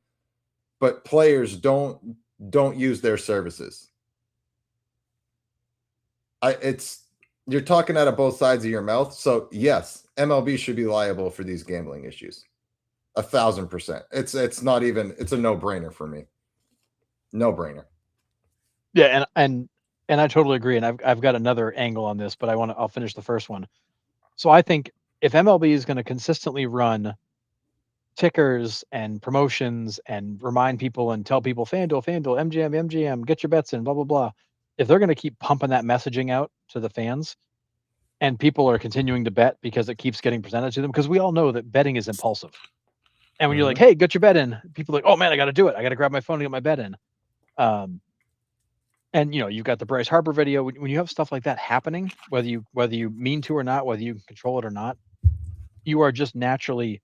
but players don't use their services. You're talking out of both sides of your mouth. So yes, MLB should be liable for these gambling issues. 1,000%. It's not even, it's a no-brainer for me. No-brainer. Yeah, and I totally agree. And I've got another angle on this, but I'll finish the first one. So I think if MLB is going to consistently run tickers and promotions and remind people and tell people FanDuel, MGM, get your bets in, blah, blah, blah. If they're going to keep pumping that messaging out to the fans and people are continuing to bet because it keeps getting presented to them, because we all know that betting is impulsive. And when you're like, hey, get your bet in, people are like, oh man, I got to do it. I got to grab my phone and get my bet in. And you've got the Bryce Harper video. When you have stuff like that happening, whether you mean to or not, whether you can control it or not, you are just naturally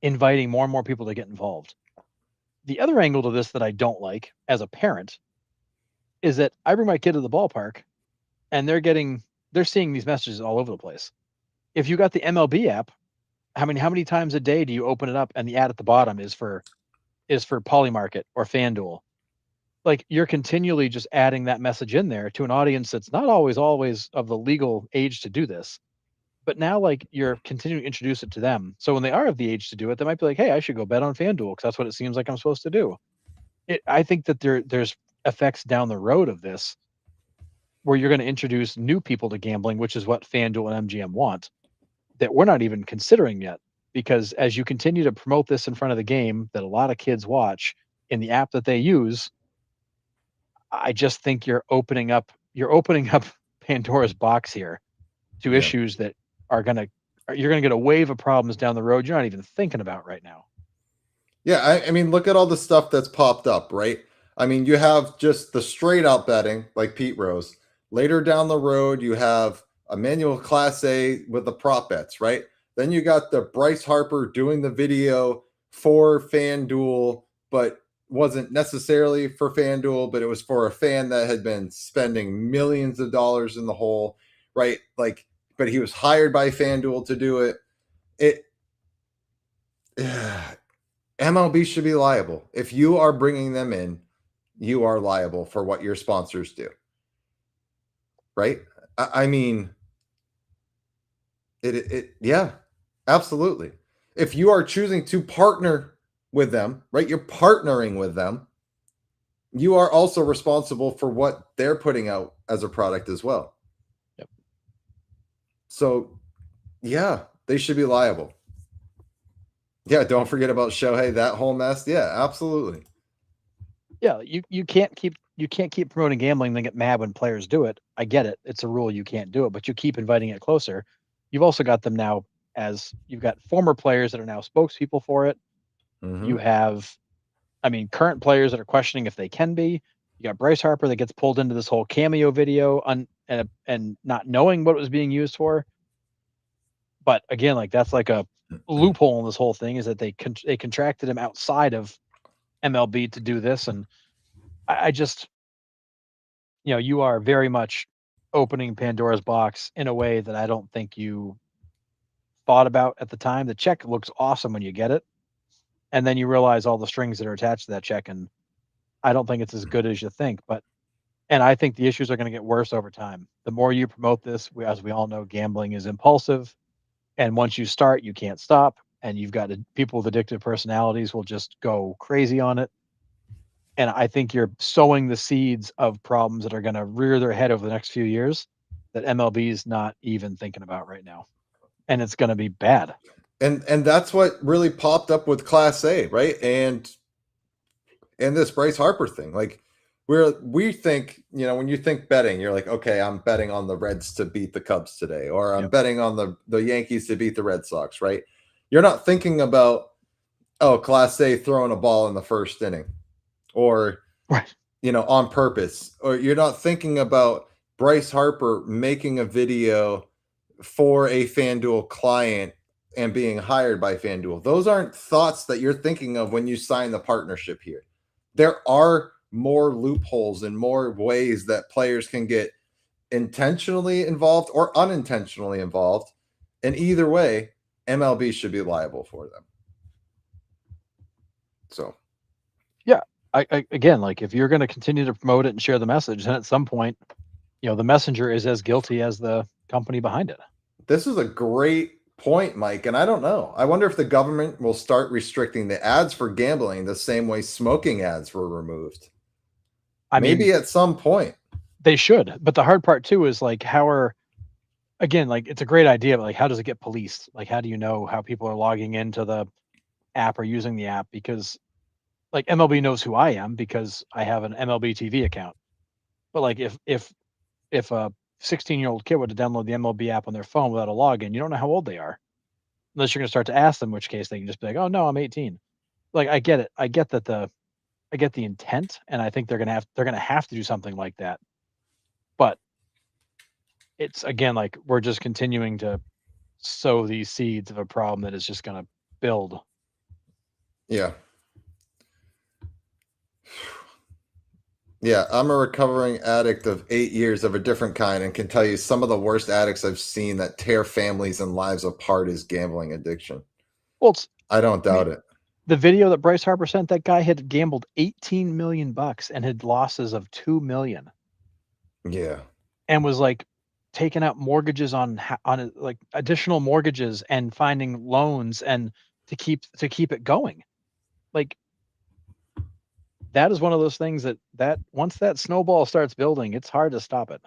inviting more and more people to get involved. The other angle to this that I don't like as a parent is that I bring my kid to the ballpark and they're seeing these messages all over the place. If you got the MLB app, how many times a day do you open it up and the ad at the bottom is for Polymarket or FanDuel? Like, you're continually just adding that message in there to an audience that's not always of the legal age to do this. But now, like, you're continuing to introduce it to them. So when they are of the age to do it, they might be like, hey, I should go bet on FanDuel because that's what it seems like I'm supposed to do. I think that there's effects down the road of this where you're going to introduce new people to gambling, which is what FanDuel and MGM want, that we're not even considering yet. Because as you continue to promote this in front of the game that a lot of kids watch in the app that they use, I just think you're opening up Pandora's box here to Yeah. issues that you're gonna get a wave of problems down the road you're not even thinking about right now. Yeah, I mean, look at all the stuff that's popped up, right? I mean, you have just the straight out betting, like Pete Rose. Later down the road, you have a manual Class A with the prop bets, right? Then you got the Bryce Harper doing the video for FanDuel, but wasn't necessarily for FanDuel, but it was for a fan that had been spending millions of dollars in the hole, right? Like, but he was hired by FanDuel to do it. It MLB should be liable. If you are bringing them in, you are liable for what your sponsors do. Right? I mean, yeah, absolutely. If you are choosing to partner with them, right? You're partnering with them. You are also responsible for what they're putting out as a product as well. Yep. So, yeah, they should be liable. Yeah, don't forget about Shohei, that whole mess. Yeah, absolutely. Yeah, you can't keep promoting gambling and then get mad when players do it. I get it. It's a rule, you can't do it, but you keep inviting it closer. You've also got them now as you've got former players that are now spokespeople for it. Mm-hmm. You have, current players that are questioning if they can be. You got Bryce Harper that gets pulled into this whole cameo video and not knowing what it was being used for. But again, like, that's like a loophole in this whole thing, is that they contracted him outside of MLB to do this. And I just, you are very much opening Pandora's box in a way that I don't think you thought about at the time. The check looks awesome when you get it, and then you realize all the strings that are attached to that check, and I don't think it's as good as you think. And I think the issues are going to get worse over time. The more you promote this, as we all know, gambling is impulsive, and once you start, you can't stop. And you've got people with addictive personalities will just go crazy on it. And I think you're sowing the seeds of problems that are going to rear their head over the next few years that MLB is not even thinking about right now. And it's going to be bad. And that's what really popped up with Class A, right? And this Bryce Harper thing. Like, we think, when you think betting, you're like, okay, I'm betting on the Reds to beat the Cubs today, or I'm betting on the Yankees to beat the Red Sox, right? You're not thinking about, Class A throwing a ball in the first inning, or Right. on purpose, or you're not thinking about Bryce Harper making a video for a FanDuel client and being hired by FanDuel. Those aren't thoughts that you're thinking of when you sign the partnership here. There are more loopholes and more ways that players can get intentionally involved or unintentionally involved. And either way, MLB should be liable for them. So, yeah, I again, like, if you're going to continue to promote it and share the message, then at some point, the messenger is as guilty as the company behind it. This is a great point, Mike. And I don't know. I wonder if the government will start restricting the ads for gambling the same way smoking ads were removed. Maybe at some point. They should. But the hard part too is, like, it's a great idea, but, like, how does it get policed? Like, how do you know how people are logging into the app or using the app? Because, like, MLB knows who I am because I have an MLB TV account. But, like, if a 16-year-old kid were to download the MLB app on their phone without a login, you don't know how old they are, unless you're going to start to ask them, in which case they can just be like, "Oh no, I'm 18." Like, I get the intent, and I think they're going to have to do something like that. But it's again like we're just continuing to sow these seeds of a problem that is just going to build. Yeah. Yeah, I'm a recovering addict of 8 years of a different kind and can tell you some of the worst addicts I've seen that tear families and lives apart is gambling addiction. Well, it's, I don't I mean, doubt it. the video that Bryce Harper sent, that guy had gambled 18 million bucks and had losses of 2 million Yeah. and was like taking out mortgages on like additional mortgages and finding loans and to keep it going. Like that is one of those things that once that snowball starts building, it's hard to stop it.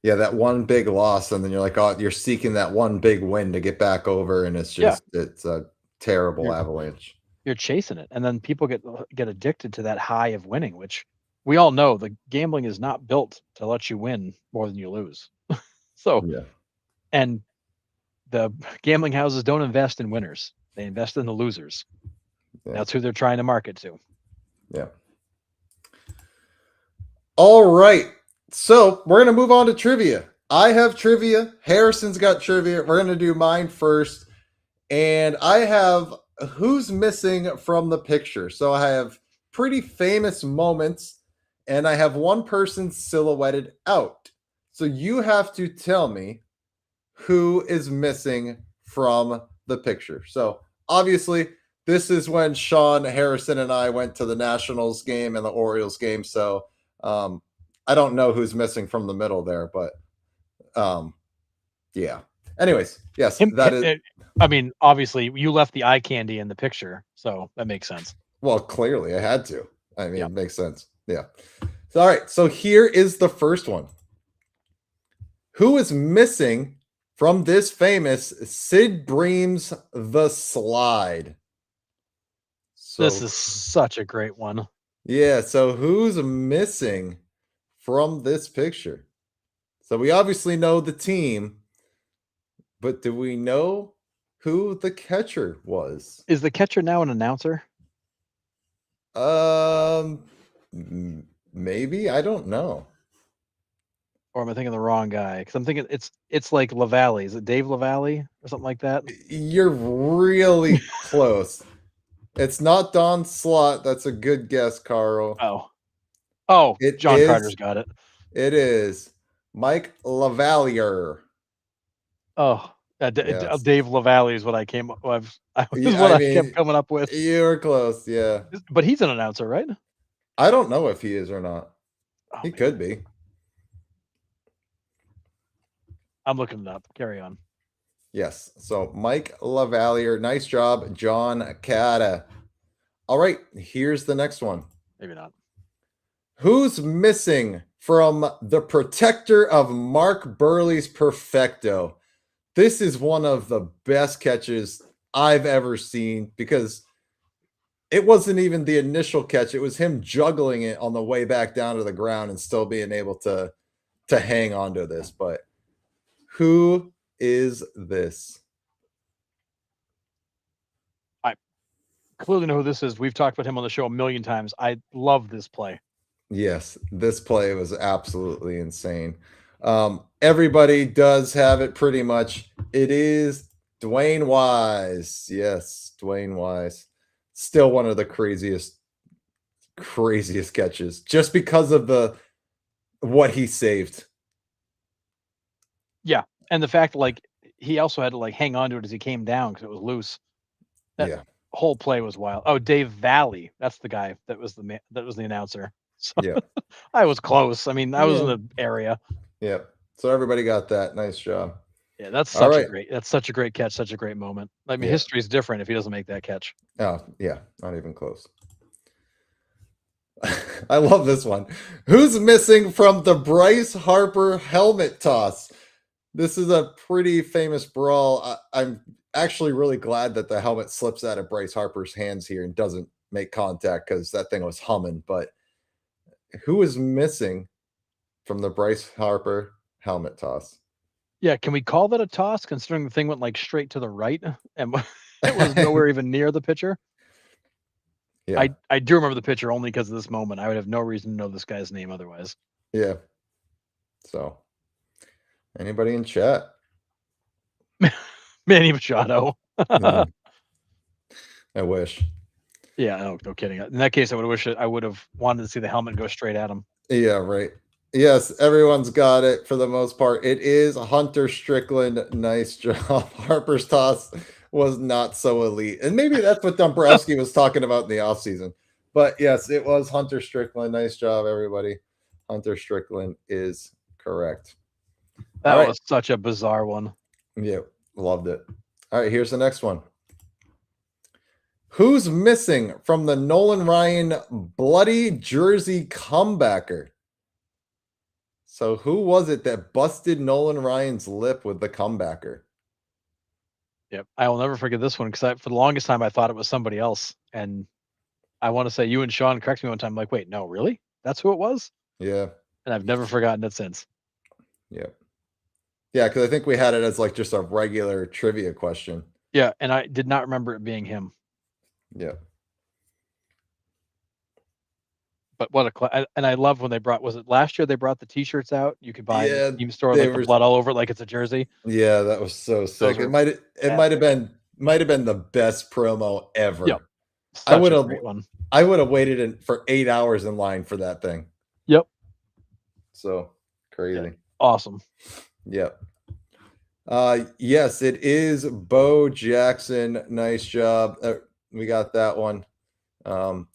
Yeah, that one big loss, and then you're like, oh, you're seeking that one big win to get back over, and it's Yeah, just it's a terrible you're avalanche. you're chasing it, and then people get addicted to that high of winning, which we all know the gambling is not built to let you win more than you lose. So, Yeah. and the gambling houses don't invest in winners; they invest in the losers. Yeah. That's who they're trying to market to. Yeah. All right. So we're gonna move on to trivia. I have trivia. Harrison's got trivia. We're gonna do mine first. And I have who's missing from the picture. So I have pretty famous moments, and I have one person silhouetted out. So you have to tell me who is missing from the picture. So obviously, this is when Sean Harrison and I went to the Nationals game and the Orioles game. So um, I don't know who's missing from the middle there, but yeah. Anyways, yes, that is. I mean, obviously, you left the eye candy in the picture, so that makes sense. Well, clearly I had to. I mean, Yeah. it makes sense. Yeah. So, all right. So here is the first one. Who is missing from this famous Sid Bream's The Slide? This So, is such a great one. yeah. So, who's missing from this picture? So, we obviously know the team, but do we know who the catcher was? Is the catcher now an announcer? Maybe. I don't know. Or am I thinking the wrong guy? Because I'm thinking it's like LaValle. Is it Dave LaValle or something like that? You're really close. It's not Don Slott. That's a good guess, Carl. Oh, It John is. Carter's got it. It is Mike LaValliere. Oh, Yes. Dave LaValle is what I came up. Yeah, What I I kept mean, coming up with. you were close. Yeah. But he's an announcer, right? I don't know if he is or not. Oh, He man. could be. I'm looking it up. Carry on. Yes. So Mike LaValliere. Nice job, John Cata. All right. Here's the next one. Maybe not. Who's missing from the protector of Mark Burley's Perfecto? This is one of the best catches I've ever seen because it wasn't even the initial catch. It was him juggling it on the way back down to the ground and still being able to hang on to this. But who is this? I clearly know who this is. We've talked about him on the show a million times. I love this play. Yes, this play was absolutely insane. Everybody does have it pretty much. It is Dwayne Wise. Yes, Dwayne Wise. Still one of the craziest catches just because of what he saved. Yeah, and the fact like he also had to like hang on to it as he came down because it was loose. That whole play was wild. Oh, Dave Valley. That's the guy that was the announcer. So Yeah. I was close. I mean, I was in the area. Yeah. So everybody got that. Nice job. Yeah, that's All such right. a great catch, such a great moment. I mean, Yeah. history's different if he doesn't make that catch. Oh, yeah, not even close. I love this one. Who's missing from the Bryce Harper helmet toss? This is a pretty famous brawl. I'm actually really glad that the helmet slips out of Bryce Harper's hands here and doesn't make contact because that thing was humming. But who is missing from the Bryce Harper helmet toss? Yeah, can we call that a toss considering the thing went like straight to the right and it was nowhere even near the pitcher? Yeah. I do remember the pitcher only because of this moment. I would have no reason to know this guy's name otherwise. Yeah. So, anybody in chat? Manny Machado. Mhm. I wish. Yeah, no kidding. In that case, I would have wanted to see the helmet go straight at him. Yeah, right. Yes, everyone's got it for the most part. It is Hunter Strickland. Nice job. Harper's toss was not so elite. And maybe that's what Dombrowski was talking about in the offseason. But yes, it was Hunter Strickland. Nice job, everybody. Hunter Strickland is correct. That All right. was such a bizarre one. Yeah, loved it. All right, here's the next one. Who's missing from the Nolan Ryan bloody jersey comebacker? So who was it that busted Nolan Ryan's lip with the comebacker? Yep. I will never forget this one because for the longest time I thought it was somebody else. And I want to say you and Sean correct me one time, like, wait, no, really? That's who it was? Yeah. And I've never forgotten it since. Yeah. Yeah, because I think we had it as like just a regular trivia question. Yeah, and I did not remember it being him. Yeah. But what and I love when they brought, was it last year they brought the t-shirts out? You could buy in Yeah, the team store they like the were blood all over it like it's a jersey. yeah, that was so sick. Those It were might have been the best promo ever. Yep. I Such would a have great one. I would have waited for 8 hours in line for that thing. Yep. So crazy. Yeah. Awesome. Yep. Yes, it is Bo Jackson. Nice job. We got that one.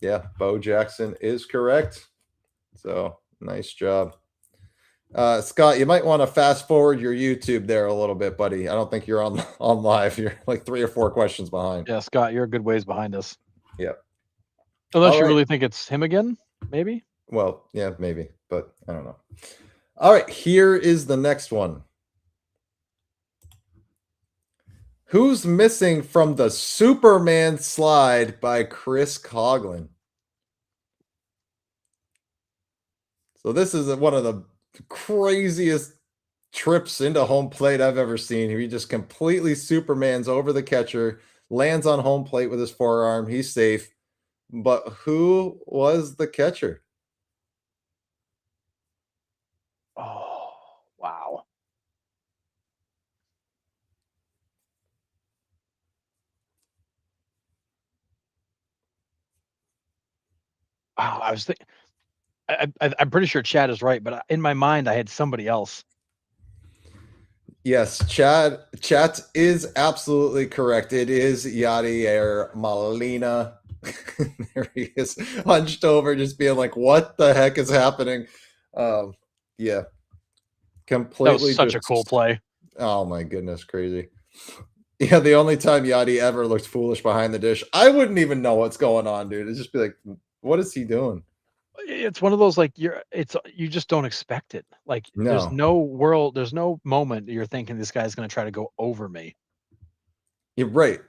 Yeah, Bo Jackson is correct. So nice job. Scott, you might want to fast forward your YouTube there a little bit, buddy. I don't think you're on live. You're like 3 or 4 questions behind. Yeah, Scott, you're a good ways behind us. Yep. Unless All you right. really think it's him again, maybe. Well, yeah, maybe, but I don't know. All right, here is the next one. Who's missing from the Superman slide by Chris Coughlin? So this is one of the craziest trips into home plate I've ever seen. He just completely Supermans over the catcher, lands on home plate with his forearm. He's safe. But who was the catcher? Oh, wow. Wow, I was thinking. I'm pretty sure Chad is right, but in my mind, I had somebody else. Yes, Chat is absolutely correct. It is Yadier Molina. There he is, hunched over, just being like, "What the heck is happening?" Yeah, completely. That was such a cool play. Oh my goodness, crazy. Yeah, the only time Yadi ever looked foolish behind the dish, I wouldn't even know what's going on, dude. It'd just be like, "What is he doing?" It's one of those like you just don't expect it. Like there's no moment you're thinking this guy's going to try to go over me. You're right.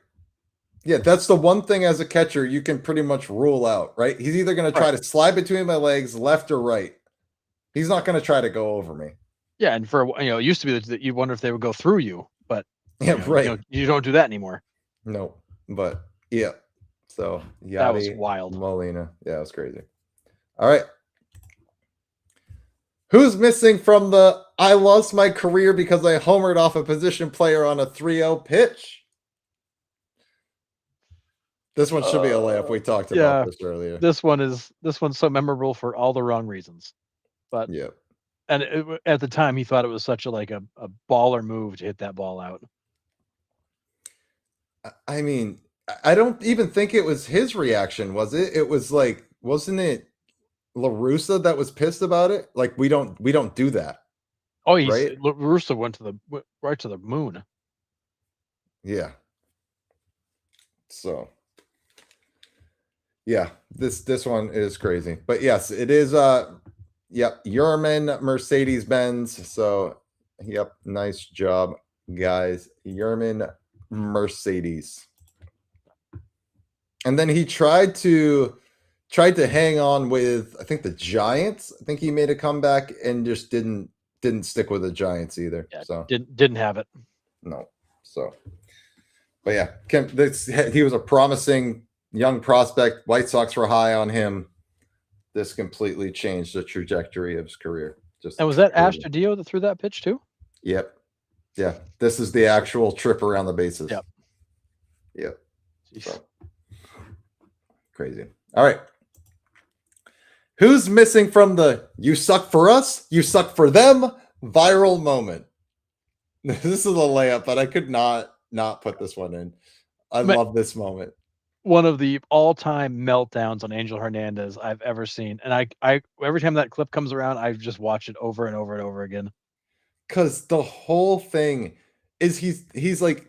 Yeah, that's the one thing as a catcher you can pretty much rule out, right? He's either going to try to slide between my legs, left or right. He's not going to try to go over me. Yeah, and for it used to be that you wonder if they would go through you, but Yeah, right. You don't do that anymore. No, but yeah. So Yadi, that was wild. Molina. Yeah, it was crazy. All right. Who's missing from the I lost my career because I homered off a position player on a 3-0 pitch? This one should be a layup. We talked about this earlier. This one's so memorable for all the wrong reasons. But yeah. And at the time, he thought it was such a baller move to hit that ball out. I mean, I don't even think it was his reaction, was it? It was like, wasn't it La Russa that was pissed about it? Like, we don't do that. Oh, right? La Russa went right to the moon. Yeah. So, yeah, this one is crazy. But yes, it is yep, Yerman Mercedes-Benz. So, yep, nice job, guys. Yerman Mercedes. And then he tried to hang on with, I think, the Giants. I think he made a comeback and just didn't stick with the Giants either. Yeah, so didn't have it. No. So, but yeah, he was a promising young prospect. White Sox were high on him. This completely changed the trajectory of his career. Just And was that Ash crazy. Didio that threw that pitch too? Yep. Yeah. This is the actual trip around the bases. Yep. Yep. Jeez. So crazy. All right. Who's missing from the "you suck for us, you suck for them" viral moment? This is a layup, but I could not put this one in. I love this moment. One of the all-time meltdowns on Angel Hernandez I've ever seen, and I every time that clip comes around, I just watch it over and over and over again. Because the whole thing is he's like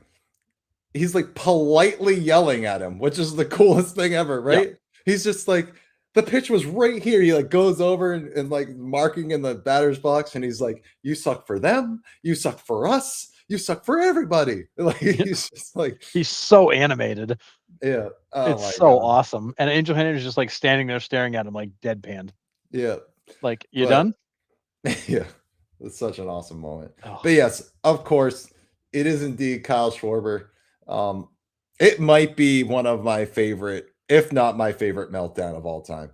politely yelling at him, which is the coolest thing ever, right? Yep. He's just like, the pitch was right here. He like goes over and like marking in the batter's box, and he's like, "You suck for them, you suck for us, you suck for everybody." Like he's just like, He's so animated. yeah. Oh It's my so God. awesome. And Angel Hernandez is just like standing there staring at him like deadpan. Yeah. Like, you But done? yeah, it's such an awesome moment. Oh. But yes, of course, it is indeed Kyle Schwarber. It might be one of my favorite, if not my favorite, meltdown of all time.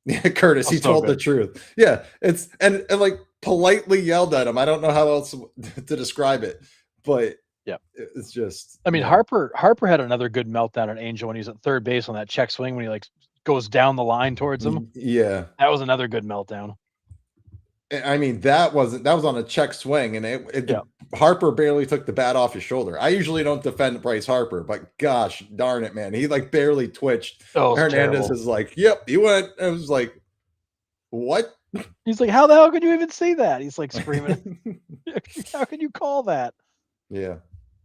Yeah, Curtis, Oh, he so told the good. truth. Yeah, it's and like politely yelled at him. I don't know how else to describe it, but Yeah. it's just. I mean, yeah. Harper had another good meltdown on Angel when he was at third base on that check swing when he like goes down the line towards him. Yeah. That was another good meltdown. I mean, that was on a check swing, and Yeah. Harper barely took the bat off his shoulder. I usually don't defend Bryce Harper, but gosh darn it, man, he like barely twitched. Oh, it was Hernandez terrible. is like, "Yep, he went." I was like, "What?" He's like, "How the hell could you even see that?" He's like screaming. How can you call that? Yeah,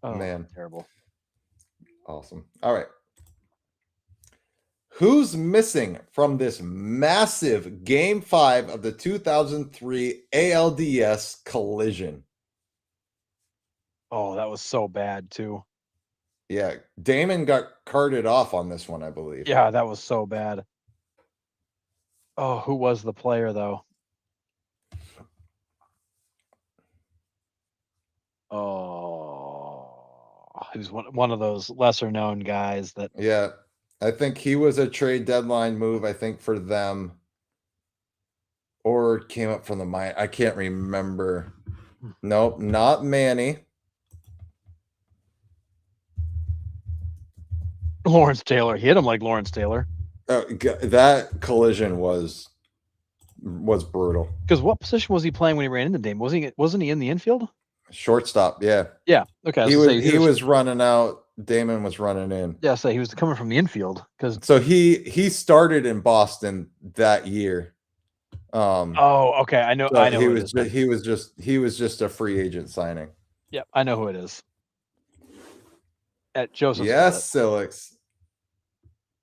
Oh, man, terrible. awesome. All right. Who's missing from this massive Game 5 of the 2003 ALDS collision? Oh, that was so bad too. Yeah, Damon got carted off on this one, I believe. Yeah, that was so bad. Oh, who was the player though? Oh, he was one of those lesser known guys that. Yeah, I think he was a trade deadline move, I think, for them, or came up from the mine. I can't remember. Nope, not Manny. Lawrence Taylor. He hit him like Lawrence Taylor. That collision was brutal. Because what position was he playing when he ran into Dame? Wasn't he in the infield? Shortstop, yeah. Yeah. Okay. He was running out. Damon was running in. Yeah. So he was coming from the infield because. So he started in Boston that year. Oh, okay. I know. So I know he who was it is. he was just a free agent signing. Yep, I know who it is. At Joseph's got Yes, it. Silix.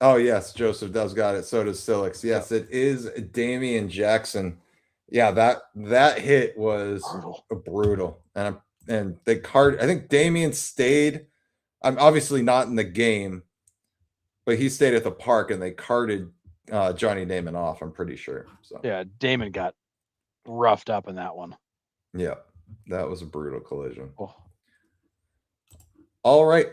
Oh yes, Joseph does got it. So does Silix. Yes, It is Damian Jackson. Yeah, that hit was brutal. And they card. I think Damian stayed. I'm obviously not in the game, but he stayed at the park, and they carted Johnny Damon off. I'm pretty sure. So Yeah, Damon got roughed up in that one. yeah, that was a brutal collision. Oh. All right.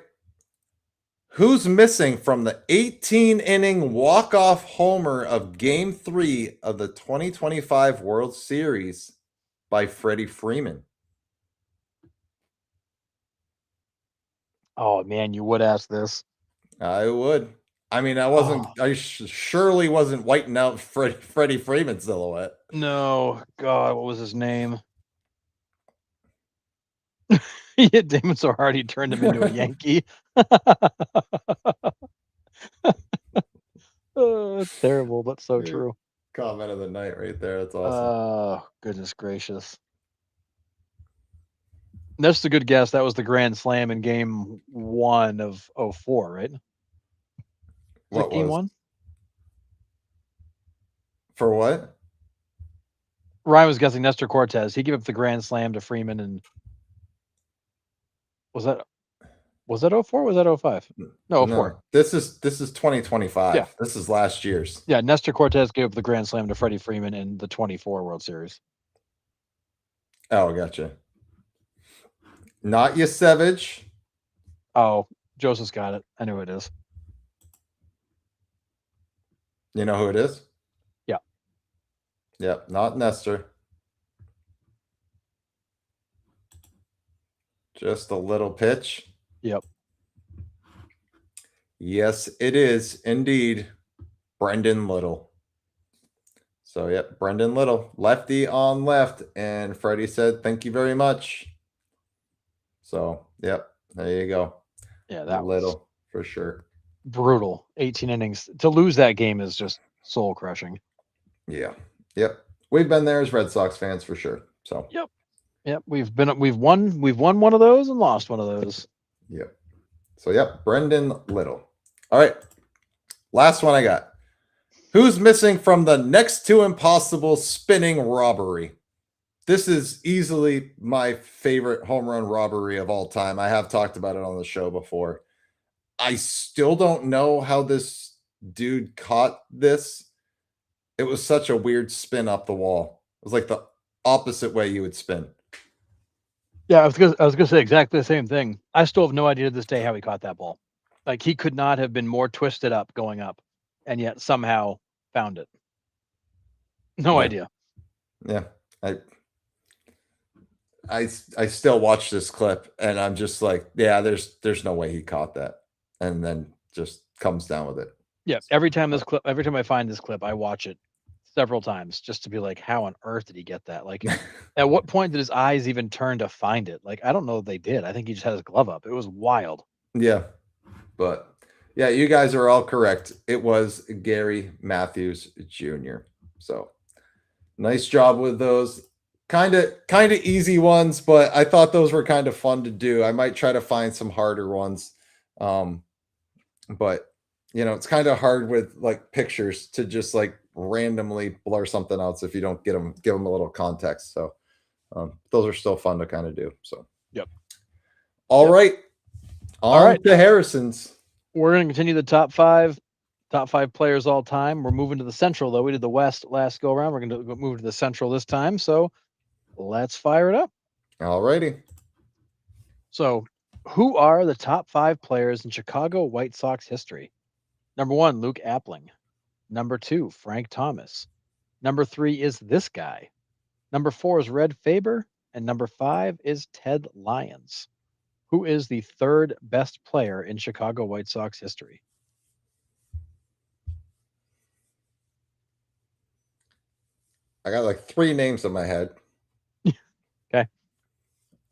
Who's missing from the 18-inning walk-off homer of Game 3 of the 2025 World Series by Freddie Freeman? Oh man, you would ask this. I would. I mean, I surely wasn't whiting out Freddie Freeman's silhouette. No, God, what was his name? He hit Damon so hard he turned him into a Yankee. Oh, it's terrible, but so true. Comment of the night right there. That's awesome. Oh, goodness gracious. That's a good guess. That was the grand slam in game 1 of 04, right? What game was 1? For what? Ryan was guessing Nestor Cortez. He gave up the grand slam to Freeman, and was that 04? Was that 05? No, 04. No, this is 2025. Yeah. This is last year's. Yeah, Nestor Cortez gave up the grand slam to Freddie Freeman in the 24 World Series. Oh, gotcha. Not Yasevich. Oh, Joseph's got it. I know who it is. You know who it is? Yeah. Yep, not Nestor. Just a little pitch. Yep. Yes, it is indeed Brendan Little. So, yep, Brendan Little, lefty on left. And Freddie said, thank you very much. So, yep, there you go. Yeah, that was Little for sure. brutal. 18 innings. To lose that game is just soul crushing. Yeah. Yep. We've been there as Red Sox fans for sure. So, Yep. Yep. We've won one of those and lost one of those. yep. So, yep, Brendan Little. All right. Last one I got. Who's missing from the next to impossible spinning robbery? This is easily my favorite home run robbery of all time. I have talked about it on the show before. I still don't know how this dude caught this. It was such a weird spin up the wall. It was like the opposite way you would spin. Yeah, I was gonna say exactly the same thing. I still have no idea to this day how he caught that ball. Like he could not have been more twisted up going up, and yet somehow found it. No Yeah. idea. Yeah. I still watch this clip and I'm just like, yeah, there's no way he caught that. And then just comes down with it. Yeah, every time I find this clip, I watch it several times just to be like, how on earth did he get that? Like, at what point did his eyes even turn to find it? Like, I don't know if they did. I think he just had his glove up. It was wild. Yeah. But yeah, you guys are all correct. It was Gary Matthews Jr. So nice job with those. Kind of easy ones, but I thought those were kind of fun to do. I might try to find some harder ones. But it's kind of hard with like pictures to just like randomly blur something else if you don't give them a little context. So those are still fun to kind of do. So Yep. All Yep. right. All right. To Harrison's. We're going to continue the top five players all time. We're moving to the Central, though. We did the West last go around. We're going to move to the Central this time. So let's fire it up. All righty. So, who are the top 5 players in Chicago White Sox history? Number 1, Luke Appling. Number 2, Frank Thomas. Number 3 is this guy. Number 4 is Red Faber. And number 5 is Ted Lyons. Who is the third best player in Chicago White Sox history? I got like 3 names in my head. Okay.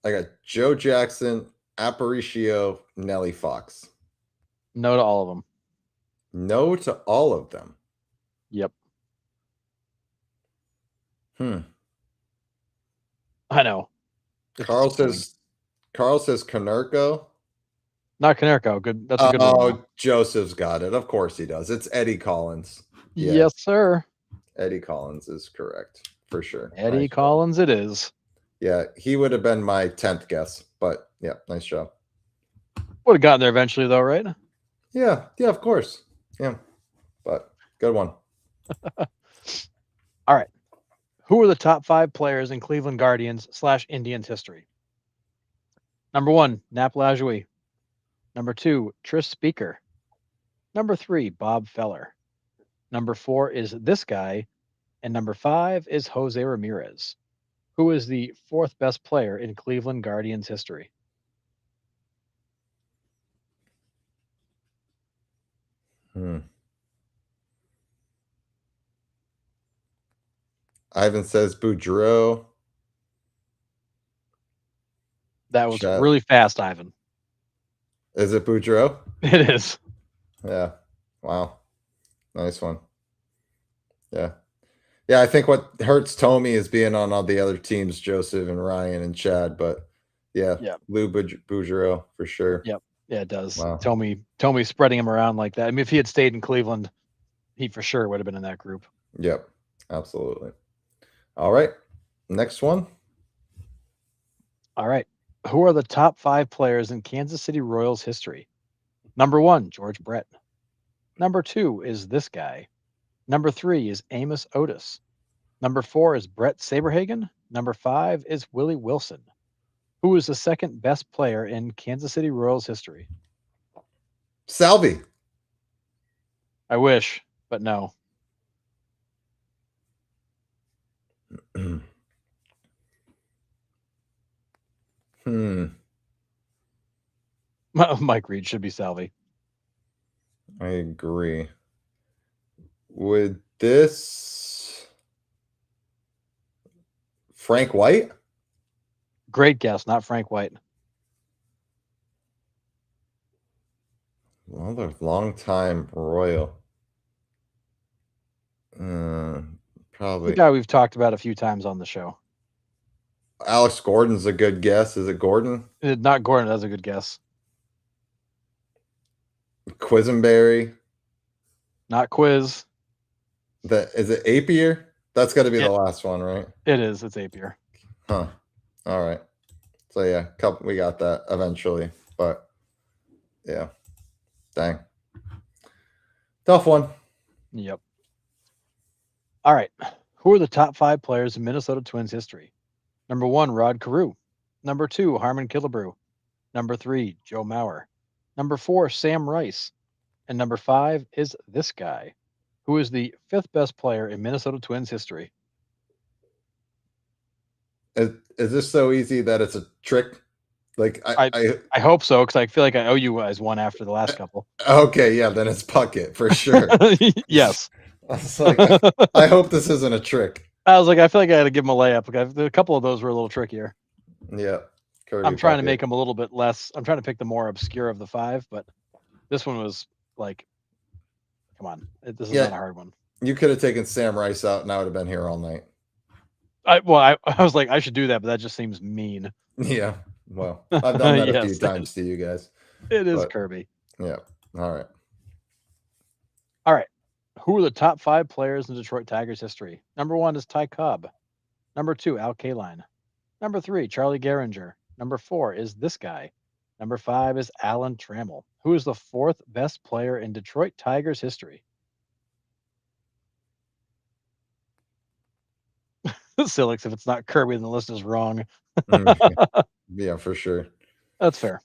I got Joe Jackson, Aparicio, Nelly Fox. No to all of them. No to all of them. Yep. I know. Carl says Konerko. Not Konerko. Good. That's a good one. Oh, Joseph's got it. Of course he does. It's Eddie Collins. Yeah. Yes, sir. Eddie Collins is correct for sure. Eddie Nice Collins job. It is. Yeah, he would have been my 10th guess, but yeah, nice job. Would have gotten there eventually, though, right? Yeah, of course. Yeah, but good one. All right. Who are the top 5 players in Cleveland Guardians / Indians history? Number 1, Nap Lajoie. Number 2, Tris Speaker. Number 3, Bob Feller. Number 4 is this guy. And number 5 is Jose Ramirez. Who is the 4th best player in Cleveland Guardians history? Ivan says Boudreaux. That was really fast, Ivan. Is it Boudreaux? It is. Yeah. Wow. Nice one. Yeah. Yeah, I think what hurts Tommy is being on all the other teams, Joseph and Ryan and Chad, but yeah. Lou Boudreaux for sure. Yep. Yeah, it does. Wow. Tommy spreading him around like that. I mean, if he had stayed in Cleveland, he for sure would have been in that group. Yep. Absolutely. All right. Next one. All right. Who are the top 5 players in Kansas City Royals history? Number 1, George Brett. Number 2 is this guy. Number 3 is Amos Otis. Number 4 is Brett Saberhagen. Number 5 is Willie Wilson. Who is the second best player in Kansas City Royals history? Salvi. I wish, but no. Mike Reed should be Salvi. I agree. Would this Frank White? Great guess, not Frank White. Another long-time Royal. The Probably guy we've talked about a few times on the show. Alex Gordon's a good guess. Is it Gordon? Not Gordon. That's a good guess. Quisenberry. Not Quiz. Is it Apier? That's got to be Yeah. the last one, right? It is. It's Apier. Huh. All right. So yeah, we got that eventually, but yeah, dang, tough one. Yep. All right. Who are the top 5 players in Minnesota Twins history? Number 1, Rod Carew. Number 2, Harmon Killebrew. Number 3, Joe Mauer. Number 4, Sam Rice. And number 5 is this guy, who is the 5th best player in Minnesota Twins history. Is this so easy that it's a trick? Like I hope so, because I feel like I owe you guys one after the last couple. Okay, yeah, then it's Puckett for sure. Yes. I was like, I hope this isn't a trick. I was like, I feel like I had to give him a layup. A couple of those were a little trickier. Yeah. I'm trying to make them a little bit less. I'm trying to pick the more obscure of the 5, but this one was like, come on, this is not a hard one. You could have taken Sam Rice out, and I would have been here all night. I was like, I should do that, but that just seems mean. Yeah. Well, I've done that a few times to you guys. It is Kirby. Yeah. All right. All right. Who are the top 5 players in Detroit Tigers history? Number 1 is Ty Cobb. Number 2, Al Kaline. Number 3, Charlie Gehringer. Number 4 is this guy. Number 5 is Alan Trammell, who is the 4th best player in Detroit Tigers history. Silix, if it's not Kirby, then the list is wrong. Yeah, for sure. That's fair.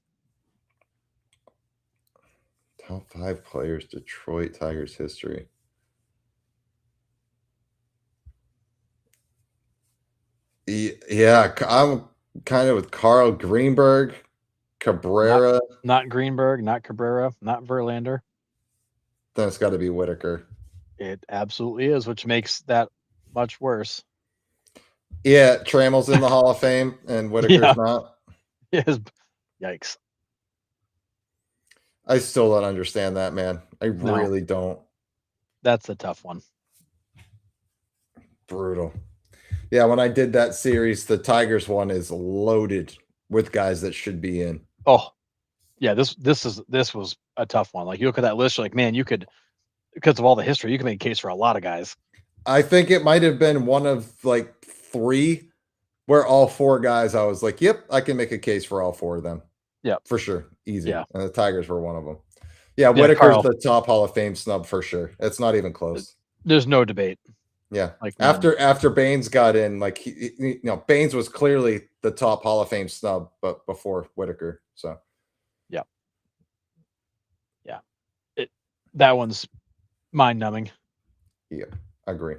Top 5 players, Detroit Tigers history. Yeah, I'm kind of with Carl Greenberg, Cabrera. Not Greenberg, not Cabrera, not Verlander. Then it's got to be Whitaker. It absolutely is, which makes that much worse. Yeah, Trammell's in the Hall of Fame, and Whitaker's not. Yes. Yikes. I still don't understand that, man. I really don't. That's a tough one. Brutal. Yeah, when I did that series, the Tigers one is loaded with guys that should be in. Oh, yeah. This was a tough one. Like, you look at that list, you're like, man, you could, because of all the history, you can make a case for a lot of guys. I think it might have been one of like 3 where all 4 guys, I was like, yep, I can make a case for all 4 of them. Yeah, for sure. Easy. Yeah. And the Tigers were one of them. Yeah, Whitaker's the top Hall of Fame snub for sure. It's not even close. There's no debate. Yeah. Like after Baines got in, like Baines was clearly the top Hall of Fame snub, but before Whitaker. So yeah. That one's mind numbing. Yeah, agree.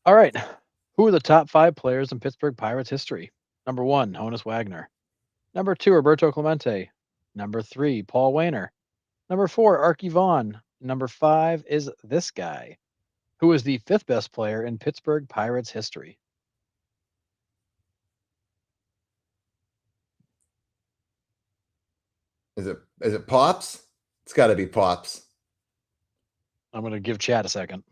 All right. Who are the top 5 players in Pittsburgh Pirates history? Number 1, Honus Wagner. Number 2, Roberto Clemente. Number 3, Paul Wainer. Number 4, Archie Vaughn. Number 5 is this guy, who is the 5th best player in Pittsburgh Pirates history. Is it Pops? It's got to be Pops. I'm going to give Chad a second.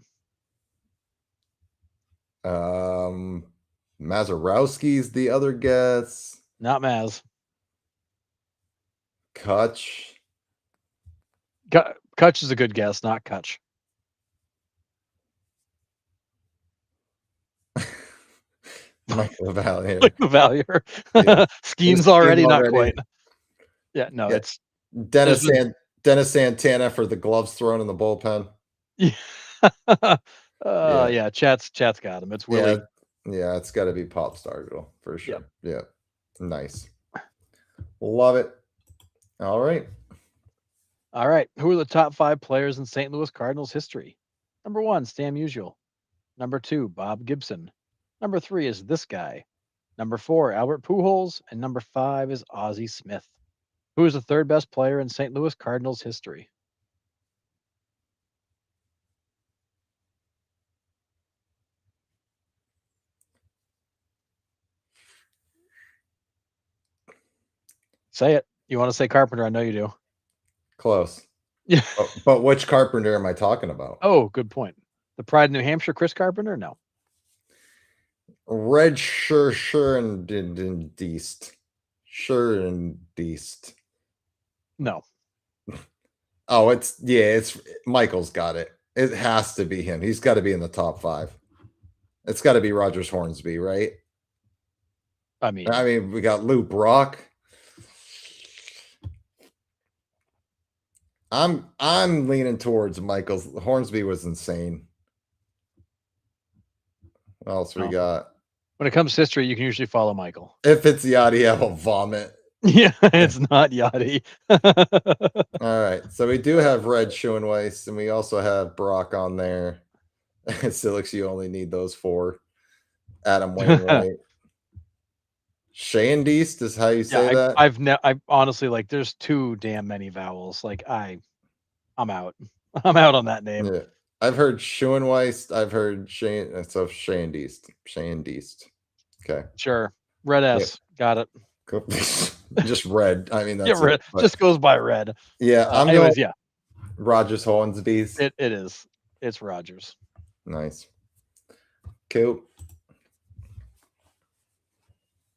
Mazurowski's the other guess. Not Maz. Kutch. Kutch is a good guess, not Kutch. Mike LaValliere. Like LaValliere. Yeah. Schemes already, not quite. Yeah, no, it's Dennis Santana for the gloves thrown in the bullpen. Yeah, Chat's got him. It's Willie. Yeah, it's got to be Pop Stargell for sure. Yeah. Nice. Love it. All right. Who are the top 5 players in St. Louis Cardinals history? Number 1, Stan Musial. Number 2, Bob Gibson. Number 3 is this guy. Number 4, Albert Pujols. And number 5 is Ozzie Smith. Who is the third best player in St. Louis Cardinals history? Say it. You want to say Carpenter? I know you do. Close. Yeah. But which Carpenter am I talking about? Oh, good point. The Pride of New Hampshire, Chris Carpenter? No. Red Schurendeist. Schurendeist. No. Oh, it's Michael's got it. It has to be him. He's got to be in the top 5. It's got to be Rogers Hornsby, right? I mean, we got Lou Brock. I'm leaning towards Michael's. Hornsby was insane. What else we got? When it comes to history, you can usually follow Michael. If it's Yachty, I will vomit. Yeah, it's not Yachty. All right. So we do have Red Schoenweiss, and we also have Brock on there. Silix, you only need those 4. Adam Wainwright. Shandeist is how you say that? I've honestly, like, there's too damn many vowels. Like, I'm out. I'm out on that name. Yeah. I've heard Schoenweiss. I've heard Shandeist. Okay. Sure. Red S. Yeah. Got it. Cool. Just red. I mean, that's yeah, red. Just goes by red. Yeah. Anyways, yeah. Rogers Hornsby's. It is. It's Rogers. Nice. Cool.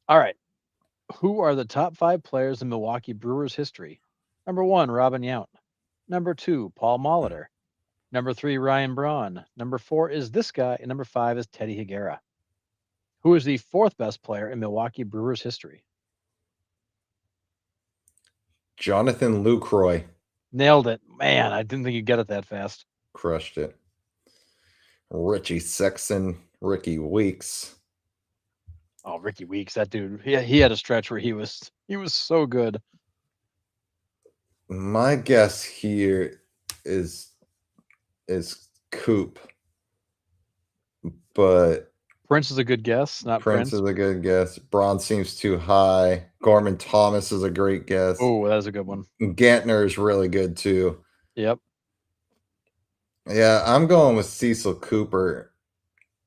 All right. Who are the top 5 players in Milwaukee Brewers history? Number 1, Robin Yount. Number 2, Paul Molitor. Number 3, Ryan Braun. Number 4 is this guy. And number 5 is Teddy Higuera. Who is the 4th best player in Milwaukee Brewers history? Jonathan Lucroy. Nailed it. Man, I didn't think you'd get it that fast. Crushed it. Richie Sexson. Ricky Weeks. Oh, Ricky Weeks, that dude. He had a stretch where he was so good. My guess here is Coop, but Prince is a good guess. Not Prince is a good guess. Braun seems too high. Gorman Thomas is a great guess. Oh, that's a good one. Gantner is really good too. Yep. Yeah, I'm going with Cecil Cooper.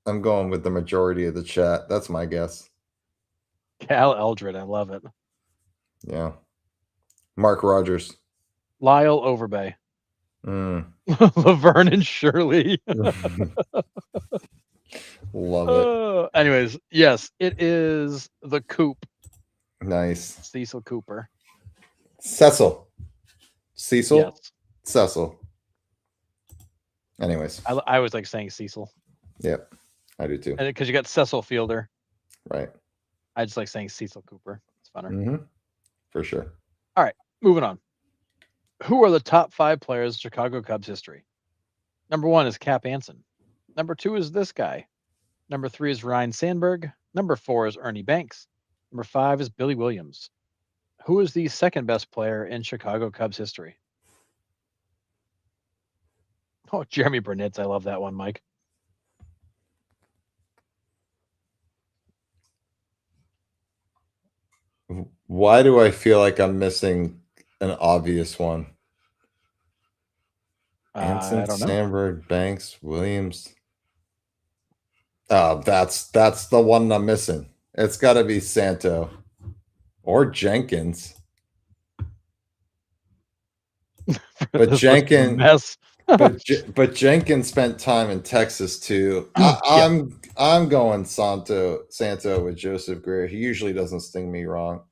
I'm going with the majority of the chat. That's my guess. Cal Eldred, I love it. Yeah. Mark Rogers. Lyle Overbay. Laverne and Shirley. Love it. Anyways, yes, it is the Coop. Nice. Cecil Cooper. Cecil. Cecil? Yes. Cecil. Anyways. I always like saying Cecil. Yep. I do too. And because you got Cecil Fielder. Right. I just like saying Cecil Cooper. It's funner. Mm-hmm. For sure. All right, moving on. Who are the top 5 players in Chicago Cubs history? Number 1 is Cap Anson. Number 2 is this guy. Number 3 is Ryan Sandberg. Number 4 is Ernie Banks. Number 5 is Billy Williams. Who is the 2nd best player in Chicago Cubs history? Oh, Jeremy Burnitz. I love that one, Mike. Why do I feel like I'm missing an obvious one? Anson, Sandberg, Banks, Williams. Oh, that's the one I'm missing. It's got to be Santo or Jenkins. But Jenkins, but Jenkins spent time in Texas too. I'm going Santo with Joseph Greer. He usually doesn't sting me wrong.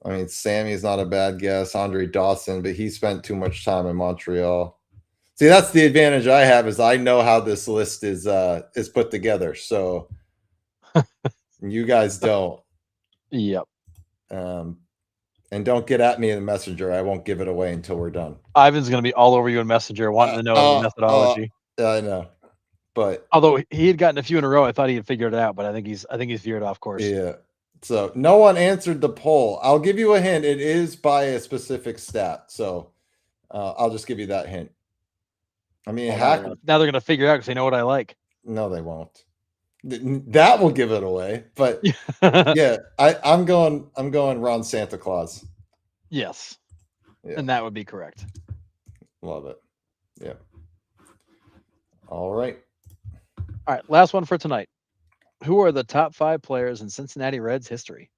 I mean, Sammy's not a bad guess. Andre Dawson, but he spent too much time in Montreal. See, that's the advantage I have is I know how this list is put together. So you guys don't. Yep. And don't get at me in the messenger. I won't give it away until we're done. Ivan's going to be all over you in messenger wanting to know the methodology. I know. But although he had gotten a few in a row, I thought he had figured it out, but I think he's veered off course. Yeah. So no one answered the poll. I'll give you a hint. It is by a specific stat. So I'll just give you that hint. I mean, now they're going to figure it out because they know what I like. No, they won't. That will give it away. But yeah, I'm going Ron Santa Claus. Yes. Yeah. And that would be correct. Love it. Yeah. All right. All right, last one for tonight. Who are the top 5 players in Cincinnati Reds history?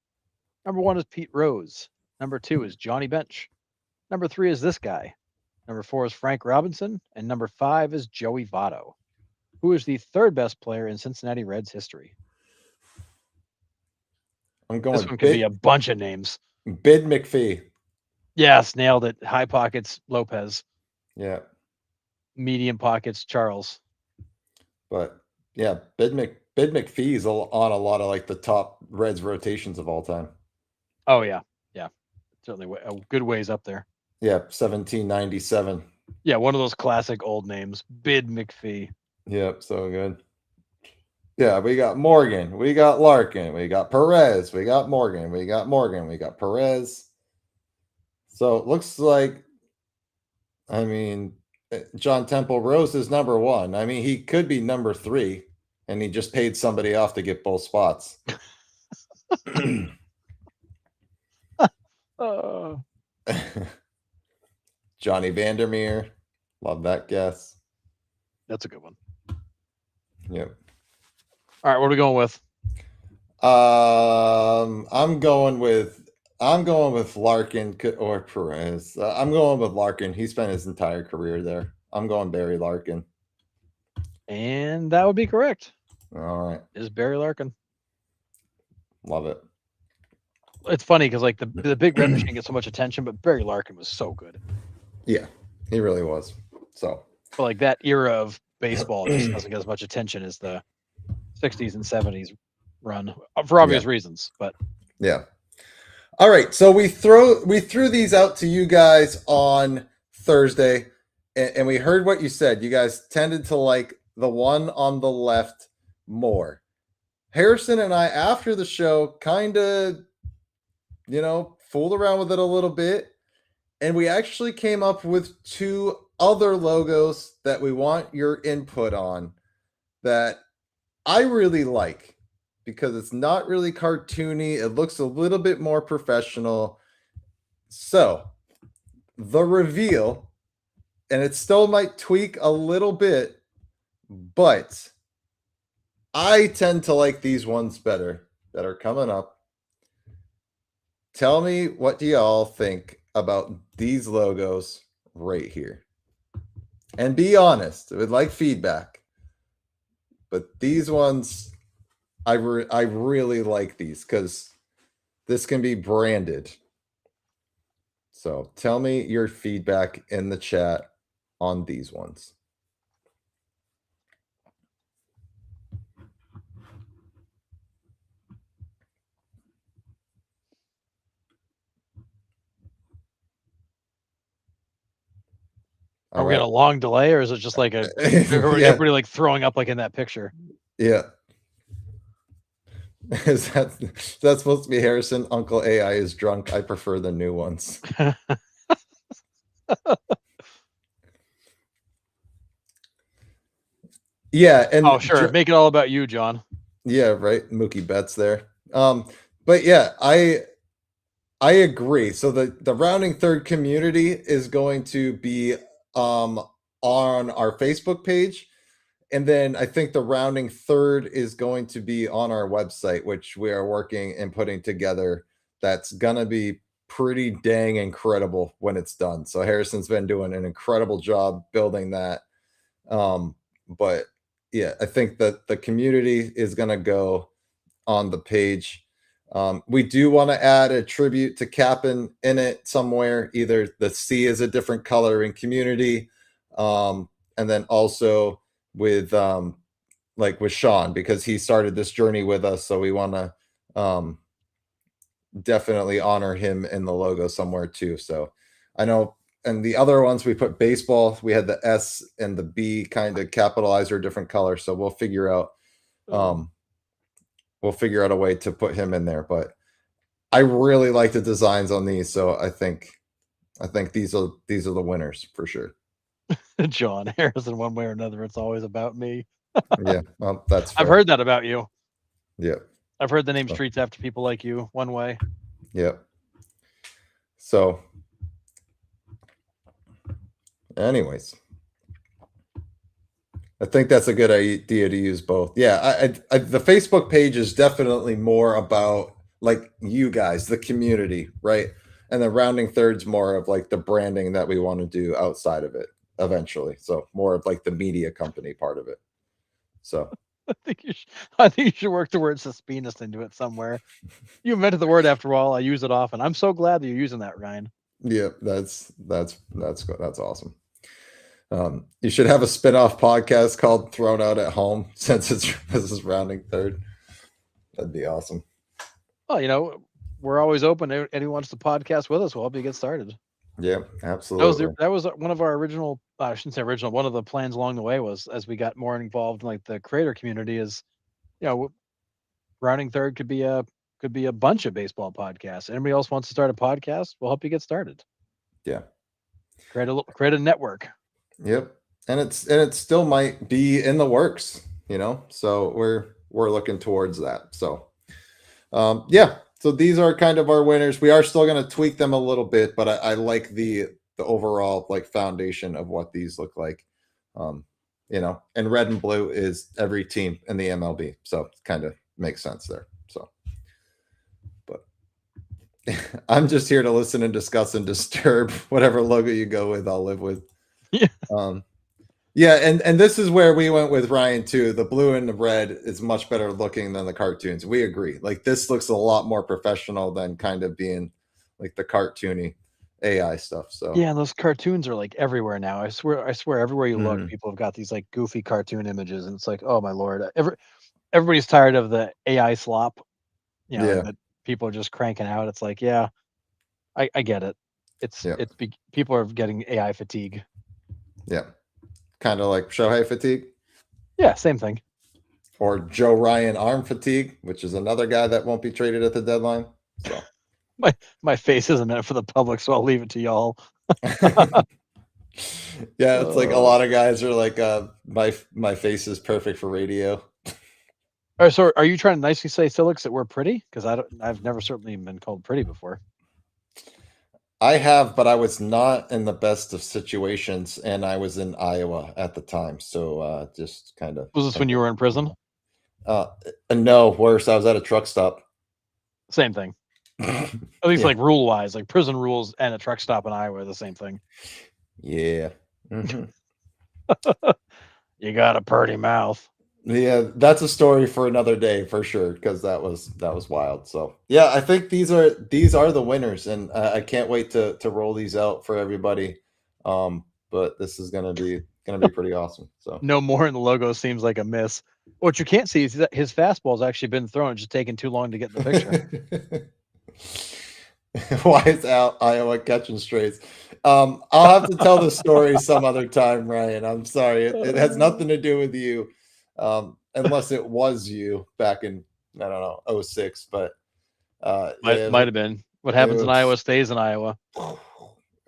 Number 1 is Pete Rose. Number 2 is Johnny Bench. Number 3 is this guy. Number 4 is Frank Robinson. And number 5 is Joey Votto. Who is the third best player in Cincinnati Reds history? I'm This going one could be a bunch of names. Bid McPhee. Yes, nailed it. High pockets, Lopez. Yeah. Medium pockets, Charles. But yeah, Bid McPhee's on a lot of like the top Reds rotations of all time. Oh yeah, yeah, certainly a good ways up there. Yeah, 1797. Yeah, one of those classic old names, Bid McPhee. Yep, so good. Yeah, we got Morgan, we got Larkin, we got Perez, we got Morgan, we got Morgan, we got Perez. So it looks like, I mean, John Temple Rose is number 1. I mean, he could be number 3, and he just paid somebody off to get both spots. Johnny Vandermeer, love that guess. That's a good one. Yep. All right, what are we going with? I'm going with Larkin or Perez. I'm going with Larkin. He spent his entire career there. I'm going Barry Larkin. And that would be correct. All right. Is Barry Larkin. Love it. It's funny because like the big red machine gets so much attention, but Barry Larkin was so good. Yeah, he really was. So, but like that era of baseball just doesn't get as much attention as the 60s and 70s run for obvious reasons. But yeah. All right, so we threw these out to you guys on Thursday, and we heard what you said. You guys tended to like the one on the left more. Harrison and I, after the show, kind of, fooled around with it a little bit, and we actually came up with 2 other logos that we want your input on that I really like, because it's not really cartoony. It looks a little bit more professional. So the reveal, and it still might tweak a little bit, but I tend to like these ones better that are coming up. Tell me, what do y'all think about these logos right here? And be honest. I would like feedback. But these ones, I really like these because this can be branded. So tell me your feedback in the chat on these ones. Are we in a long delay, or is it just like everybody like throwing up like in that picture? Yeah. Is that's supposed to be Harrison? Uncle AI is drunk. I prefer the new ones. Yeah, and oh sure, make it all about you, John. Yeah, right. Mookie Betts there. But yeah, I agree. So the rounding third community is going to be on our Facebook page. And then I think the rounding third is going to be on our website, which we are working and putting together. That's going to be pretty dang incredible when it's done. So Harrison's been doing an incredible job building that. But yeah, I think that the community is going to go on the page. We do want to add a tribute to Cap'n in it somewhere. Either the C is a different color in community. And then also with with Sean, because he started this journey with us. So we want to definitely honor him in the logo somewhere too. So I know, and the other ones we put baseball, we had the S and the B kind of capitalized or different colors. So we'll figure out a way to put him in there. But I really like the designs on these. So I think these are the winners for sure. John Harrison, one way or another, it's always about me. Yeah, well, that's I've fair. heard that about you. Yeah. I've heard the name So, streets after people like you. One way. yeah. So, anyways, I think that's a good idea to use both. Yeah, the Facebook page is definitely more about like you guys, the community, right? And the rounding thirds more of like the branding that we want to do outside of it eventually. So more of like the media company part of it. So I think you should work the word suspicious into it somewhere. You invented the word after all. I use it often. I'm so glad that you're using that, Ryan. yeah, that's awesome. You should have a spin-off podcast called Thrown Out at Home since this is rounding third. That'd be awesome. Well, we're always open. Anyone wants to podcast with us, we'll help you get started. Yeah, absolutely. That was one of our original. I shouldn't say original. One of the plans along the way was as we got more involved in like the creator community. Is rounding third could be a bunch of baseball podcasts. Anybody else wants to start a podcast? We'll help you get started. Yeah. Create a network. Yep. And it still might be in the works, you know. So we're looking towards that. So yeah. So these are kind of our winners. We are still going to tweak them a little bit, but I like the overall like foundation of what these look like. You know, and red and blue is every team in the MLB. So it kind of makes sense there. So but I'm just here to listen and discuss and disturb. Whatever logo you go with, I'll live with. Yeah. Yeah, and this is where we went with Ryan too. The blue and the red is much better looking than the cartoons. We agree. Like this looks a lot more professional than kind of being like the cartoony AI stuff. So Yeah, and those cartoons are like everywhere now. I swear, everywhere you look, mhm. people have got these like goofy cartoon images, and it's like, oh my lord, everybody's tired of the AI slop, Yeah, that people are just cranking out. It's like, yeah, I get it. yeah, People are getting AI fatigue. yeah. Kind of like Shohei fatigue Yeah, same thing. or Joe Ryan arm fatigue, which is another guy that won't be traded at the deadline. So My face isn't meant for the public, so I'll leave it to y'all. yeah, it's like a Uh, lot of guys are like, my face is perfect for radio. so are you trying to nicely say, Silix, that we're pretty? Because I've never certainly been called pretty before. I have, but I was not in the best of situations, and I was in Iowa at the time. So just kind of Was this when think you were in prison? uh, no, worse. I was at a truck stop. Same thing. At least Yeah, like rule wise, like prison rules and a truck stop in Iowa are the same thing. yeah, hmm You got a purty mouth. yeah. That's a story for another day for sure, because that was wild. So yeah, I think these are the winners, and I can't wait to roll these out for everybody. But this is gonna be pretty awesome. So. No more in the logo seems like a miss. What you can't see is that his fastball's actually been thrown, just taking too long to get in the picture. Why is Iowa catching strays? I'll have to tell the story some other time, Ryan. I'm sorry. It has nothing to do with you, unless it was you back in, I don't know, '06. But yeah, Might have been. What it happens in Iowa was stays in Iowa.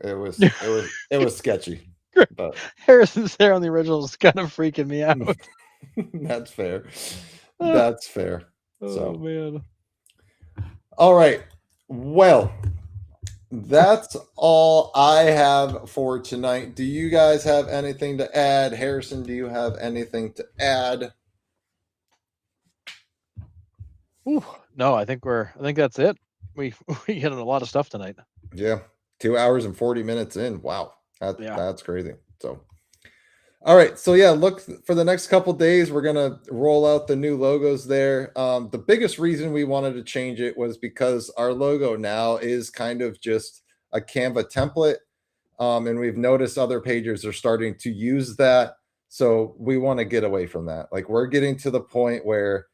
it was sketchy. But Harrison's there on the original is kind of freaking me out. that's fair. That's fair. Oh So, man. all right. Well, that's all I have for tonight. Do you guys have anything to add? Harrison, do you have anything to add? Ooh, no, I think that's it. We we hit on a lot of stuff tonight. Yeah. 2 hours and 40 minutes in. Wow. Yeah. That's crazy. So all right. So yeah, look for the next couple days. We're gonna roll out the new logos there. The biggest reason we wanted to change it was because our logo now is kind of just a Canva template. And we've noticed other pages are starting to use that. So we want to get away from that. Like we're getting to the point where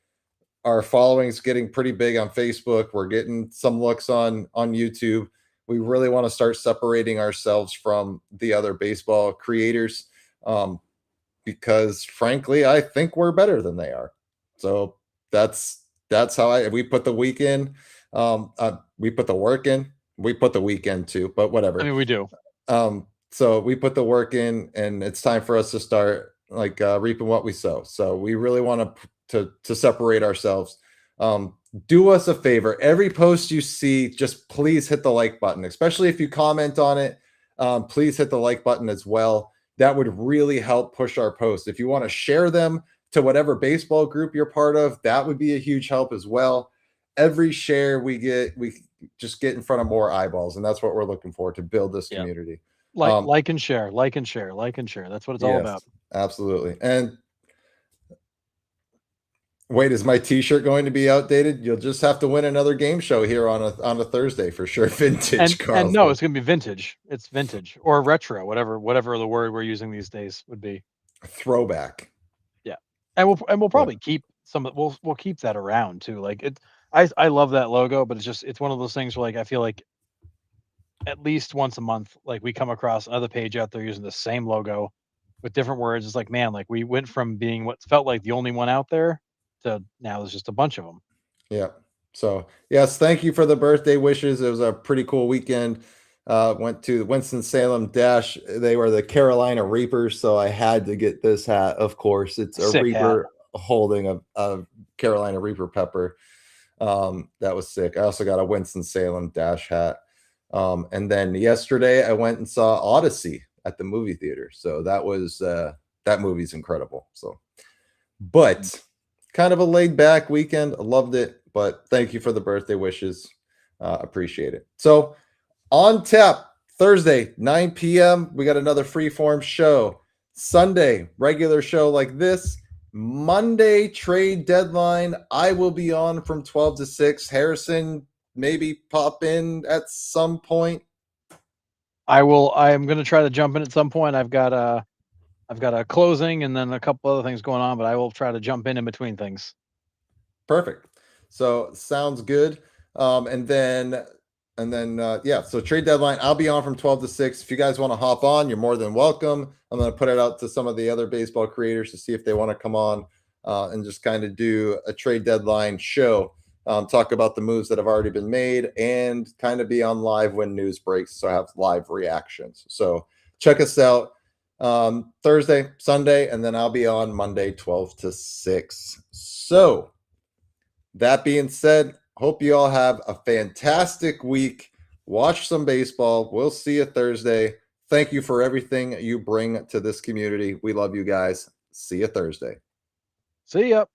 our following's getting pretty big on Facebook. We're getting some looks on YouTube. We really want to start separating ourselves from the other baseball creators, because frankly, I think we're better than they are. So that's how we put the week in. We put the work in. We put the weekend too, but I whatever. mean, we do. So we put the work in, and it's time for us to start reaping what we sow. So we really want to separate ourselves. Do us a favor. Every post you see, just please hit the like button, especially if you comment on it. Please hit the like button as well. That would really help push our posts. If you want to share them to whatever baseball group you're part of, that would be a huge help as well. Every share we get, we just get in front of more eyeballs, and that's what we're looking for to build this community. Like and share, like and share, like and share. That's what it's all about. Absolutely. And wait, is my T-shirt going to be outdated? You'll just have to win another game show here on a Thursday for sure. Vintage, and no, it's going to be vintage. It's vintage or retro, whatever the word we're using these days would be. Throwback. Yeah, and we'll probably keep some. We'll keep that around too. Like it, I love that logo, but it's one of those things where like I feel like at least once a month, like we come across another page out there using the same logo with different words. It's like, man, like we went from being what felt like the only one out there to now there's just a bunch of them. Yeah. So yes, thank you for the birthday wishes. It was a pretty cool weekend. Went to Winston-Salem Dash. They were the Carolina Reapers, so I had to get this hat. Of course, it's a Sick Reaper hat. holding a Carolina Reaper pepper. That was sick. I also got a Winston-Salem Dash hat. And then yesterday I went and saw Odyssey at the movie theater. So that was that movie's incredible. So, but kind of a laid back weekend. I loved it, but thank you for the birthday wishes. Appreciate it. So on tap Thursday, 9 p.m. We got another freeform show. Sunday, regular show like this. Monday, trade deadline. I will be on from 12 to 6. Harrison, maybe pop in at some point. I am going to try to jump in at some point. I've got a closing and then a couple other things going on, but I will try to jump in between things. Perfect. So sounds good. And then yeah, so trade deadline, I'll be on from 12 to 6. If you guys want to hop on, you're more than welcome. I'm going to put it out to some of the other baseball creators to see if they want to come on and just kind of do a trade deadline show. Talk about the moves that have already been made and kind of be on live when news breaks. So I have live reactions. So check us out Thursday, Sunday, and then I'll be on Monday, 12 to 6. So that being said, hope you all have a fantastic week. Watch some baseball. We'll see you Thursday. Thank you for everything you bring to this community. We love you guys. See you Thursday. See ya.